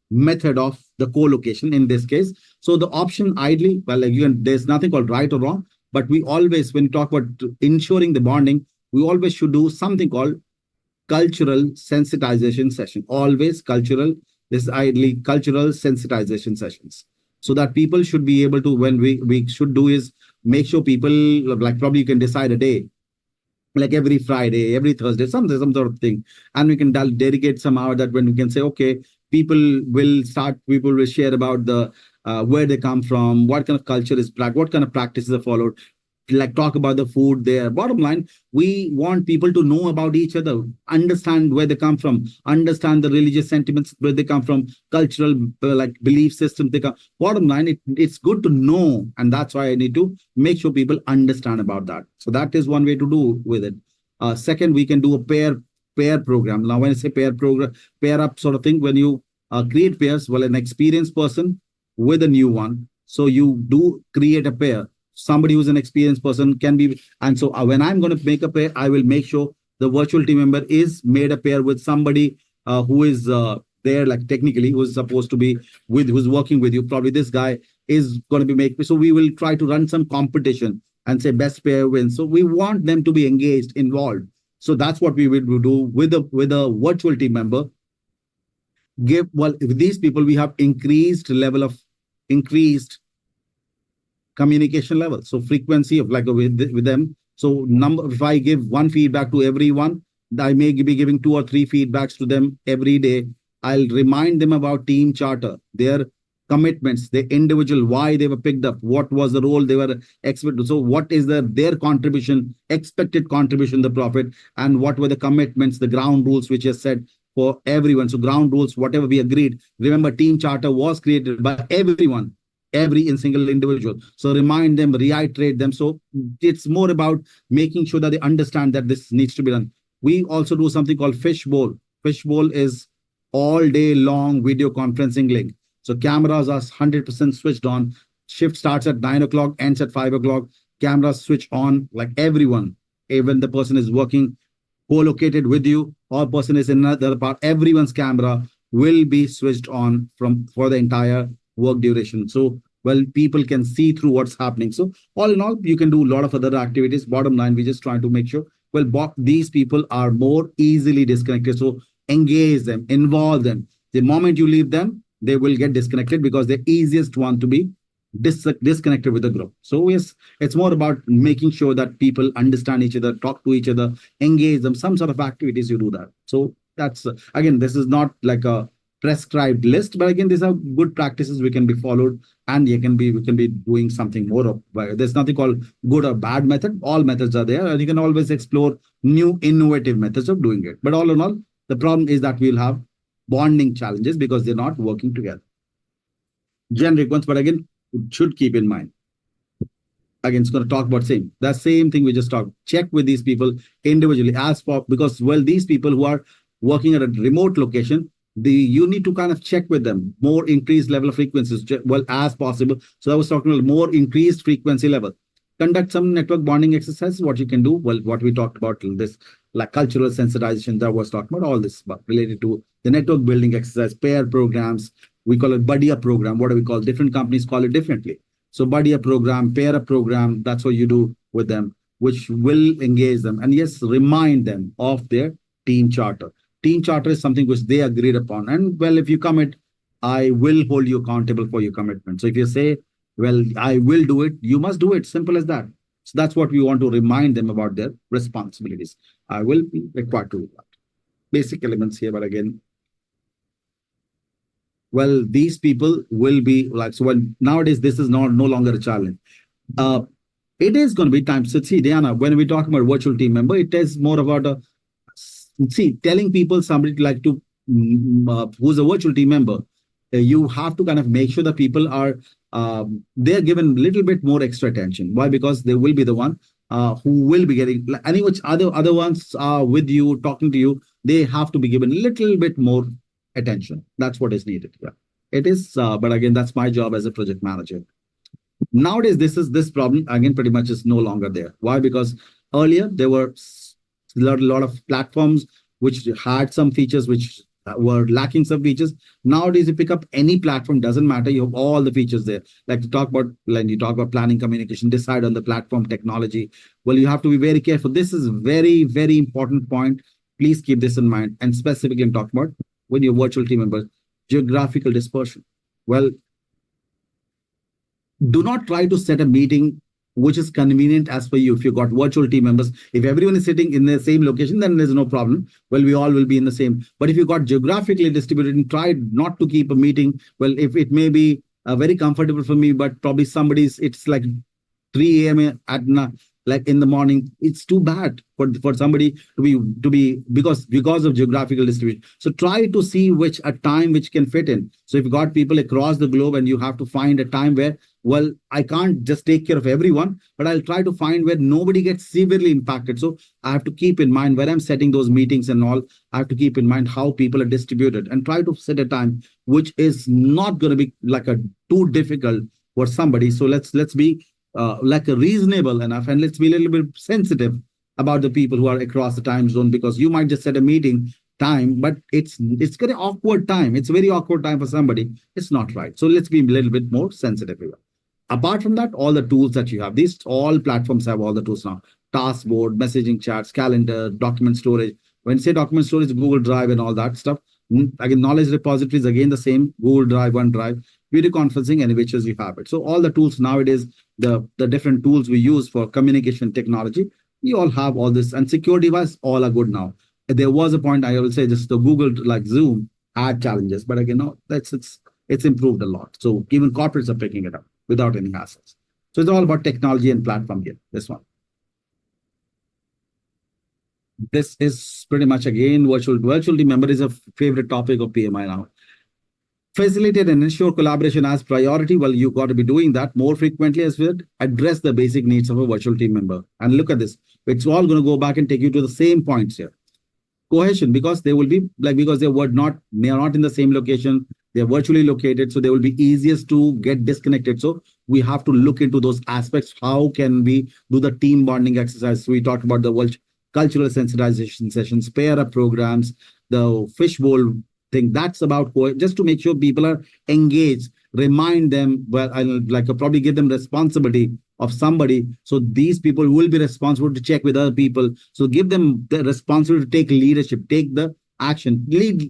method of the co-location in this case. So the option ideally, well, again, there's nothing called right or wrong, but we always, when we talk about ensuring the bonding, we always should do something called cultural sensitization session. Always cultural, this is ideally cultural sensitization sessions. So that people should be able to, when we should do is make sure people, like probably you can decide a day, like every Friday, every Thursday, some sort of thing. And we can dedicate some hour that when we can say, okay, people will share about the where they come from, what kind of culture is black, what kind of practices are followed, like talk about the food there. Bottom line, we want people to know about each other, understand where they come from, understand the religious sentiments, where they come from, cultural like belief systems they come. Bottom line, it's good to know, and that's why I need to make sure people understand about that. So that is one way to do with it. Second, we can do a pair program. Now, when I say pair program, pair up sort of thing, when you create pairs, well, an experienced person with a new one, so you do create a pair. Somebody who's an experienced person can be, and so when I'm going to make a pair, I will make sure the virtual team member is made a pair with somebody who is there, like technically, who's supposed to be who's working with you. Probably this guy is going to be making, so we will try to run some competition and say best pair wins. So we want them to be engaged, involved. So that's what we will do with a virtual team member. With these people, we have increased communication level, so frequency of like with them. So if I give one feedback to everyone, I may be giving 2 or 3 feedbacks to them every day. I'll remind them about team charter, their commitments, the individual, why they were picked up, what was the role they were expected. So what is their contribution, expected contribution, the profit, and what were the commitments, the ground rules which is set for everyone. So ground rules, whatever we agreed. Remember, team charter was created by everyone, every single individual. So remind them, reiterate them. So it's more about making sure that they understand that this needs to be done. We also do something called fishbowl. Fishbowl is all day long video conferencing link. So cameras are 100% switched on. Shift starts at 9 o'clock, ends at 5 o'clock. Cameras switch on, like everyone, even the person is working co-located with you, or person is in another part, everyone's camera will be switched on for the entire work duration. So, well, people can see through what's happening. So all in all, you can do a lot of other activities. Bottom line, we just trying to make sure, well, these people are more easily disconnected. So engage them, involve them. The moment you leave them, they will get disconnected, because they're easiest one to be disconnected with the group. So yes, it's more about making sure that people understand each other, talk to each other, engage them, some sort of activities you do that. So that's, again, this is not like a prescribed list, but again, these are good practices we can be followed, and we can be doing something more of. There's nothing called good or bad method. All methods are there, and you can always explore new innovative methods of doing it. But all in all, the problem is that we'll have bonding challenges because they're not working together. generic ones, but again, should keep in mind. Again, it's going to talk about same. That same thing we just talked. Check with these people individually as for, because, well, these people who are working at a remote location, you need to kind of check with them more increased level of frequencies, well, as possible. So I was talking about more increased frequency level. Conduct some network bonding exercises. What you can do, well, what we talked about, this like cultural sensitization that was talking about, all this related to the network building exercise, pair programs. We call it buddy up program. What do we call? Different companies call it differently. So buddy up program, pair up program, that's what you do with them, which will engage them. And yes, remind them of their team charter. Team charter is something which they agreed upon. And well, if you commit, I will hold you accountable for your commitment. So if you say, well, I will do it, you must do it. Simple as that. So that's what we want to remind them about their responsibilities. I will be required to do that. Basic elements here, but again, well, these people will be like, so when nowadays, this is no longer a challenge. It is going to be time. So see, Diana, when we talk about virtual team member, it is more about telling people somebody like to, who's a virtual team member, you have to kind of make sure that people are, they're given a little bit more extra attention. Why? Because they will be the one who will be getting, any which other ones are with you, talking to you, they have to be given a little bit more attention. That's what is needed. Yeah, it is. But again, that's my job as a project manager. Nowadays, this problem again pretty much is no longer there. Why? Because earlier there were a lot of platforms which had some features which were lacking some features. Nowadays, you pick up any platform, doesn't matter, you have all the features there. Like to talk about, when you talk about planning, communication, decide on the platform technology. Well, you have to be very careful. This is very, very important point. Please keep this in mind. And specifically, I'm talking about when your virtual team members, geographical dispersion. Well, do not try to set a meeting which is convenient as for you. If you've got virtual team members, if everyone is sitting in the same location, then there's no problem. Well, we all will be in the ssame. But if you've got geographically distributed, and try not to keep a meeting, well, if it may be very comfortable for me, but probably it's like 3 a.m. at night, like in the morning, it's too bad for somebody to be because of geographical distribution. So try to see which a time which can fit in. So if you've got people across the globe and you have to find a time where, well, I can't just take care of everyone, but I'll try to find where nobody gets severely impacted. So I have to keep in mind when I'm setting those meetings and all, I have to keep in mind how people are distributed and try to set a time which is not going to be like too difficult for somebody. So let's be like a reasonable enough, and let's be a little bit sensitive about the people who are across the time zone, because you might just set a meeting time, but it's very awkward time. It's a very awkward time for somebody. It's not right. So let's be a little bit more sensitive here. Apart from that, all the tools that you have, these all platforms have all the tools now. Task board, messaging chats, calendar, document storage. When you say document storage, Google Drive and all that stuff. Again, knowledge repositories, again, the same, Google Drive, OneDrive, video conferencing, and which is you have it. So all the tools nowadays, the different tools we use for communication technology, you all have all this, and security-wise, all are good now. There was a point, I will say, just the Google, like Zoom, had challenges, but again, no, it's improved a lot. So even corporates are picking it up without any hassles. So it's all about technology and platform here, this one. This is pretty much, again, virtual team member is a favorite topic of PMI now. Facilitate and ensure collaboration as priority. Well, you got to be doing that more frequently as well. Address the basic needs of a virtual team member. And look at this. It's all going to go back and take you to the same points here. Cohesion, because they will be because they are not in the same location. They're virtually located, so they will be easiest to get disconnected. So we have to look into those aspects. How can we do the team bonding exercise? So we talked about the cultural sensitization sessions, pair up programs, the fishbowl thing. That's about just to make sure people are engaged. Remind them. Well, I'll probably give them responsibility of somebody. So these people will be responsible to check with other people. So give them the responsibility to take leadership, take the action,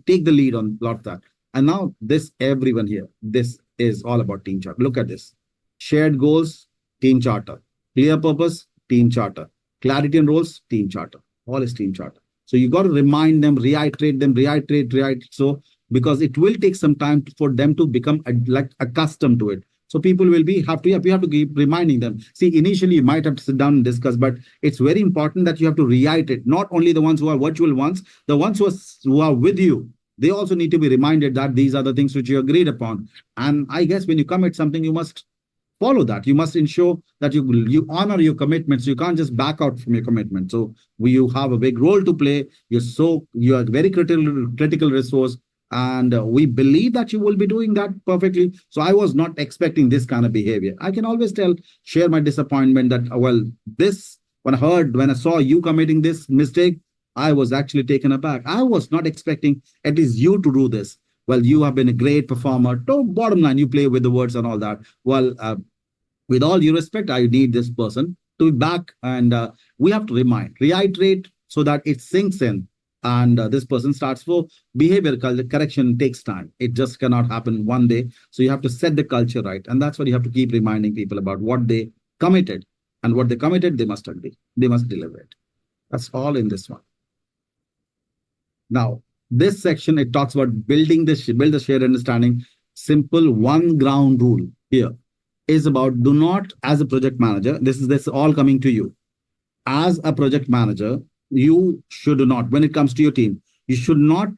take the lead on a lot of that. And now everyone here, this is all about team charter. Look at this. Shared goals, team charter. Clear purpose, team charter. Clarity and roles, team charter. All is team charter. So you got to remind them, reiterate. So because it will take some time for them to become accustomed to it. So people will have to keep reminding them. See, initially you might have to sit down and discuss, but it's very important that you have to reiterate. Not only the ones who are virtual ones, the ones who are with you. they also need to be reminded that these are the things which you agreed upon. And I guess when you commit something, you must follow that. You must ensure that you honor your commitments. You can't just back out from your commitment. So you have a big role to play. You are a very critical resource, and we believe that you will be doing that perfectly. So I was not expecting this kind of behavior. I can always share my disappointment that when I saw you committing this mistake, I was actually taken aback. I was not expecting at least you to do this. Well, you have been a great performer. So bottom line, you play with the words and all that. Well, with all due respect, I need this person to be back, and we have to reiterate so that it sinks in, and this person starts. For behavior correction takes time. It just cannot happen one day. So you have to set the culture right, and that's what you have to keep reminding people about what they committed, and what they committed, they must agree. They must deliver it. That's all in this one. Now, this section, it talks about build the shared understanding. Simple one ground rule here is about, do not, as a project manager, this is all coming to you. As a project manager, you should not, when it comes to your team, you should not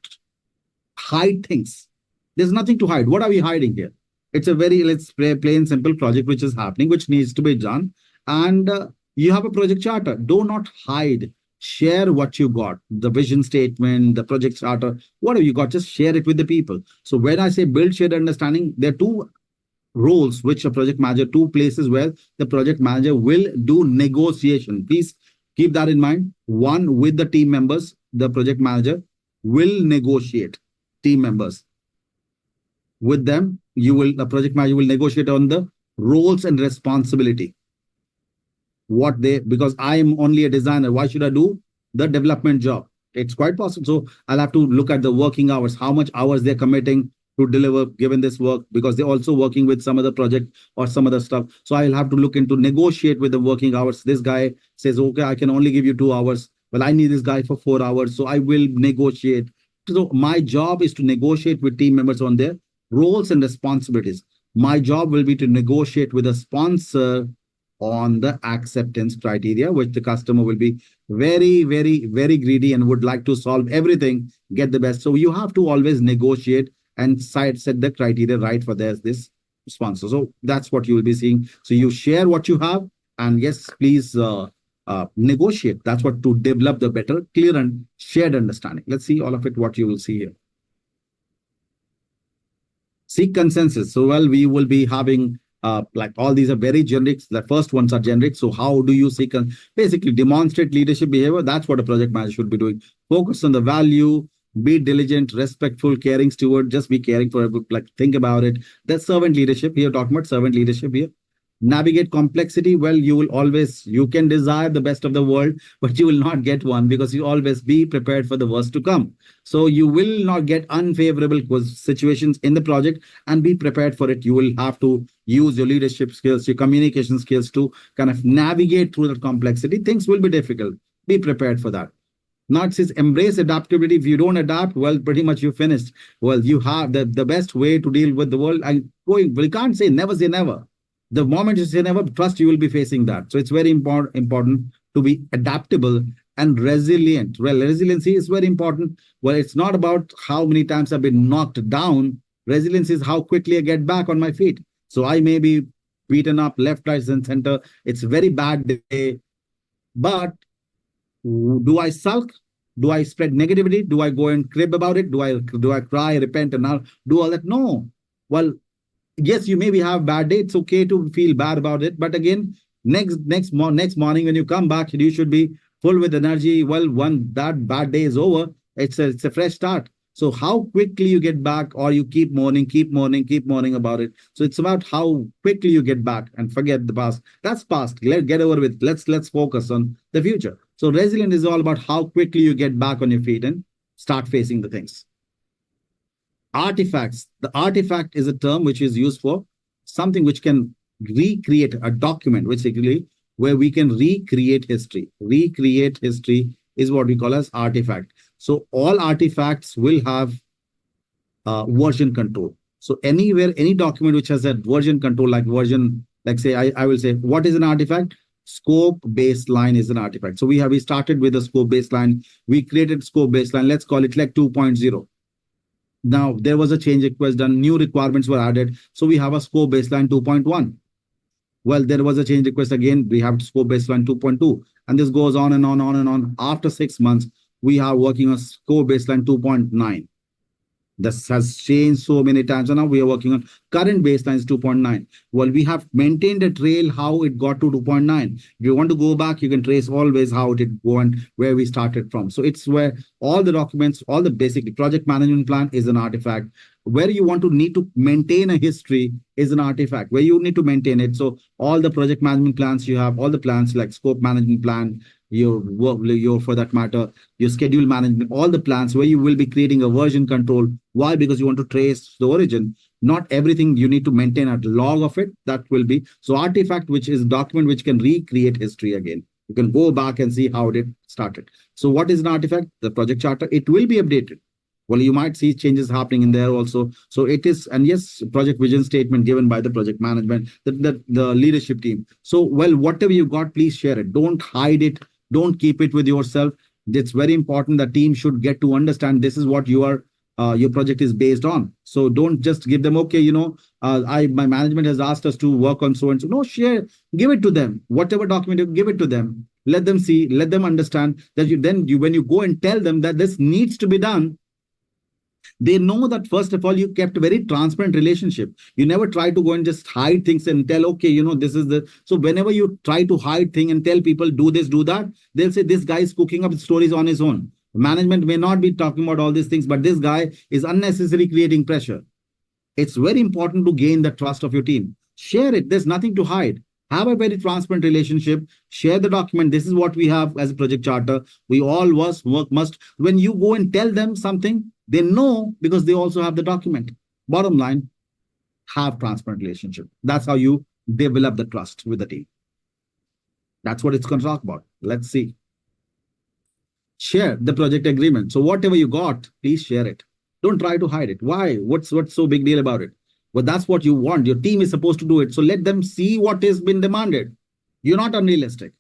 hide things. There's nothing to hide. What are we hiding here? It's a very, let's play plain simple project which is happening, which needs to be done. And you have a project charter. Do not hide. Share what you got, the vision statement, the project charter, whatever you got, just share it with the people. So when I say build shared understanding, there are two roles which a project manager, two places where the project manager will do negotiation. Please keep that in mind. One, with the team members, the project manager will negotiate team members. With them, the project manager will negotiate on the roles and responsibility. Because I am only a designer, why should I do the development job? It's quite possible. So I'll have to look at the working hours, how much hours they're committing to deliver given this work, because they're also working with some other project or some other stuff. So I'll have to look into negotiate with the working hours. This guy says, okay, I can only give you 2 hours. Well, I need this guy for 4 hours. So I will negotiate. So my job is to negotiate with team members on their roles and responsibilities. My job will be to negotiate with a sponsor on the acceptance criteria, which the customer will be very, very, very greedy and would like to solve everything, get the best. So you have to always negotiate and set the criteria right for this sponsor. So that's what you will be seeing. So you share what you have, and yes, please negotiate. That's what to develop the better, clear and shared understanding. Let's see all of it, what you will see here. Seek consensus. So, well, we will be having like all these are very generic. The first ones are generic. So how do you seek and basically demonstrate leadership behavior? That's what a project manager should be doing. Focus on the value, be diligent, respectful, caring steward. Just be caring for everyone. Like, think about it. That's servant leadership here. Talking about servant leadership here. Navigate complexity. Well, you can desire the best of the world, but you will not get one, because you always be prepared for the worst to come. So you will not get unfavorable situations in the project, and be prepared for it. You will have to use your leadership skills, your communication skills to kind of navigate through the complexity. Things will be difficult. Be prepared for that. Now it says embrace adaptability. If you don't adapt, well, pretty much you're finished. Well, you have the best way to deal with the world. We can't say never say never. The moment you say never, trust you will be facing that. So it's very important to be adaptable and resilient. Well, resiliency is very important. Well, it's not about how many times I've been knocked down. Resilience is how quickly I get back on my feet. So I may be beaten up left, right, and center. It's a very bad day. But do I sulk? Do I spread negativity? Do I go and crib about it? Do I cry, repent, and now do all that? No. Well, yes, you maybe have a bad day. It's okay to feel bad about it. But again, next morning when you come back, you should be full with energy. Well, when that bad day is over, it's a fresh start. So how quickly you get back, or you keep mourning about it. So it's about how quickly you get back and forget the past. That's past. Let's get over with. Let's focus on the future. So resilience is all about how quickly you get back on your feet and start facing the things. Artifacts. The artifact is a term which is used for something which can recreate a document, basically, where we can recreate history. Recreate history is what we call as artifact. So all artifacts will have version control. So anywhere, any document which has a version control, like say, I will say, what is an artifact? Scope baseline is an artifact. So we started with a scope baseline. We created scope baseline. Let's call it like 2.0. Now there was a change request done, new requirements were added. So we have a scope baseline 2.1. Well, there was a change request again. We have scope baseline 2.2. And this goes on and on, on and on. After 6 months, we are working on scope baseline 2.9. This has changed so many times. And now we are working on current baseline is 2.9. Well, we have maintained a trail how it got to 2.9. If you want to go back, you can trace always how it did go and where we started from. So it's where all the documents, all the basic project management plan is an artifact. Where you want to need to maintain a history is an artifact where you need to maintain it. So all the project management plans you have, all the plans like scope management plan, your work, your for that matter, your schedule management, all the plans where you will be creating a version control. Why? Because you want to trace the origin. Not everything you need to maintain a log of it. That will be so artifact, which is document which can recreate history again. You can go back and see how it started. So what is an artifact? The project charter. It will be updated. Well, you might see changes happening in there also. So it is, and yes, project vision statement given by the project management, the leadership team. So, well, whatever you got, please share it. Don't hide it. Don't keep it with yourself. It's very important. The team should get to understand this is what your project is based on. So don't just give them, okay, my management has asked us to work on so and so. No, share, give it to them. Whatever document you give it to them. Let them see, let them understand that when you go and tell them that this needs to be done, they know that first of all, you kept a very transparent relationship. You never try to go and just hide things and tell, okay, this is the, so whenever you try to hide things and tell people do this, do that, they'll say this guy is cooking up stories on his own. Management may not be talking about all these things, but this guy is unnecessarily creating pressure. It's very important to gain the trust of your team. Share it. There's nothing to hide. Have a very transparent relationship. Share the document. This is what we have as a project charter. We all must. When you go and tell them something, they know because they also have the document. Bottom line, have transparent relationship. That's how you develop the trust with the team. That's what it's going to talk about. Let's see. Share the project agreement. So whatever you got, please share it. Don't try to hide it. Why? What's so big deal about it? Well, that's what you want. Your team is supposed to do it. So let them see what has been demanded. You're not unrealistic.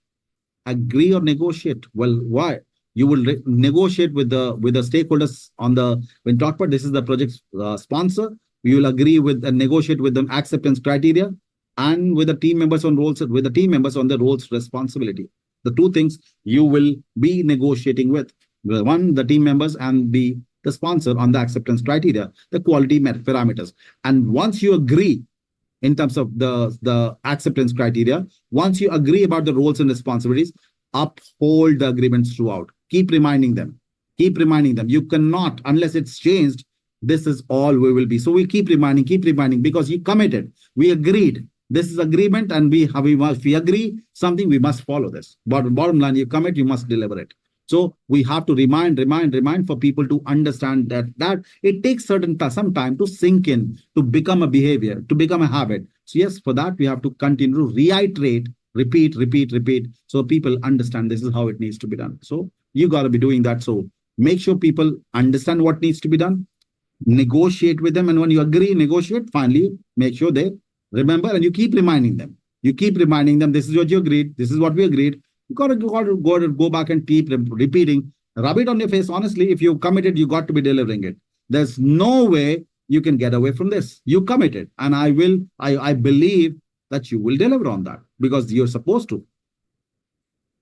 Agree or negotiate. Well, why? You will negotiate with the stakeholders on when talk about this is the project sponsor. You will agree with and negotiate with them acceptance criteria and with the team members on roles, with the team members on the roles responsibility. The two things you will be negotiating with. One, the team members, and the sponsor on the acceptance criteria, the quality parameters. And once you agree in terms of the acceptance criteria, once you agree about the roles and responsibilities, uphold the agreements throughout. Keep reminding them. Keep reminding them. You cannot, unless it's changed, this is all we will be. So we keep reminding because you committed. We agreed. This is agreement, and if we agree something, we must follow this. But bottom line, you commit, you must deliver it. So we have to remind for people to understand that it takes some time to sink in, to become a behavior, to become a habit. So yes, for that, we have to continue to reiterate, repeat, so people understand this is how it needs to be done. So you got to be doing that. So make sure people understand what needs to be done, negotiate with them. And when you agree, negotiate, finally, make sure they remember, and you keep reminding them. You keep reminding them, this is what you agreed, this is what we agreed. You got to go back and keep repeating. Rub it on your face. Honestly, if you committed, you got to be delivering it. There's no way you can get away from this. You committed, and I believe that you will deliver on that because you're supposed to.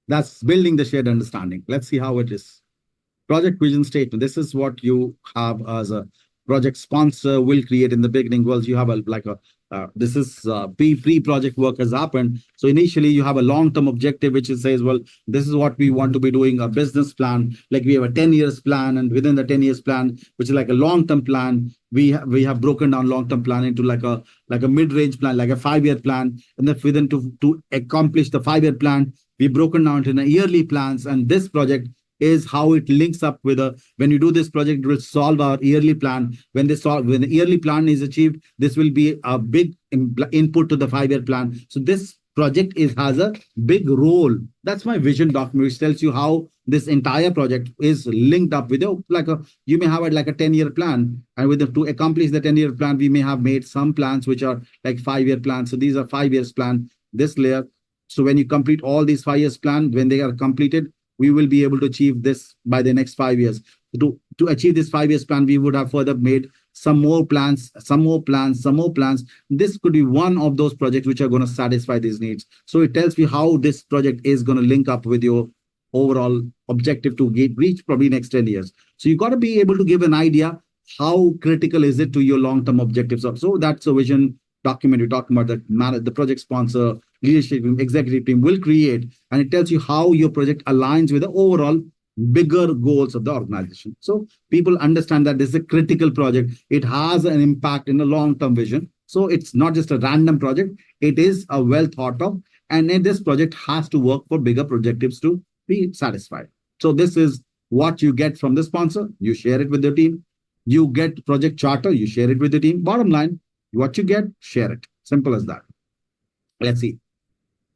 That's building the shared understanding. Let's see how it is. Project vision statement. This is what you have as a project sponsor will create in the beginning. Well, you have this is pre-project work has happened. So initially you have a long-term objective, which says, well, this is what we want to be doing, a business plan. Like we have a 10 years plan, and within the 10 years plan, which is like a long-term plan, we have broken down long-term plan into like a mid-range plan, like a 5-year plan. And then within to accomplish the 5-year plan, we've broken down into yearly plans. And this project is how it links up with when you do this project, it will solve our yearly plan. When the yearly plan is achieved, this will be a big input to the 5-year plan. So this project has a big role. That's my vision document, which tells you how this entire project is linked up with you may have like a 10-year plan, and to accomplish the 10-year plan, we may have made some plans which are like 5-year plans. So these are 5 years plan, this layer. So when you complete all these 5 years plan, when they are completed, we will be able to achieve this by the next 5 years. To to achieve this 5 years plan, we would have further made some more plans, some more plans, some more plans. This could be one of those projects which are going to satisfy these needs. So it tells you how this project is going to link up with your overall objective to reach probably next 10 years. So you got to be able to give an idea how critical is it to your long-term objectives. So that's a vision document we're talking about that the project sponsor, leadership team, executive team will create, and it tells you how your project aligns with the overall bigger goals of the organization. So people understand that this is a critical project. It has an impact in the long-term vision. So it's not just a random project. It is a well thought of, and then this project has to work for bigger objectives to be satisfied. So this is what you get from the sponsor. You share it with the team. You get project charter. You share it with the team. Bottom line, what you get, share it. Simple as that. Let's see.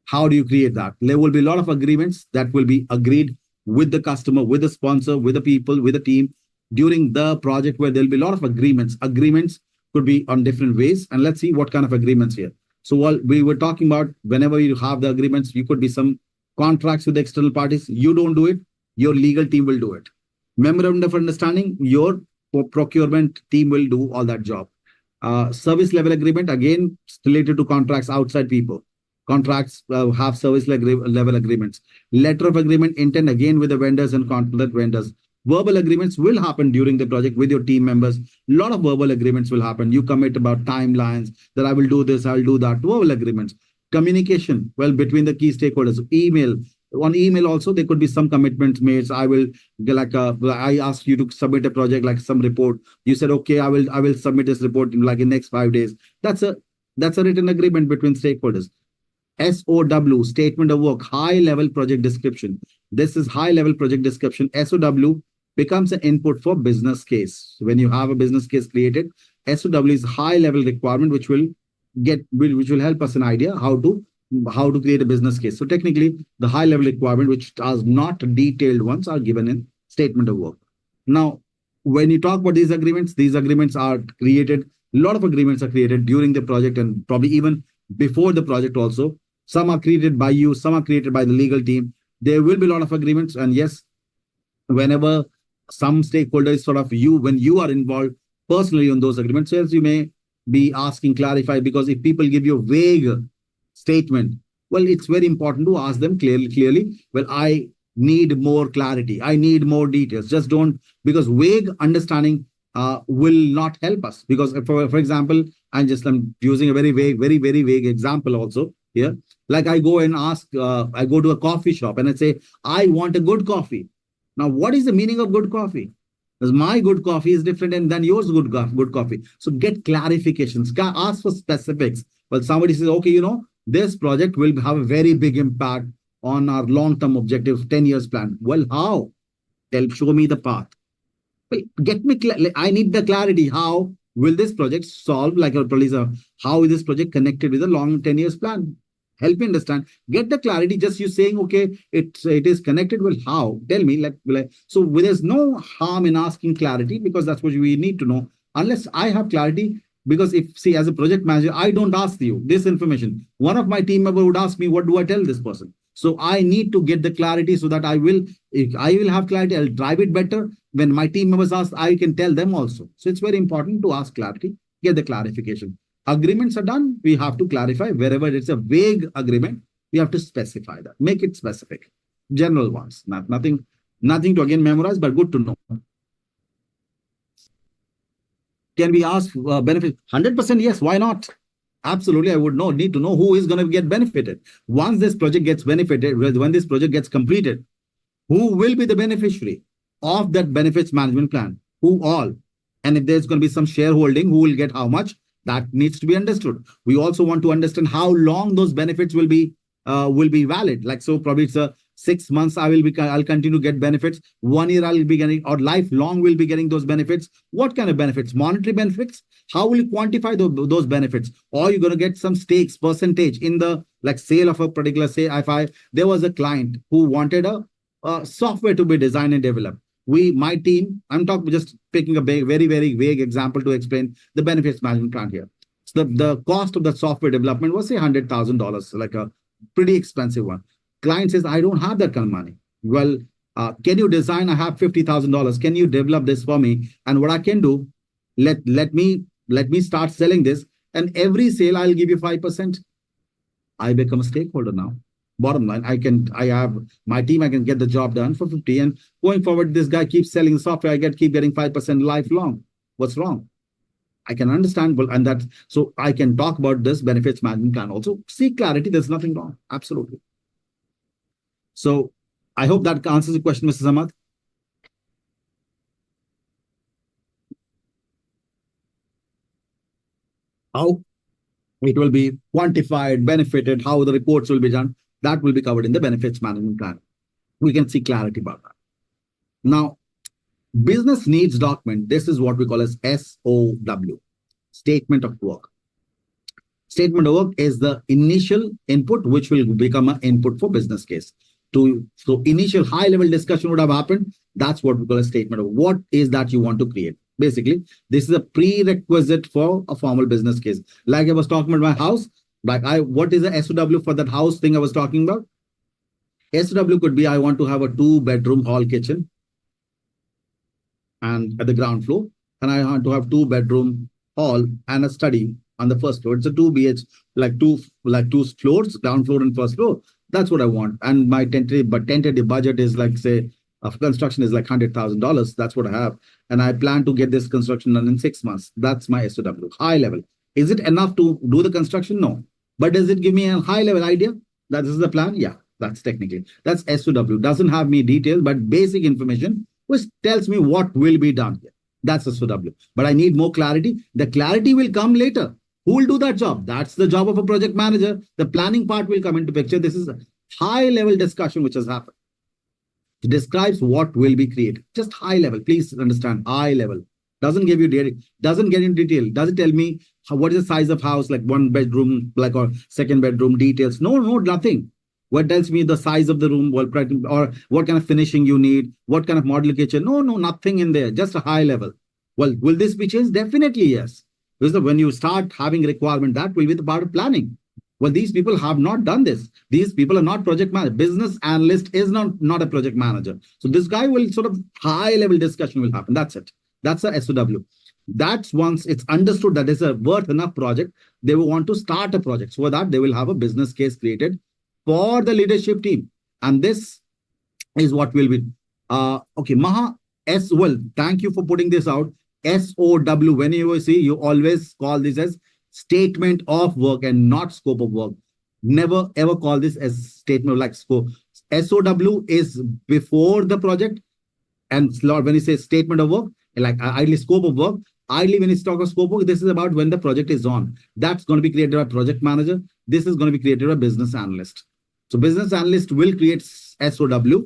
How do you create that? There will be a lot of agreements that will be agreed with the customer, with the sponsor, with the people, with the team during the project, where there'll be a lot of agreements. Agreements could be on different ways. And let's see what kind of agreements here. So while we were talking about, whenever you have the agreements, you could be some contracts with the external parties. You don't do it. Your legal team will do it. Memorandum of understanding, your procurement team will do all that job. Service level agreement, again, related to contracts outside people. Contracts have service level agreements. Letter of agreement intent, again, with the vendors and contract vendors. Verbal agreements will happen during the project with your team members. A lot of verbal agreements will happen. You commit about timelines, that I will do this, I'll do that. Verbal agreements. Communication, well, between the key stakeholders. Email. On email also, there could be some commitments made. So I will, I asked you to submit a project, like some report. You said, okay, I will submit this report in next 5 days. That's a written agreement between stakeholders. SOW, statement of work, high level project description. This is high level project description. SOW becomes an input for business case. When you have a business case created, SOW is high level requirement, which will help us an idea how to create a business case. So technically, the high level requirement, which are not detailed ones, are given in statement of work. Now, when you talk about these agreements are created. A lot of agreements are created during the project and probably even before the project also. Some are created by you, some are created by the legal team. There will be a lot of agreements. And yes, whenever some stakeholders sort of when you are involved personally on those agreements, yes, you may be asking, clarify, because if people give you a vague statement, well, it's very important to ask them clearly, well, I need more clarity. I need more details. Just don't, because vague understanding will not help us. Because for example, I'm using a very vague example also here. Like I go and ask, I go to a coffee shop and I say, I want a good coffee. Now, what is the meaning of good coffee? Because my good coffee is different than yours good coffee. So get clarifications, ask for specifics. Well, somebody says, okay, this project will have a very big impact on our long-term objective, 10 years plan. Well, how? Show me the path. I need the clarity. How will this project solve, like a producer? How is this project connected with a long 10 years plan? Help me understand. Get the clarity. Just you saying, okay, it is connected. Well, how? Tell me. So there's no harm in asking clarity, because that's what we need to know. Unless I have clarity, because as a project manager, I don't ask you this information. One of my team members would ask me, what do I tell this person? So I need to get the clarity so that if I will have clarity, I'll drive it better. When my team members ask, I can tell them also. So it's very important to ask clarity, get the clarification. Agreements are done. We have to clarify. Wherever it's a vague agreement, we have to specify that. Make it specific. General ones. Nothing to again memorize, but good to know. Can we ask benefit? 100% yes. Why not? Absolutely, I would need to know who is going to get benefited. Once this project gets benefited, when this project gets completed, who will be the beneficiary of that benefits management plan? Who all? And if there's going to be some shareholding, who will get how much? That needs to be understood. We also want to understand how long those benefits will be valid. Like, so probably it's a 6 months, I'll continue to get benefits. 1 year I'll be getting, or lifelong will be getting those benefits. What kind of benefits? Monetary benefits? How will you quantify those benefits? Or you're going to get some stakes, percentage in the sale of a particular, there was a client who wanted a software to be designed and developed. My team, I'm just picking a very vague example to explain the benefits management plan here. So the cost of the software development was say $100,000, like a pretty expensive one. Client says, I don't have that kind of money. Well, Can you design? I have $50,000. Can you develop this for me? And what I can do, let me start selling this. And every sale, I'll give you 5%. I become a stakeholder now. Bottom line, I have my team, I can get the job done for 50. And going forward, this guy keeps selling software, I keep getting 5% lifelong. What's wrong? I can understand, well, and that, so I can talk about this benefits management plan also. Seek clarity, there's nothing wrong. Absolutely. So I hope that answers the question, Mr. Samad. How it will be quantified, benefited, how the reports will be done, that will be covered in the benefits management plan. We can see clarity about that. Now, business needs document, this is what we call as SOW, statement of work. Statement of work is the initial input, which will become an input for business case. So initial high-level discussion would have happened. That's what we call a statement of what is that you want to create. Basically, this is a prerequisite for a formal business case. Like I was talking about my house, what is the SOW for that house thing I was talking about? SOW could be, I want to have a 2-bedroom hall kitchen and at the ground floor, and I want to have 2-bedroom hall and a study on the first floor. It's a 2 BH, like two floors, ground floor and first floor. That's what I want. And my tentative budget is like, say, of construction is like $100,000. That's what I have. And I plan to get this construction done in 6 months. That's my SOW, high level. Is it enough to do the construction? No. But does it give me a high level idea that this is the plan? Yeah, that's technically. That's SOW. Doesn't have me details, but basic information, which tells me what will be done here. That's SOW. But I need more clarity. The clarity will come later. Who will do that job? That's the job of a project manager. The planning part will come into picture. This is a high level discussion which has happened. It describes what will be created. Just high level. Please understand, high level. Doesn't give you data, doesn't get in detail. Doesn't tell me what is the size of house, like 1 bedroom, like or 2nd bedroom details. No, nothing. What tells me the size of the room, or what kind of finishing you need, what kind of modular kitchen. No, nothing in there. Just a high level. Well, will this be changed? Definitely yes. Because when you start having requirement, that will be the part of planning. Well, these people have not done this. These people are not project manager. Business analyst is not a project manager. So this guy will sort of high level discussion will happen. That's it. That's a SOW. That's once it's understood that it's a worth enough project, they will want to start a project. So for that, they will have a business case created for the leadership team. And this is what will be. Okay, Maha, well, thank you for putting this out. SOW, when you see, you always call this as statement of work and not scope of work. Never ever call this as statement like scope. SOW is before the project, and when you say statement of work, like ideally scope of work, ideally when you talk of scope of work, this is about when the project is on. That's going to be created by project manager. This is going to be created by business analyst. So business analyst will create SOW,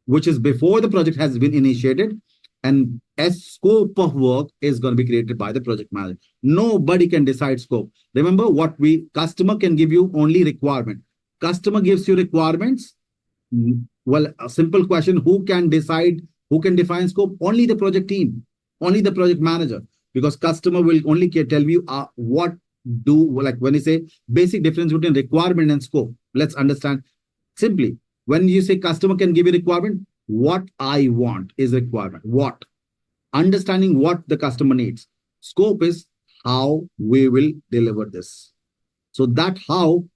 which is before the project has been initiated. And scope of work is going to be created by the project manager. Nobody can decide scope. Remember customer can give you only requirement. Customer gives you requirements. Well, a simple question, who can define scope? Only the project team, only the project manager, because customer will only tell you what do, like when you say basic difference between requirement and scope. Let's understand simply. When you say customer can give you requirement, what I want is requirement. What? Understanding what the customer needs. Scope is how we will deliver this. So that how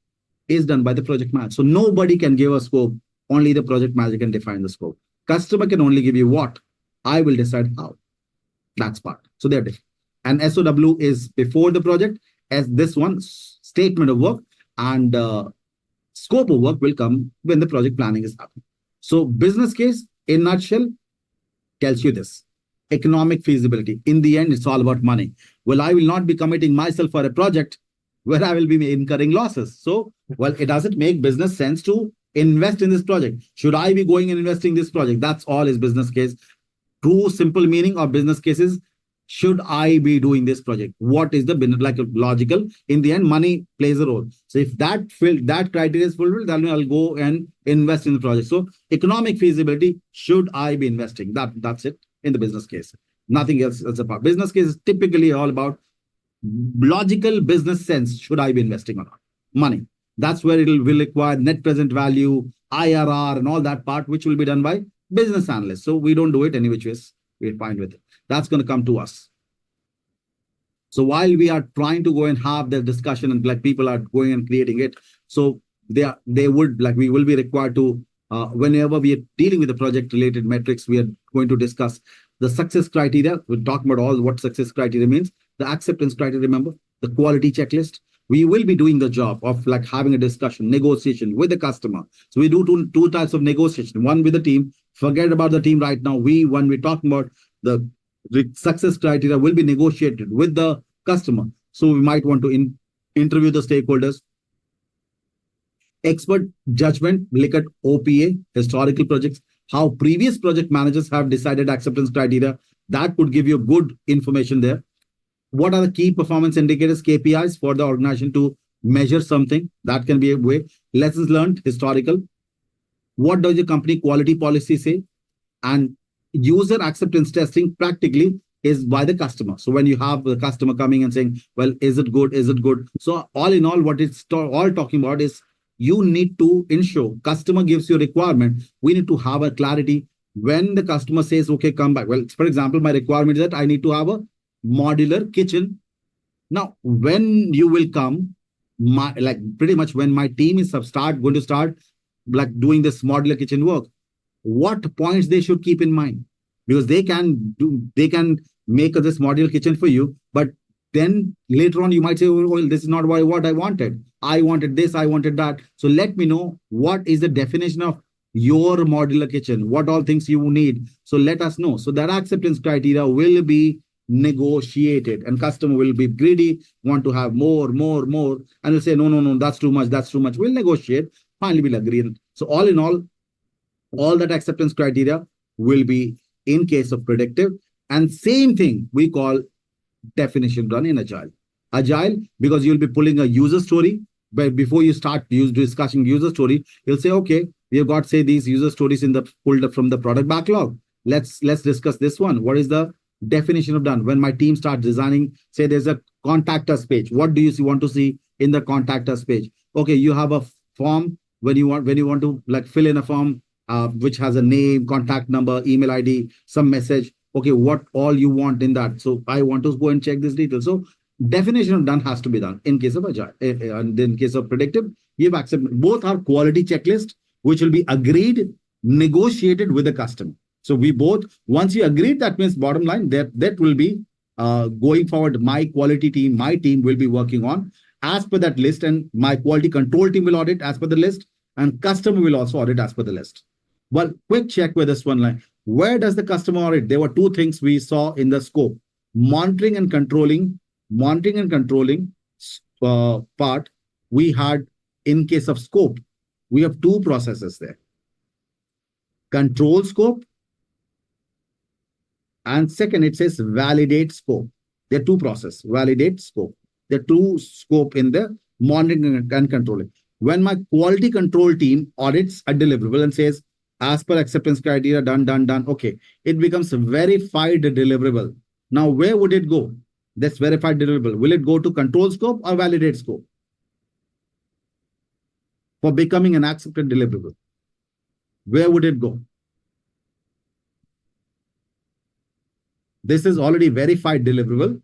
is done by the project manager. So nobody can give a scope. Only the project manager can define the scope. Customer can only give you what. I will decide how. That's part. So they're different. And SOW is before the project, as this one, statement of work, and scope of work will come when the project planning is happening. So business case, in a nutshell, tells you this. Economic feasibility. In the end, it's all about money. Well, I will not be committing myself for a project where I will be incurring losses. So, well, it doesn't make business sense to invest in this project. Should I be going and investing in this project? That's all is business case. True, simple meaning of business cases. Should I be doing this project? What is the like logical? In the end, money plays a role. So if that criteria is fulfilled, then I'll go and invest in the project. So economic feasibility, should I be investing? That's it in the business case. Nothing else is about. Business case is typically all about logical business sense. Should I be investing or not? Money. That's where it will require net present value, IRR, and all that part, which will be done by business analyst. So we don't do it any which ways. We're fine with it. That's going to come to us. So while we are trying to go and have the discussion and like people are going and creating it, so they would like we will be required to whenever we are dealing with the project related metrics, we are going to discuss the success criteria. We're talking about all what success criteria means, the acceptance criteria, remember, the quality checklist. We will be doing the job of like having a discussion, negotiation with the customer. So we do two types of negotiation. One with the team. Forget about the team right now. When we're talking about the success criteria, will be negotiated with the customer. So we might want to interview the stakeholders. Expert judgment, look at OPA, historical projects, how previous project managers have decided acceptance criteria. That would give you good information there. What are the key performance indicators, KPIs for the organization to measure something? That can be a way. Lessons learned, historical. What does your company quality policy say? And user acceptance testing practically is by the customer. So when you have the customer coming and saying, well, is it good? Is it good? So all in all, what it's all talking about is you need to ensure customer gives you a requirement. We need to have a clarity when the customer says, okay, come back. Well, for example, my requirement is that I need to have a modular kitchen. Now, when you will come, like pretty much when my team is going to start like doing this modular kitchen work, what points they should keep in mind, because they can make this modular kitchen for you, but then later on you might say, oh, well, this is not what I wanted. I wanted this, I wanted that. So let me know what is the definition of your modular kitchen, what all things you need. So let us know. So that acceptance criteria will be negotiated, and customer will be greedy, want to have more, and will say, no, that's too much. We'll negotiate. Finally, we'll agree. So all in all that acceptance criteria will be in case of predictive, and same thing we call definition done in agile. Agile, because you'll be pulling a user story, but before you start discussing user story, you'll say, okay, we have got say these user stories pulled up from the product backlog. Let's discuss this one. What is the definition of done? When my team starts designing, say there's a contact us page. What do you want to see in the contact us page? Okay, you have a form when you want to like fill in a form which has a name, contact number, email ID, some message. Okay, what all you want in that? So I want to go and check this detail. So definition of done has to be done in case of agile. And in case of predictive, we have accepted both our quality checklist, which will be agreed, negotiated with the customer. So we both, once you agreed, that means bottom line that will be going forward. My quality team, my team will be working on as per that list, and my quality control team will audit as per the list, and customer will also audit as per the list. Well, quick check with this one line. Where does the customer audit? There were two things we saw in the scope: monitoring and controlling part. We had in case of scope, we have two processes there: control scope, and second it says validate scope. There are two processes: validate scope. There are two scope in the monitoring and controlling. When my quality control team audits a deliverable and says, as per acceptance criteria, done. Okay, it becomes a verified deliverable. Now, where would it go? This verified deliverable, will it go to control scope or validate scope for becoming an accepted deliverable? Where would it go? This is already verified deliverable.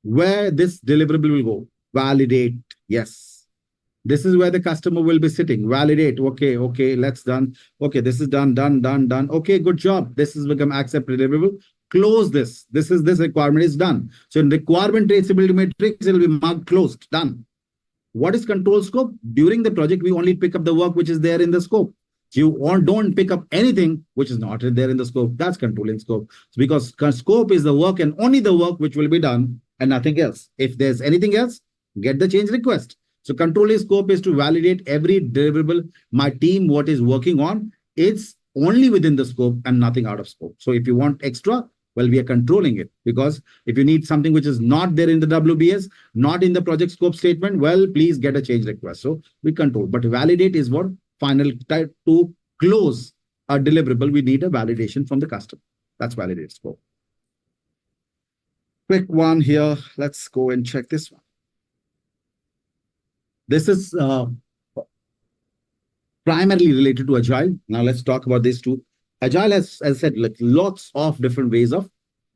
Where this deliverable will go? Validate. Yes. This is where the customer will be sitting. Validate. Okay, let's done. Okay, this is done. Okay, good job. This has become accepted deliverable. Close this. This requirement is done. So in requirement traceability matrix, it will be marked closed. Done. What is control scope? During the project, we only pick up the work which is there in the scope. You don't pick up anything which is not there in the scope. That's controlling scope. So because scope is the work and only the work which will be done and nothing else. If there's anything else, get the change request. So controlling scope is to validate every deliverable my team what is working on. It's only within the scope and nothing out of scope. So if you want extra, well, we are controlling it, because if you need something which is not there in the WBS, not in the project scope statement, well, please get a change request. So we control, but validate is what final type to close a deliverable. We need a validation from the customer. That's validate scope. Quick one here. Let's go and check this one. This is primarily related to agile. Now let's talk about these two. Agile has, as I said, like lots of different ways of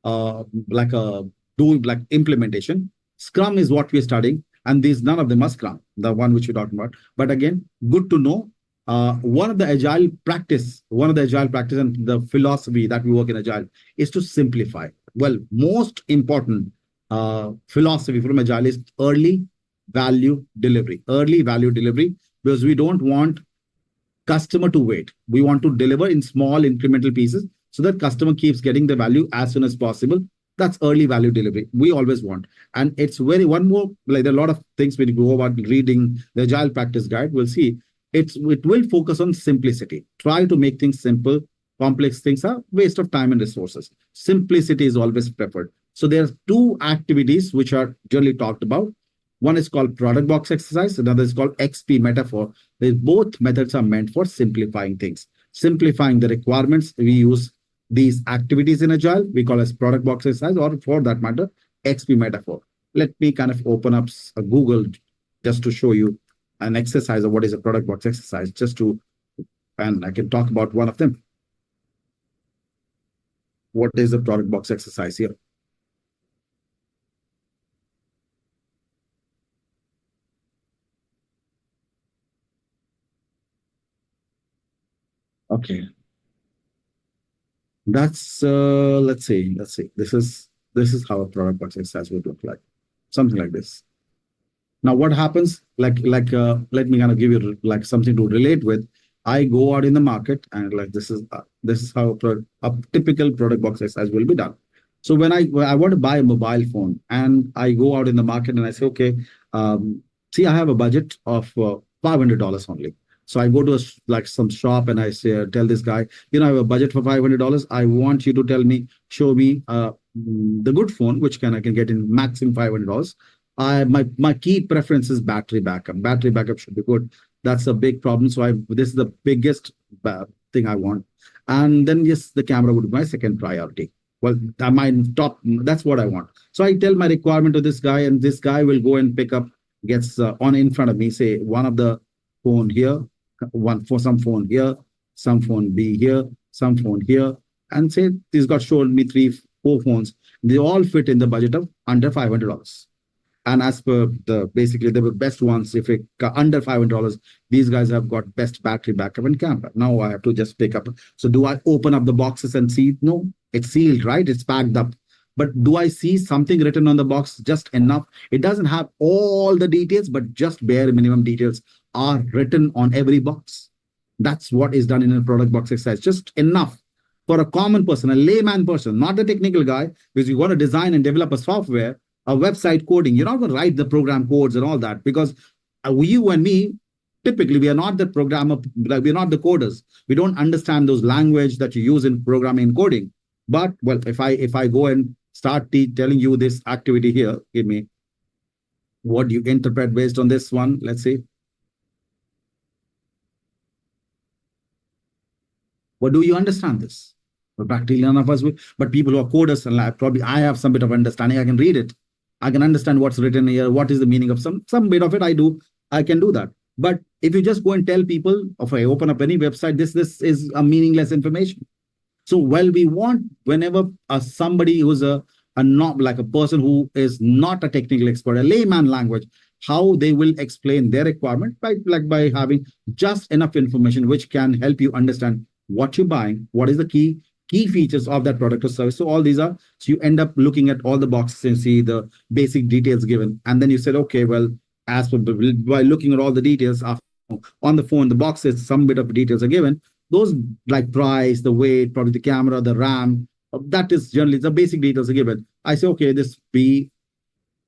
uh, like doing like implementation. Scrum is what we're studying, and these none of them are Scrum, the one which we're talking about. But again, good to know. One of the agile practice and the philosophy that we work in agile is to simplify. Well, most important philosophy from agile is early value delivery. Early value delivery, because we don't want customer to wait. We want to deliver in small incremental pieces so that customer keeps getting the value as soon as possible. That's early value delivery. We always want. And it's very one more, like there are a lot of things when you go about reading the agile practice guide, we'll see it will focus on simplicity. Try to make things simple. Complex things are waste of time and resources. Simplicity is always preferred. So there are two activities which are generally talked about. One is called product box exercise, another is called XP metaphor. Both methods are meant for simplifying things. Simplifying the requirements, we use these activities in Agile, we call as product box exercise, or for that matter, XP metaphor. Let me kind of open up a Google just to show you an exercise of what is a product box exercise, and I can talk about one of them. What is a product box exercise here? Okay, that's let's see. This is how a product box exercise would look like, something like this. Now, what happens? Let me kind of give you like something to relate with. I go out in the market, and like this is how a typical product box exercise will be done. So when I want to buy a mobile phone, and I go out in the market and I say, okay, see, I have a budget of $500 only. So I go to like some shop and I say, tell this guy, I have a budget for $500. I want you to show me the good phone, which I can get in maximum $500. My key preference is battery backup. Battery backup should be good. That's a big problem. So this is the biggest thing I want. And then yes, the camera would be my second priority. Well, that's what I want. So I tell my requirement to this guy, and this guy will go and gets on in front of me, say one of the phone here, one for some phone here, some phone B here, some phone here, and say he's got shown me 3-4 phones. They all fit in the budget of under $500. And as per basically the best ones, if it under $500, these guys have got best battery backup and camera. Now I have to just pick up. So do I open up the boxes and see? No, it's sealed, right? It's packed up. But do I see something written on the box? Just enough. It doesn't have all the details, but just bare minimum details are written on every box. That's what is done in a product box exercise. Just enough for a common person, a layman person, not the technical guy, because you want to design and develop a software, a website coding. You're not going to write the program codes and all that, because you and me, typically, we are not the programmer, we're not the coders. We don't understand those language that you use in programming and coding. But well, if I go and start telling you this activity here, give me what you interpret based on this one. Let's see. What do you understand this? Well, practically none of us will. But people who are coders, and probably I have some bit of understanding. I can read it. I can understand what's written here. What is the meaning of some bit of it? I can do that. But if you just go and tell people, if I open up any website, this is a meaningless information. So, well, we want whenever somebody who's not like a person who is not a technical expert, a layman language, how they will explain their requirement by having just enough information which can help you understand what you're buying, what is the key features of that product or service. So all these are, so you end up looking at all the boxes and see the basic details given. And then you said, okay, well, by looking at all the details on the phone, the boxes, some bit of details are given. Those like price, the weight, probably the camera, the RAM, that is generally the basic details are given. I say, okay, this B,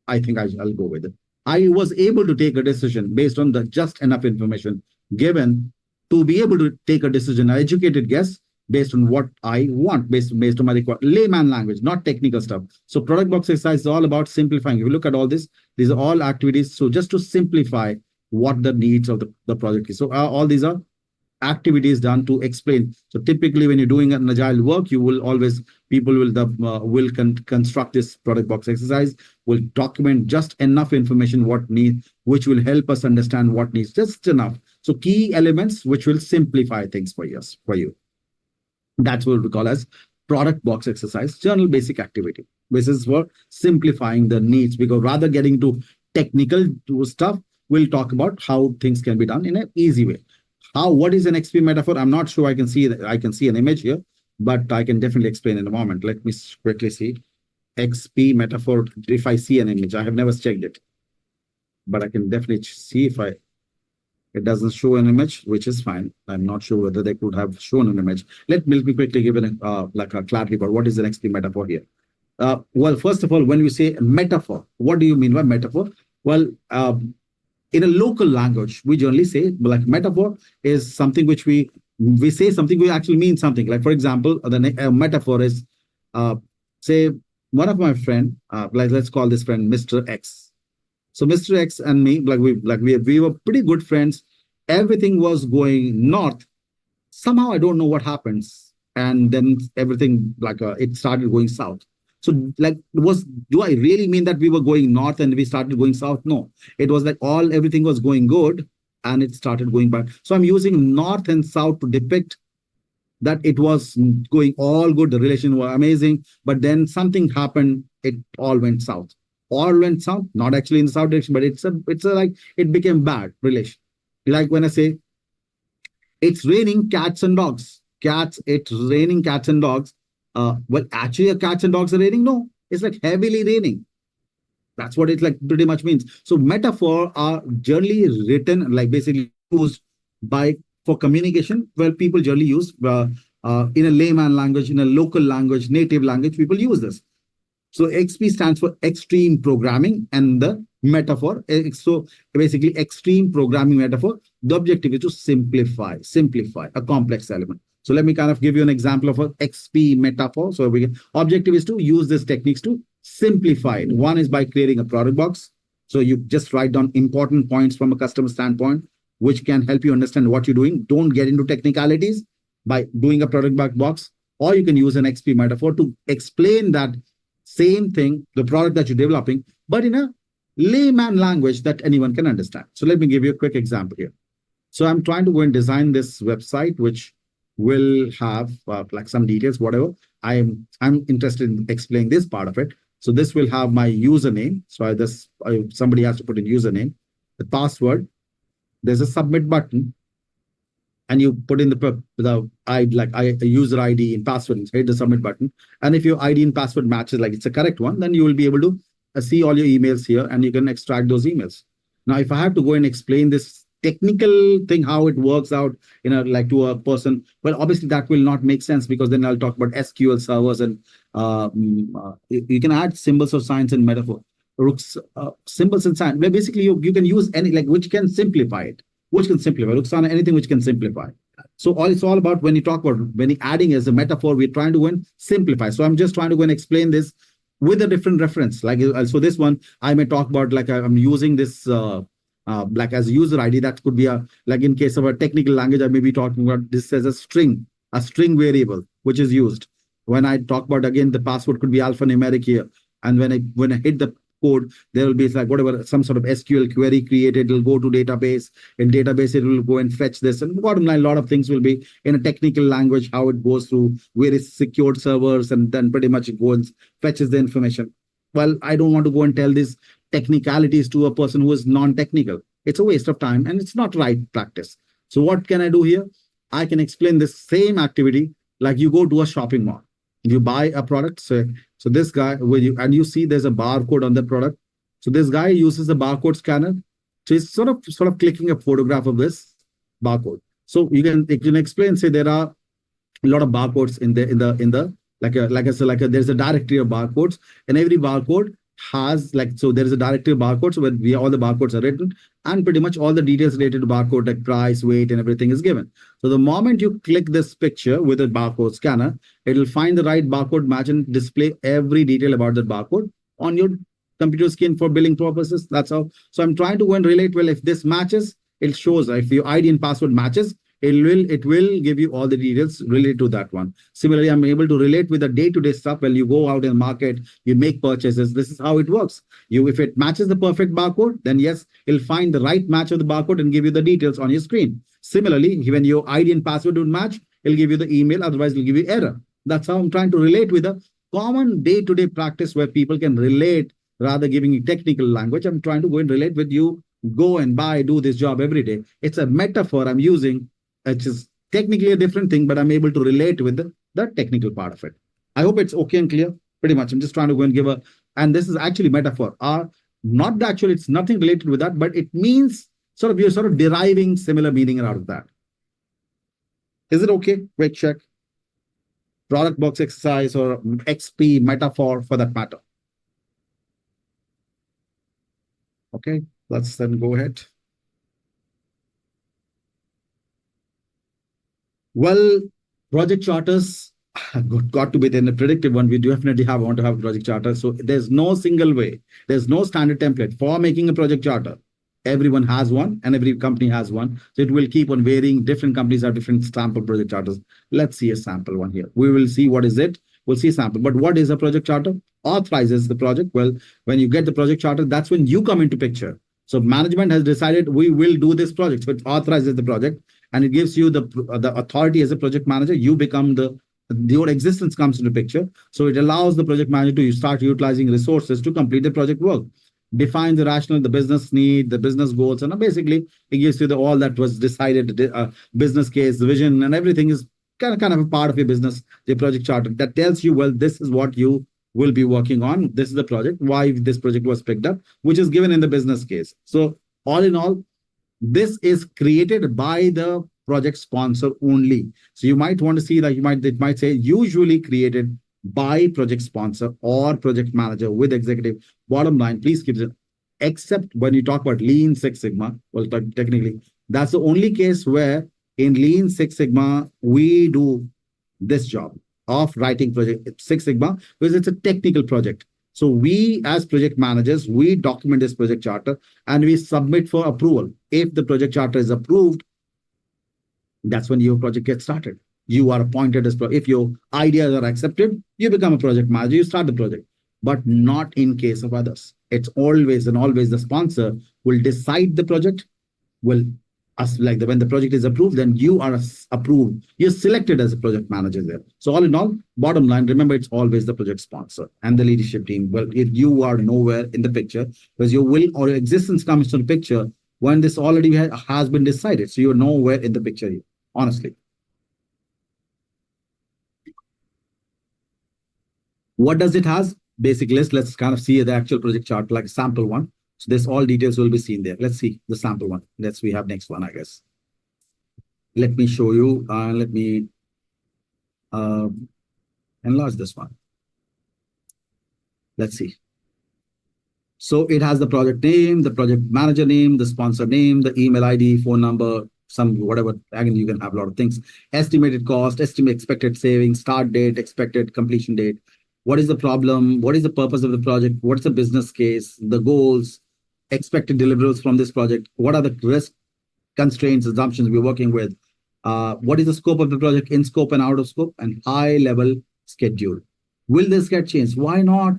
I think I'll go with it. I was able to take a decision based on the just enough information given to be able to take a decision, an educated guess based on what I want, based on my layman language, not technical stuff. So product box exercise is all about simplifying. If you look at all this, these are all activities. So just to simplify what the needs of the project is. So all these are activities done to explain. So typically when you're doing an agile work, you will always, people will construct this product box exercise, will document just enough information which will help us understand what needs, just enough. So key elements which will simplify things for you. That's what we call as product box exercise, journal basic activity. This is for simplifying the needs, because rather getting to technical stuff, we'll talk about how things can be done in an easy way. What is an XP metaphor? I'm not sure I can see an image here, but I can definitely explain in a moment. Let me quickly see. XP metaphor, if I see an image, I have never checked it, but I can definitely see if it doesn't show an image, which is fine. I'm not sure whether they could have shown an image. Let me quickly give it like a clarity about what is an XP metaphor here. Well, first of all, when we say metaphor, what do you mean by metaphor? Well, in a local language, we generally say like metaphor is something which we say something we actually mean something. Like for example, the metaphor is say one of my friend, like let's call this friend Mr. X. So Mr. X and me, we were pretty good friends. Everything was going north. Somehow I don't know what happens, and then everything it started going south. So do I really mean that we were going north and we started going south? No, it was like everything was going good and it started going back. So I'm using north and south to depict that it was going all good. The relation was amazing, but then something happened. It all went south. All went south, not actually in the south direction, but it's like it became bad relation. Like when I say it's raining cats and dogs. It's raining cats and dogs. Well, actually, cats and dogs are raining. No, it's like heavily raining. That's what it like pretty much means. So metaphor are generally written, like basically used for communication, where people generally use in a layman language, in a local language, native language, people use this. So XP stands for extreme programming, and the metaphor. So basically, extreme programming metaphor. The objective is to simplify a complex element. So let me kind of give you an example of an XP metaphor. So objective is to use these techniques to simplify it. One is by creating a product box. So you just write down important points from a customer standpoint, which can help you understand what you're doing. Don't get into technicalities by doing a product box, or you can use an XP metaphor to explain that same thing, the product that you're developing, but in a layman language that anyone can understand. So let me give you a quick example here. So I'm trying to go and design this website, which will have like some details, whatever. I'm interested in explaining this part of it. So this will have my username. So somebody has to put in username, the password. There's a submit button, and you put in the user ID and password and hit the submit button. And if your ID and password matches, like it's a correct one, then you will be able to see all your emails here, and you can extract those emails. Now, if I have to go and explain this technical thing, how it works out to a person, well, obviously that will not make sense, because then I'll talk about SQL servers, and you can add symbols of science and metaphor. Symbols and sign, where basically you can use any which can simplify it, Ruxana, anything which can simplify. So it's all about when you're adding as a metaphor, we're trying to go and simplify. So I'm just trying to go and explain this with a different reference. So this one I may talk about I'm using this as a user ID. That could be in case of a technical language, I may be talking about this as a string variable which is used. When I talk about, again, the password could be alphanumeric here, and when I hit the code, there will be some sort of SQL query created. It will go to database. In database, it will go and fetch this. And bottom line, a lot of things will be in a technical language, how it goes through various secured servers, and then pretty much it goes and fetches the information. Well, I don't want to go and tell these technicalities to a person who is non-technical. It's a waste of time, and it's not right practice. So what can I do here? I can explain this same activity like you go to a shopping mall. You buy a product, so this guy, and you see there's a barcode on the product. So this guy uses a barcode scanner. So he's sort of clicking a photograph of this barcode. So you can explain, say there are a lot of barcodes there's a directory of barcodes, and every barcode has there is a directory of barcodes where all the barcodes are written, and pretty much all the details related to barcode, like price, weight, and everything is given. So the moment you click this picture with a barcode scanner, it will find the right barcode match and display every detail about that barcode on your computer screen for billing purposes. That's how. So I'm trying to go and relate, well, if this matches, it shows. If your ID and password matches, it will give you all the details related to that one. Similarly, I'm able to relate with the day-to-day stuff. When you go out in the market, you make purchases. This is how it works. If it matches the perfect barcode, then yes, it'll find the right match of the barcode and give you the details on your screen. Similarly, when your ID and password would match, it'll give you the email, otherwise it'll give you error. That's how I'm trying to relate with a common day-to-day practice where people can relate rather giving you technical language. I'm trying to go and relate with you, go and buy, do this job every day. It's a metaphor I'm using, which is technically a different thing, but I'm able to relate with the technical part of it. I hope it's okay and clear. Pretty much. I'm just trying to go and give a, and this is actually metaphor. Not actually, it's nothing related with that, but it means sort of you're sort of deriving similar meaning out of that. Is it okay? Quick check. Product box exercise or XP metaphor for that matter. Okay, let's then go ahead. Well, project charters got to be then a predictive one. We definitely want to have a project charter. So there's no single way. There's no standard template for making a project charter. Everyone has one and every company has one. So it will keep on varying. Different companies have different sample project charters. Let's see a sample one here. We will see what is it. We'll see sample. But what is a project charter? Authorizes the project. Well, when you get the project charter, that's when you come into picture. So management has decided we will do this project. So it authorizes the project and it gives you the authority as a project manager. You become your existence comes into picture. So it allows the project manager to start utilizing resources to complete the project work. Define the rationale, the business need, the business goals, and basically it gives you all that was decided, business case, the vision, and everything is kind of a part of your business, the project charter that tells you, well, this is what you will be working on. This is the project, why this project was picked up, which is given in the business case. So all in all, this is created by the project sponsor only. So you might want to see that it might say usually created by project sponsor or project manager with executive. Bottom line, please keep it. Except when you talk about Lean Six Sigma, well, technically, that's the only case where in Lean Six Sigma, we do this job of writing project Six Sigma because it's a technical project. So we, as project managers, we document this project charter and we submit for approval. If the project charter is approved, that's when your project gets started. You are appointed as, if your ideas are accepted, you become a project manager, you start the project, but not in case of others. It's always and always the sponsor will decide the project, will when the project is approved, then you are approved. You're selected as a project manager there. So all in all, bottom line, remember, it's always the project sponsor and the leadership team. Well, if you are nowhere in the picture, because your will or your existence comes to the picture when this already has been decided. So you're nowhere in the picture here, honestly. What does it has? Basic list. Let's kind of see the actual project chart, like sample one. So this all details will be seen there. Let's see the sample one. We have next one, I guess. Let me show you. Let me enlarge this one. Let's see. So it has the project name, the project manager name, the sponsor name, the email ID, phone number, some whatever. Again, you can have a lot of things. Estimated cost, estimate expected savings, start date, expected completion date. What is the problem? What is the purpose of the project? What's the business case? The goals, expected deliverables from this project. What are the risk constraints, assumptions we're working with? What is the scope of the project, in scope and out of scope, and high level schedule? Will this get changed? Why not?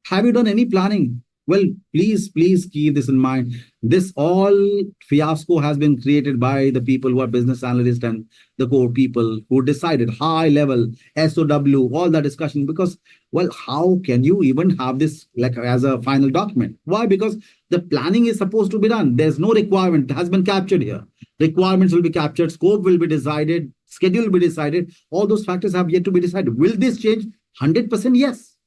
Have you done any planning? Well, please keep this in mind. This all fiasco has been created by the people who are business analysts and the core people who decided high level SOW, all that discussion. Because, well, how can you even have this like as a final document? Why? Because the planning is supposed to be done. There's no requirement that has been captured here. Requirements will be captured, scope will be decided, schedule will be decided. All those factors have yet to be decided. Will this change? 100% yes.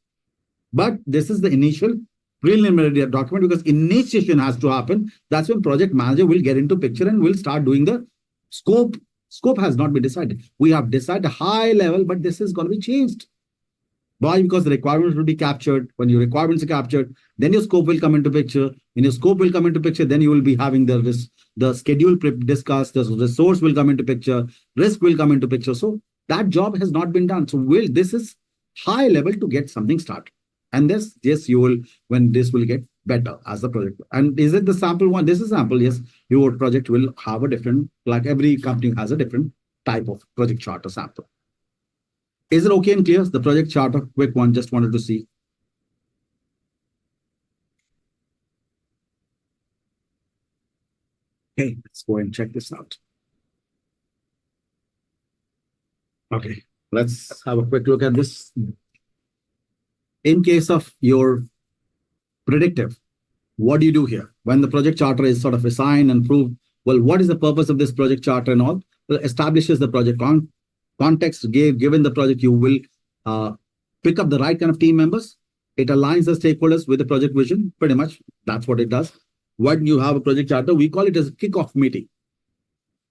But this is the initial preliminary document, because initiation has to happen. That's when project manager will get into picture and will start doing the scope. Scope has not been decided. We have decided high level, but this is going to be changed. Why? Because the requirements will be captured. When your requirements are captured, then your scope will come into picture. When your scope will come into picture, then you will be having the schedule discussed, the resource will come into picture, risk will come into picture. So that job has not been done. So this is high level to get something started. And this, yes, you will, when this will get better as the project. And is it the sample one? This is sample. Yes, your project will have a different, like every company has a different type of project charter sample. Is it okay and clear? The project charter, quick one, just wanted to see. Okay, let's go and check this out. Okay, let's have a quick look at this. In case of your predictive, what do you do here? When the project charter is sort of assigned and proved, well, what is the purpose of this project charter and all? Well, establishes the project context, given the project, you will pick up the right kind of team members. It aligns the stakeholders with the project vision. Pretty much, that's what it does. When you have a project charter, we call it as a kickoff meeting.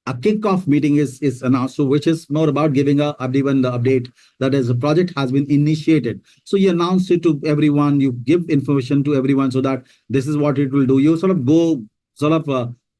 A kickoff meeting is announced, so which is more about giving everyone the update that is a project has been initiated. So you announce it to everyone, you give information to everyone so that this is what it will do. You sort of go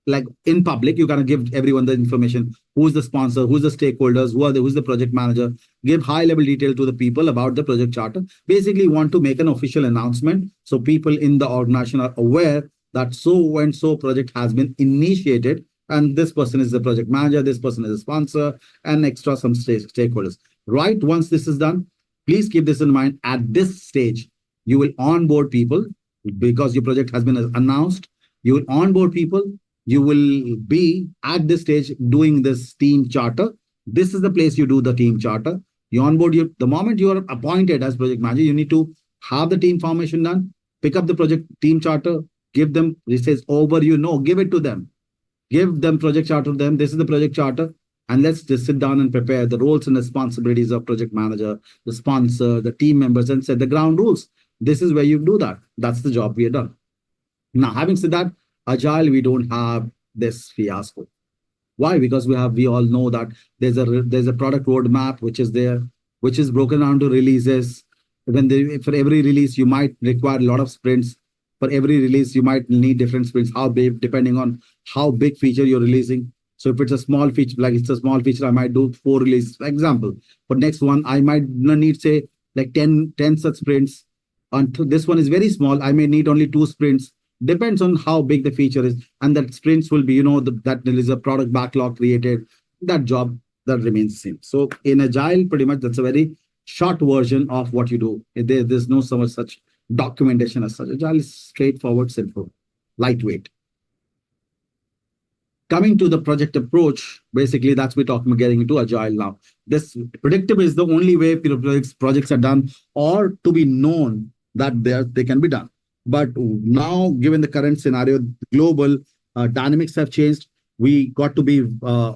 like in public, you kind of give everyone the information. Who's the sponsor? Who's the stakeholders? Who's the project manager? Give high level detail to the people about the project charter. Basically, want to make an official announcement so people in the organization are aware that so and so project has been initiated. And this person is the project manager, this person is a sponsor, and extra some stakeholders. Right, once this is done, please keep this in mind. At this stage, you will onboard people because your project has been announced. You will onboard people. You will be at this stage doing this team charter. This is the place you do the team charter. You onboard you. The moment you are appointed as project manager, you need to have the team formation done, pick up the project team charter, give them, it says over, give it to them. Give them project charter to them. This is the project charter. And let's just sit down and prepare the roles and responsibilities of project manager, the sponsor, the team members, and set the ground rules. This is where you do that. That's the job we have done. Now, having said that, Agile, we don't have this fiasco. Why? Because we all know that there's a product roadmap which is there, which is broken down to releases. For every release, you might require a lot of sprints. For every release, you might need different sprints, how big, depending on how big feature you're releasing. So if it's a small feature, like it's a small feature, I might do 4 releases. For example, for next one, I might need, say, like 10 such sprints. And this one is very small. I may need only 2 sprints. Depends on how big the feature is. And that sprints will be, that there is a product backlog created. That job, that remains the same. So in Agile, pretty much, that's a very short version of what you do. There's no so much such documentation as such. Agile is straightforward, simple, lightweight. Coming to the project approach, basically that's we're talking about getting into Agile now. This predictive is the only way projects are done or to be known that they can be done. But now, given the current scenario, global dynamics have changed. We got to be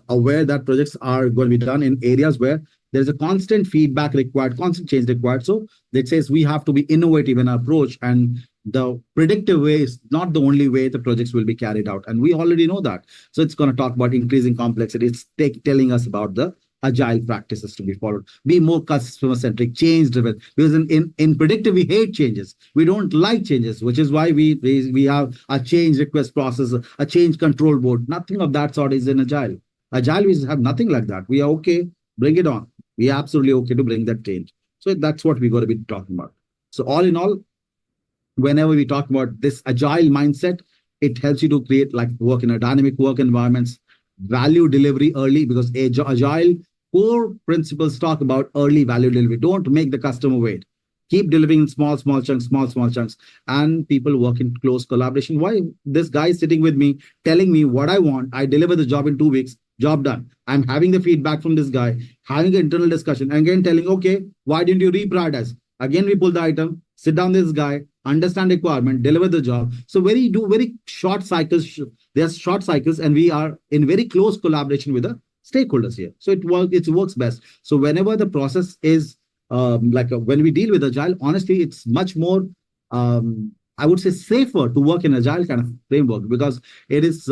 aware that projects are going to be done in areas where there's a constant feedback required, constant change required. So that says we have to be innovative in our approach, and the predictive way is not the only way the projects will be carried out. And we already know that. So it's going to talk about increasing complexity. It's telling us about the Agile practices to be followed. Be more customer-centric, change-driven. Because in predictive, we hate changes. We don't like changes, which is why we have a change request process, a change control board. Nothing of that sort is in Agile. Agile, we have nothing like that. We are okay, bring it on. We are absolutely okay to bring that change. So that's what we're going to be talking about. So all in all, whenever we talk about this Agile mindset, it helps you to create work in a dynamic work environments, value delivery early, because Agile core principles talk about early value delivery. Don't make the customer wait. Keep delivering in small chunks, and people work in close collaboration. Why? This guy is sitting with me, telling me what I want. I deliver the job in 2 weeks, job done. I'm having the feedback from this guy, having an internal discussion, and again telling, okay, why didn't you reprioritize? Again, we pull the item, sit down with this guy, understand requirement, deliver the job. So very short cycles. There's short cycles, and we are in very close collaboration with the stakeholders here. So it works best. So whenever the process is when we deal with Agile, honestly, it's much more, I would say, safer to work in Agile kind of framework, because it is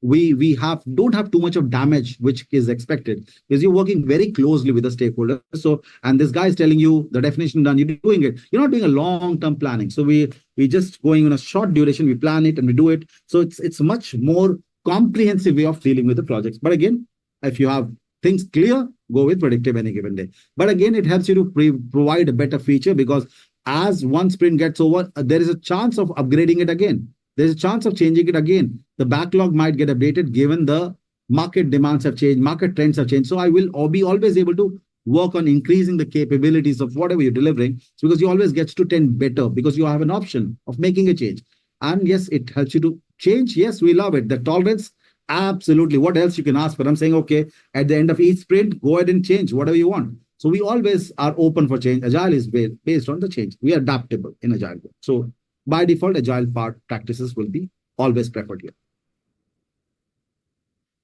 we don't have too much of damage which is expected, because you're working very closely with the stakeholder. So, and this guy is telling you the definition done, you're doing it. You're not doing a long-term planning. So we just going in a short duration, we plan it and we do it. So it's much more comprehensive way of dealing with the projects. But again, if you have things clear, go with predictive any given day. But again, it helps you to provide a better feature, because as one sprint gets over, there is a chance of upgrading it again. There's a chance of changing it again. The backlog might get updated given the market demands have changed, market trends have changed. So I will be always able to work on increasing the capabilities of whatever you're delivering. It's because you always get to 10 better, because you have an option of making a change. And yes, it helps you to change. Yes, we love it. The tolerance Absolutely. What else you can ask for? I'm saying, okay, at the end of each sprint, go ahead and change whatever you want. So we always are open for change. Agile is based on the change. We are adaptable in Agile. So by default, Agile practices will be always preferred here.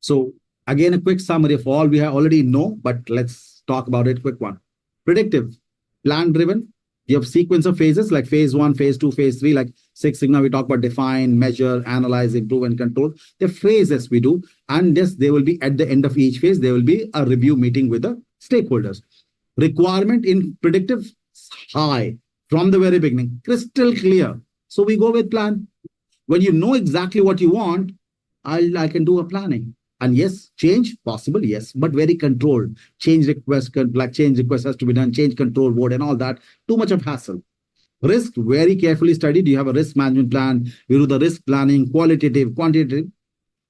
So again, a quick summary of all we have already know, but let's talk about it. Quick one. Predictive, plan-driven. You have sequence of phases like phase 1, phase 2, phase 3, like Six Sigma, we talk about define, measure, analyze, improve, and control. The phases we do, and this, they will be at the end of each phase, there will be a review meeting with the stakeholders. Requirement in predictive, high from the very beginning, crystal clear. So we go with plan. When you know exactly what you want, I can do a planning. And yes, change possible, yes, but very controlled. Change request has to be done, change control board and all that. Too much of hassle. Risk, very carefully studied. You have a risk management plan. You do the risk planning, qualitative, quantitative.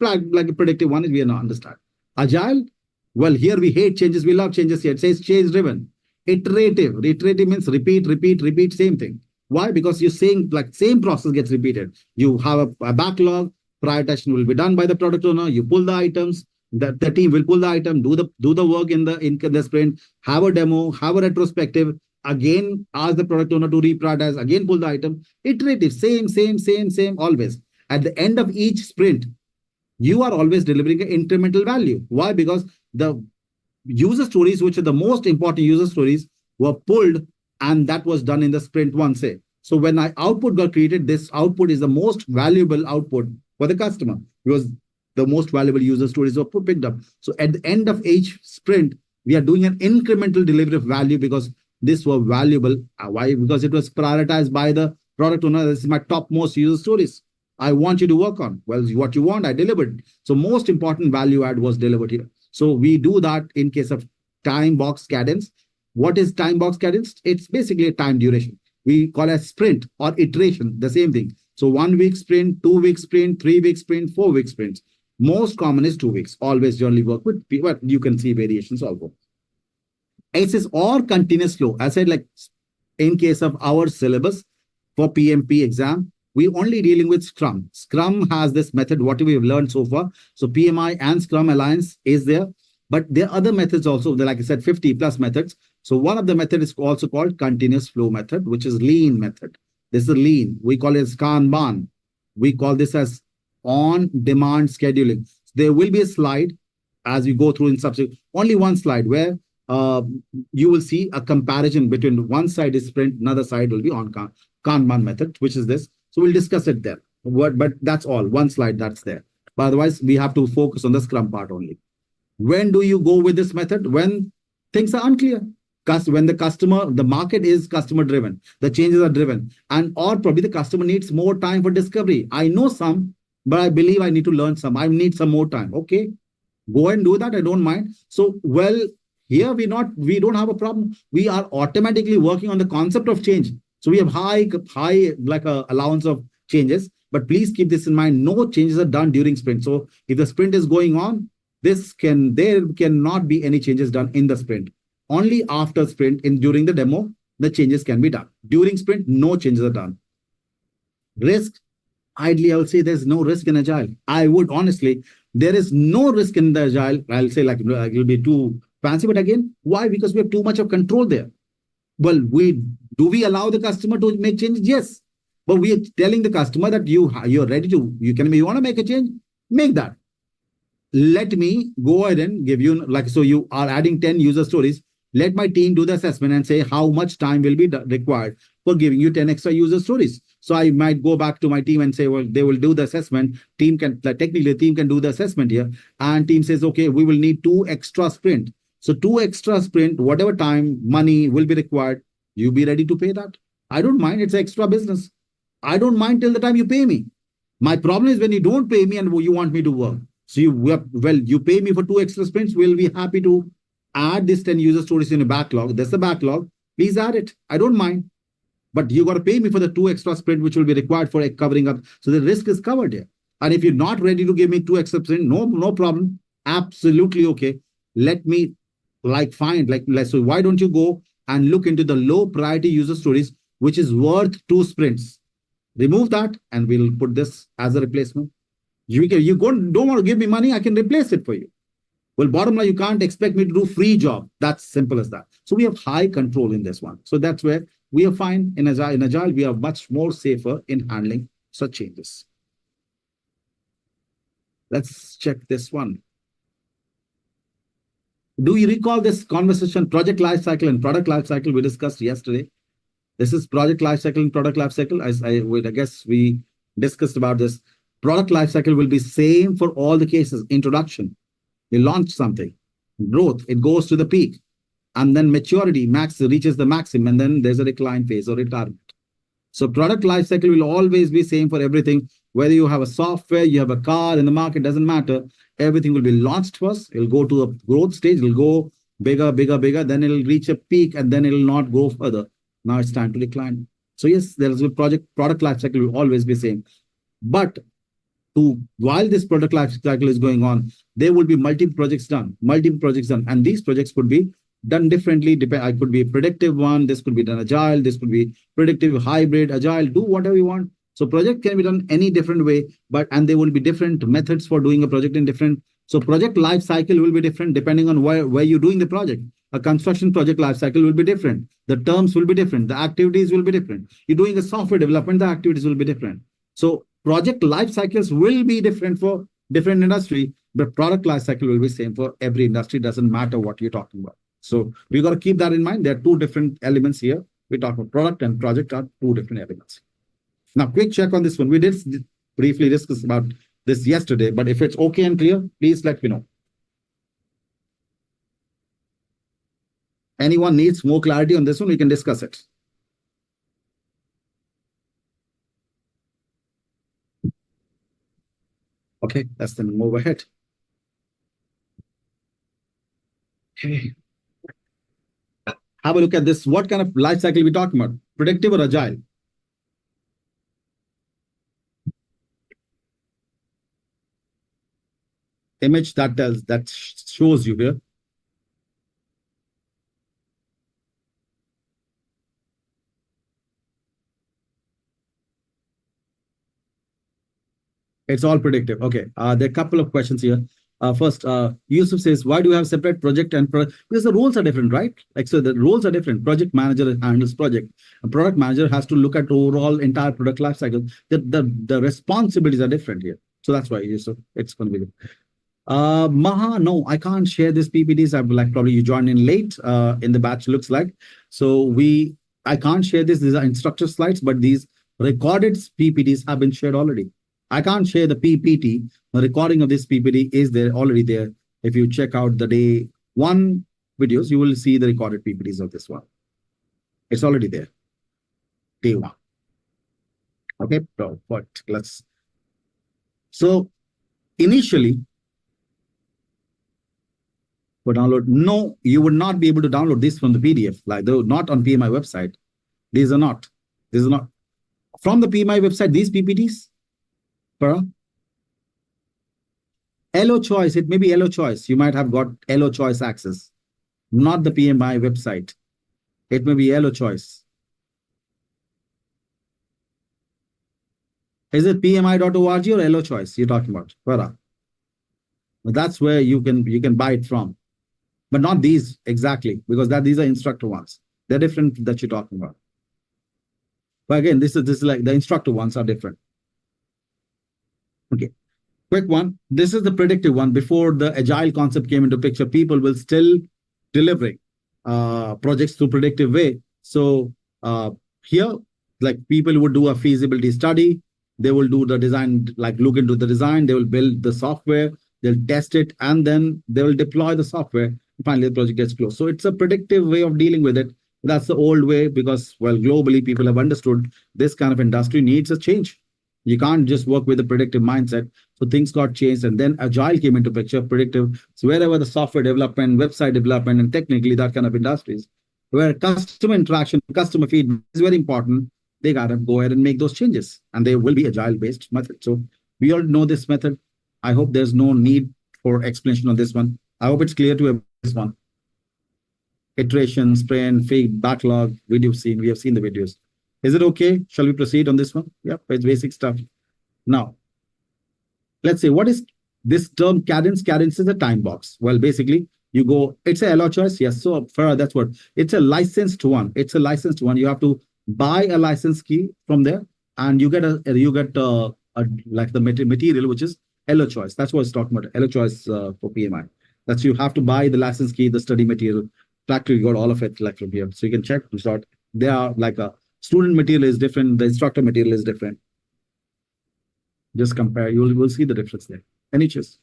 Like a predictive one is we not understand. Agile, well, here we hate changes. We love changes here. It says change driven. Iterative. Iterative means repeat, same thing. Why? Because you're saying like same process gets repeated. You have a backlog. Prioritization will be done by the product owner. You pull the items. The team will pull the item, do the work in the sprint, have a demo, have a retrospective, again ask the product owner to reprioritize, again pull the item. Iterative, same, always. At the end of each sprint, you are always delivering an incremental value. Why? Because the user stories, which are the most important user stories, were pulled, and that was done in the sprint one, say. So when output got created, this output is the most valuable output for the customer, because the most valuable user stories were picked up. So at the end of each sprint, we are doing an incremental delivery of value because this was valuable. Why? Because it was prioritized by the product owner. This is my topmost user stories I want you to work on. Well, what you want, I delivered. So most important value add was delivered here. So we do that in case of time box cadence. What is time box cadence? It's basically a time duration. We call it sprint or iteration, the same thing. So 1 week sprint, 2 week sprint, 3 week sprint, 4 week sprints. Most common is 2 weeks. Always generally work with, but you can see variations also. ACES or continuous flow. I said, like in case of our syllabus for PMP exam, we only dealing with Scrum. Scrum has this method, what we have learned so far. So PMI and Scrum Alliance is there, but there are other methods also. Like I said, 50 plus methods. So one of the methods is also called continuous flow method, which is lean method. This is lean. We call it Kanban. We call this as on-demand scheduling. There will be a slide as we go through in subsequent, only one slide where you will see a comparison between one side is sprint, another side will be on Kanban method, which is this. So we'll discuss it there. But that's all, one slide that's there. But otherwise, we have to focus on the Scrum part only. When do you go with this method? When things are unclear. When the market is customer driven, the changes are driven, and or probably the customer needs more time for discovery. I know some, but I believe I need to learn some. I need some more time. Okay, go and do that. I don't mind. So, well, here we don't have a problem. We are automatically working on the concept of change. So we have high like a allowance of changes. But please keep this in mind. No changes are done during sprint. So if the sprint is going on, there cannot be any changes done in the sprint. Only after sprint, during the demo, the changes can be done. During sprint, no changes are done. Risk, ideally, I will say there's no risk in Agile. I would honestly, there is no risk in the Agile. I'll say like it will be too fancy, but again, why? Because we have too much of control there. Well, do we allow the customer to make changes? Yes, but we are telling the customer that you're ready to. You want to make a change, make that. Let me go ahead and give you so you are adding 10 user stories. Let my team do the assessment and say how much time will be required for giving you 10 extra user stories. So I might go back to my team and say, well, they will do the assessment. Technically, the team can do the assessment here. And team says, okay, we will need 2 extra sprint. So 2 extra sprint, whatever time, money will be required, you be ready to pay that. I don't mind. It's extra business. I don't mind till the time you pay me. My problem is when you don't pay me and you want me to work. So you pay me for 2 extra sprints. We'll be happy to add this 10 user stories in a backlog. There's a backlog. Please add it. I don't mind. But you got to pay me for the 2 extra sprint, which will be required for covering up. So the risk is covered here. And if you're not ready to give me 2 extra sprint, no problem. Absolutely okay. Let me so why don't you go and look into the low priority user stories, which is worth 2 sprints. Remove that and we'll put this as a replacement. Don't want to give me money, I can replace it for you. Well, bottom line, you can't expect me to do free job. That's simple as that. So we have high control in this one. So that's where we are fine in Agile. In Agile, we are much more safer in handling such changes. Let's check this one. Do you recall this conversation, project lifecycle and product lifecycle we discussed yesterday? This is project lifecycle and product lifecycle. I guess we discussed about this. Product lifecycle will be same for all the cases. Introduction, you launch something. Growth, it goes to the peak. And then maturity, max reaches the maximum. And then there's a decline phase or retirement. So product lifecycle will always be same for everything. Whether you have a software, you have a car in the market, doesn't matter. Everything will be launched first. It'll go to a growth stage. It'll go bigger, bigger, bigger. Then it'll reach a peak and then it'll not go further. Now it's time to decline. So yes, there is a product lifecycle will always be same. But while this product lifecycle is going on, there will be multiple projects done. And these projects could be done differently. I could be a predictive one. This could be done agile. This could be predictive, hybrid, agile. Do whatever you want. So project can be done any different way, and there will be different methods for doing a project in different. So project life cycle will be different depending on where you're doing the project. A construction project life cycle will be different. The terms will be different. The activities will be different. You're doing a software development, the activities will be different. So project life cycles will be different for different industry, but product life cycle will be same for every industry. Doesn't matter what you're talking about. So we got to keep that in mind. There are two different elements here. We talk about product and project are two different elements. Now, quick check on this one. We did briefly discuss about this yesterday, but if it's okay and clear, please let me know. Anyone needs more clarity on this one, we can discuss it. Okay, let's then move ahead. Okay. Have a look at this. What kind of life cycle are we talking about? Predictive or agile? Image that shows you here. It's all predictive. Okay. There are a couple of questions here. First, Yusuf says, why do you have separate project and product? Because the roles are different, right? Like, so the roles are different. Project manager handles project. A product manager has to look at overall entire product life cycle. The responsibilities are different here. So that's why, Yusuf, it's going to be Maha, no, I can't share this PPTs. I've like probably you joined in late in the batch, looks like. So I can't share this. These are instructor slides, but these recorded PPTs have been shared already. I can't share the PPT. The recording of this PPT is there already there. If you check out the day one videos, you will see the recorded PPTs of this one. It's already there. Day one. Okay, but let's. So initially, for download, no, you would not be able to download this from the PDF. Like though not on PMI website. These are not. From the PMI website. These PPTs. LO choice, it may be LO choice. You might have got LO choice access, not the PMI website. It may be LO choice. Is it PMI.org or LO choice you're talking about? That's where you can buy it from, but not these exactly, because these are instructor ones. They're different that you're talking about. But again, this is like the instructor ones are different. Okay, quick one. This is the predictive one. Before the agile concept came into picture, people will still delivering projects through predictive way. So here, like people would do a feasibility study. They will do the design, like look into the design. They will build the software. They'll test it, and then they will deploy the software. Finally, the project gets closed. So it's a predictive way of dealing with it. That's the old way because, well, globally, people have understood this kind of industry needs a change. You can't just work with a predictive mindset. So things got changed, and then agile came into picture, predictive. So wherever the software development, website development, and technically that kind of industries, where customer interaction, customer feedback is very important, they got to go ahead and make those changes. And they will be agile-based method. So we all know this method. I hope there's no need for explanation on this one. I hope it's clear to this one. Iteration, sprint, feed, backlog, we have seen the videos. Is it okay? Shall we proceed on this one? Yep, it's basic stuff. Now, let's say, what is this term cadence? Cadence is a time box. Well, basically, you go, it's a LO choice. Yes. So for that's what it's a licensed one. It's a licensed one. You have to buy a license key from there, and you get like the material, which is LO choice. That's what it's talking about. LO choice for PMI. That's you have to buy the license key, the study material. Practically, you got all of it like from here. So you can check. They are like a student material is different. The instructor material is different. Just compare. You will see the difference there. Any choice?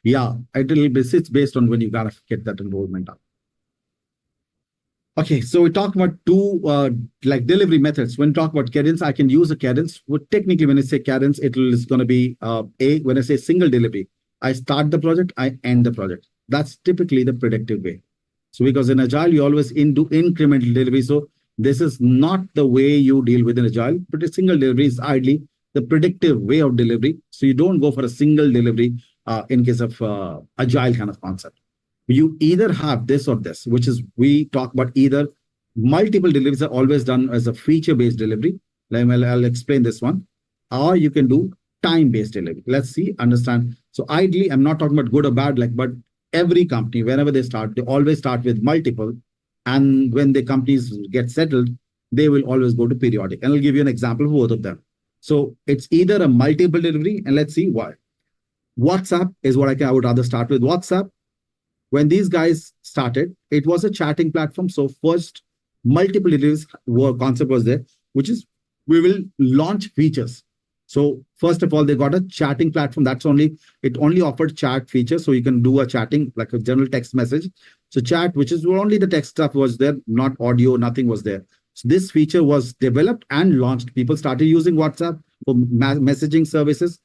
Yeah, it's based on when you gotta get that enrollment up. Okay, so we talk about two like delivery methods. When we talk about cadence, I can use a cadence. Well, technically, when I say cadence, is going to be when I say single delivery, I start the project, I end the project. That's typically the predictive way. So because in Agile, you always do incremental delivery. So this is not the way you deal with an Agile, but a single delivery is ideally the predictive way of delivery. So you don't go for a single delivery in case of Agile kind of concept. You either have this or this, which is we talk about either multiple deliveries are always done as a feature-based delivery. I'll explain this one. Or you can do time-based delivery. Let's see, understand. So ideally, I'm not talking about good or bad, but every company, whenever they start, they always start with multiple. And when the companies get settled, they will always go to periodic. And I'll give you an example of both of them. So it's either a multiple delivery, and let's see why. WhatsApp is what I would rather start with. WhatsApp, when these guys started, it was a chatting platform. So first, multiple deliveries concept was there, which is we will launch features. So first of all, they got a chatting platform. It only offered chat features. So you can do a chatting, like a general text message. So chat, which is only the text stuff was there, not audio, nothing was there. So this feature was developed and launched. People started using WhatsApp for messaging services.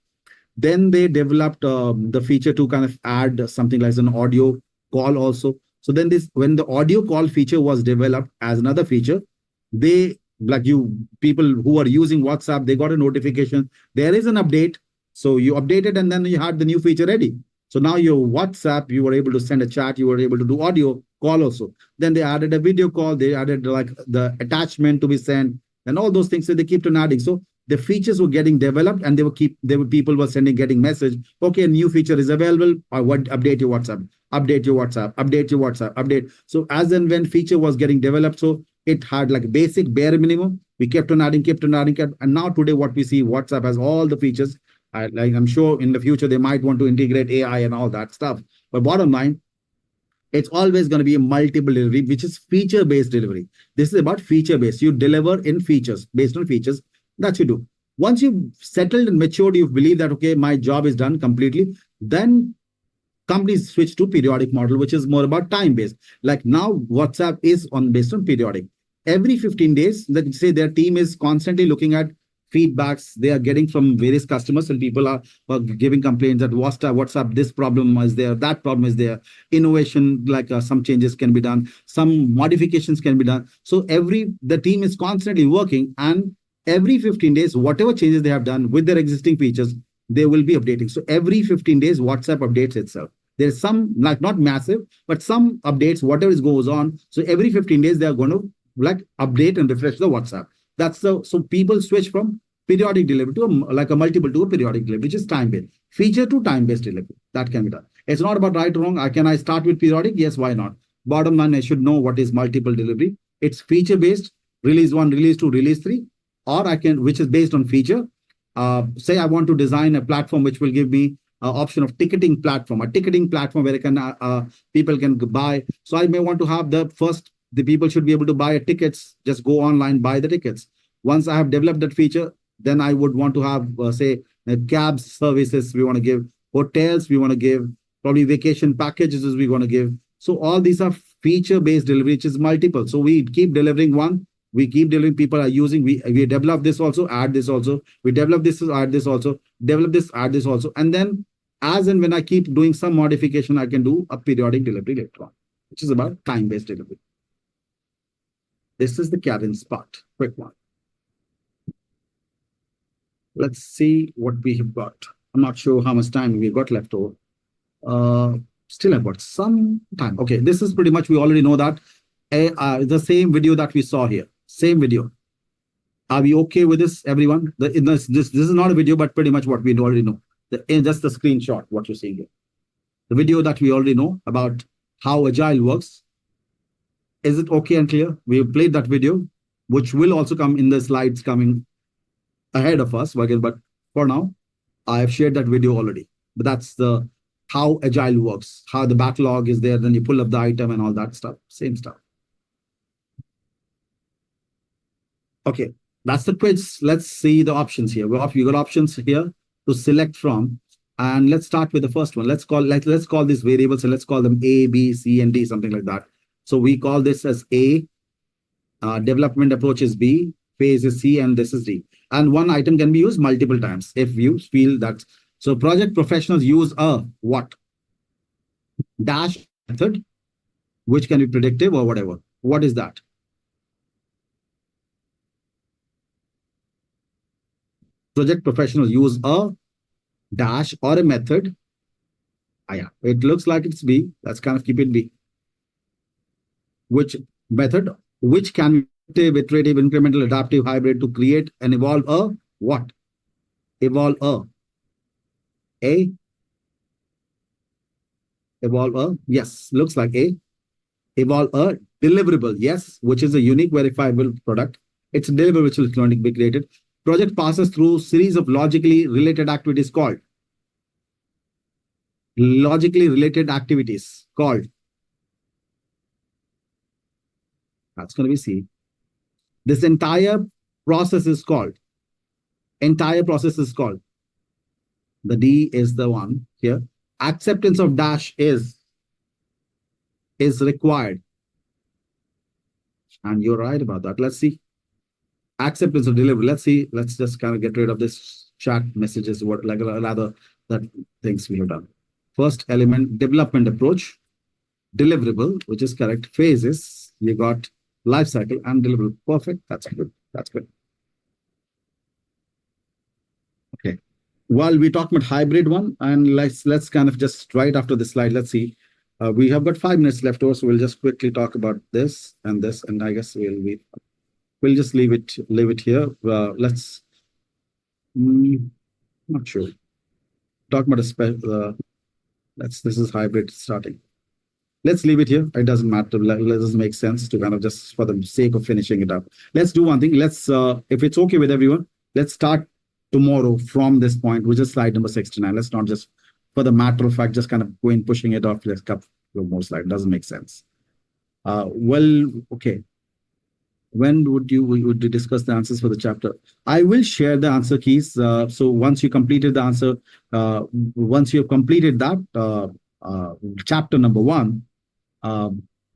Then they developed the feature to kind of add something like an audio call also. So then when the audio call feature was developed as another feature, people who are using WhatsApp, they got a notification. There is an update. So you update it and then you had the new feature ready. So now your WhatsApp, you were able to send a chat, you were able to do audio call also. Then they added a video call, they added like the attachment to be sent and all those things. So they keep on adding. So the features were getting developed and people were getting message. Okay, a new feature is available. Or what? Update your WhatsApp, update your WhatsApp, update your WhatsApp, update. So as and when feature was getting developed, so it had like basic bare minimum. We kept on adding. And now today what we see, WhatsApp has all the features. I'm sure in the future they might want to integrate AI and all that stuff. But bottom line, it's always going to be a multiple delivery, which is feature-based delivery. This is about feature-based. You deliver in features, based on features that you do. Once you've settled and matured, you believe that, okay, my job is done completely, then companies switch to periodic model, which is more about time-based. Like now, WhatsApp is based on periodic. Every 15 days, let's say their team is constantly looking at feedbacks they are getting from various customers, and people are giving complaints that WhatsApp, this problem is there, that problem is there. Innovation, like some changes can be done, some modifications can be done. So the team is constantly working, and every 15 days, whatever changes they have done with their existing features, they will be updating. So every 15 days, WhatsApp updates itself. There's some, like not massive, but some updates, whatever goes on. So every 15 days, they are going to like update and refresh the WhatsApp. So people switch from periodic delivery to a multiple to a periodic delivery, which is time-based. Feature to time-based delivery. That can be done. It's not about right or wrong. Can I start with periodic? Yes, why not? Bottom line, I should know what is multiple delivery. It's feature-based, release 1, release 2, release 3, or which is based on feature. Say I want to design a platform which will give me an option of ticketing platform, a ticketing platform where people can buy. So I may want to have the people should be able to buy tickets, just go online, buy the tickets. Once I have developed that feature, then I would want to have, say, cabs services we want to give, hotels we want to give, probably vacation packages we want to give. So all these are feature-based delivery, which is multiple. So we keep delivering one, we keep delivering, people are using, we develop this also, add this also, we develop this, add this also, develop this, add this also. And then as and when I keep doing some modification, I can do a periodic delivery later on, which is about time-based delivery. This is the cadence part, quick one. Let's see what we have got. I'm not sure how much time we've got left over. Still I've got some time. Okay, this is pretty much, we already know that. The same video that we saw here, same video. Are we okay with this, everyone? This is not a video, but pretty much what we already know. Just the screenshot, what you're seeing here. The video that we already know about how Agile works. Is it okay and clear? We have played that video, which will also come in the slides coming ahead of us. But for now, I have shared that video already. But that's the how Agile works, how the backlog is there, then you pull up the item and all that stuff. Same stuff. Okay, that's the quiz. Let's see the options here. We got options here to select from. And let's start with the first one. Let's call these variables, and let's call them A, B, C, and D, something like that. So we call this as A, development approach is B, phase is C, and this is D. And one item can be used multiple times if you feel that. So project professionals use a what? Dash method, which can be predictive or whatever. What is that? Project professionals use a dash or a method. Yeah, it looks like it's B. Let's kind of keep it B. Which method? Which can be iterative, incremental, adaptive, hybrid to create and evolve a what? Evolve a. Evolve a. Yes, looks like A. Evolve a deliverable. Yes, which is a unique verifiable product. It's a deliverable which will going to be created. Project passes through series of logically related activities called. Logically related activities called. That's going to be C. This entire process is called. Entire process is called. The D is the one here. Acceptance of dash is required. And you're right about that. Let's see. Acceptance of delivery. Let's see. Let's just kind of get rid of this chat messages, what like other that things we have done. First element, development approach, deliverable, which is correct. Phases, you got life cycle and deliverable. Perfect. That's good. That's good. Okay. Well, we talked about hybrid one, and let's kind of just right after this slide, let's see. We have got 5 minutes left over, so we'll just quickly talk about this, and I guess we'll just leave it here. Let's not sure. Talk about this is hybrid starting. Let's leave it here. It doesn't matter. It doesn't make sense to kind of just for the sake of finishing it up. Let's do one thing. Let's, if it's okay with everyone, let's start tomorrow from this point, which is slide number 69. Let's not just, for the matter of fact, just kind of go in pushing it off. Let's couple more slides. It doesn't make sense. Well, okay. When would you discuss the answers for the chapter? I will share the answer keys. So once you completed the answer, once you have completed that chapter number 1,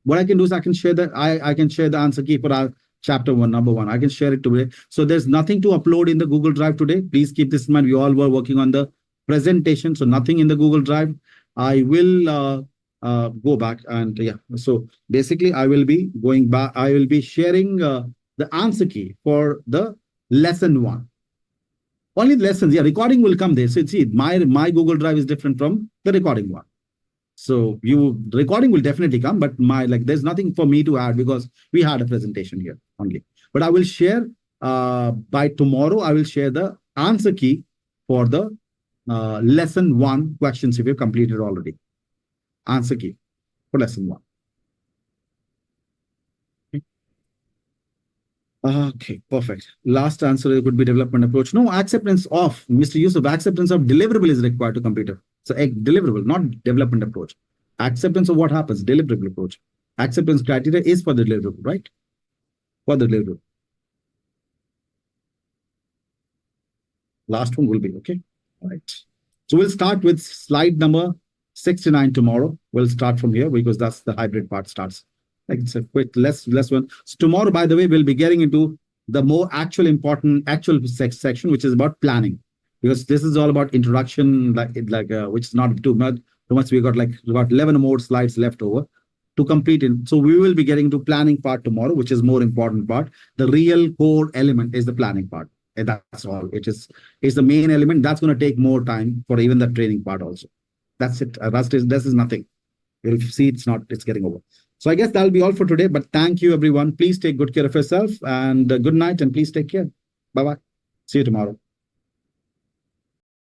what I can do is I can share the answer key for our chapter number 1. I can share it today. So there's nothing to upload in the Google Drive today. Please keep this in mind. We all were working on the presentation, so nothing in the Google Drive. I will go back and yeah. So basically, I will be going back. I will be sharing the answer key for the lesson 1. Only the lessons. Yeah, recording will come there. So see, my Google Drive is different from the recording one. So recording will definitely come, but there's nothing for me to add because we had a presentation here only. But I will share by tomorrow. I will share the answer key for the lesson 1 questions if you've completed already. Answer key for lesson 1. Okay, perfect. Last answer could be development approach. No, acceptance of, Mr. Yusuf, acceptance of deliverable is required to complete it. So a deliverable, not development approach. Acceptance of what happens, deliverable approach. Acceptance criteria is for the deliverable, right? For the deliverable. Last one will be, okay? All right. So we'll start with slide number 69 tomorrow. We'll start from here because that's the hybrid part starts. Like it's a quick, less one. So tomorrow, by the way, we'll be getting into the more important section, which is about planning, because this is all about introduction, which is not too much. We got about 11 more slides left over to complete it. So we will be getting to planning part tomorrow, which is more important part. The real core element is the planning part. And that's all. It's the main element. That's going to take more time for even the training part also. That's it. This is nothing. You'll see it's getting over. So I guess that'll be all for today. But thank you, everyone. Please take good care of yourself and good night and please take care. Bye-bye. See you tomorrow.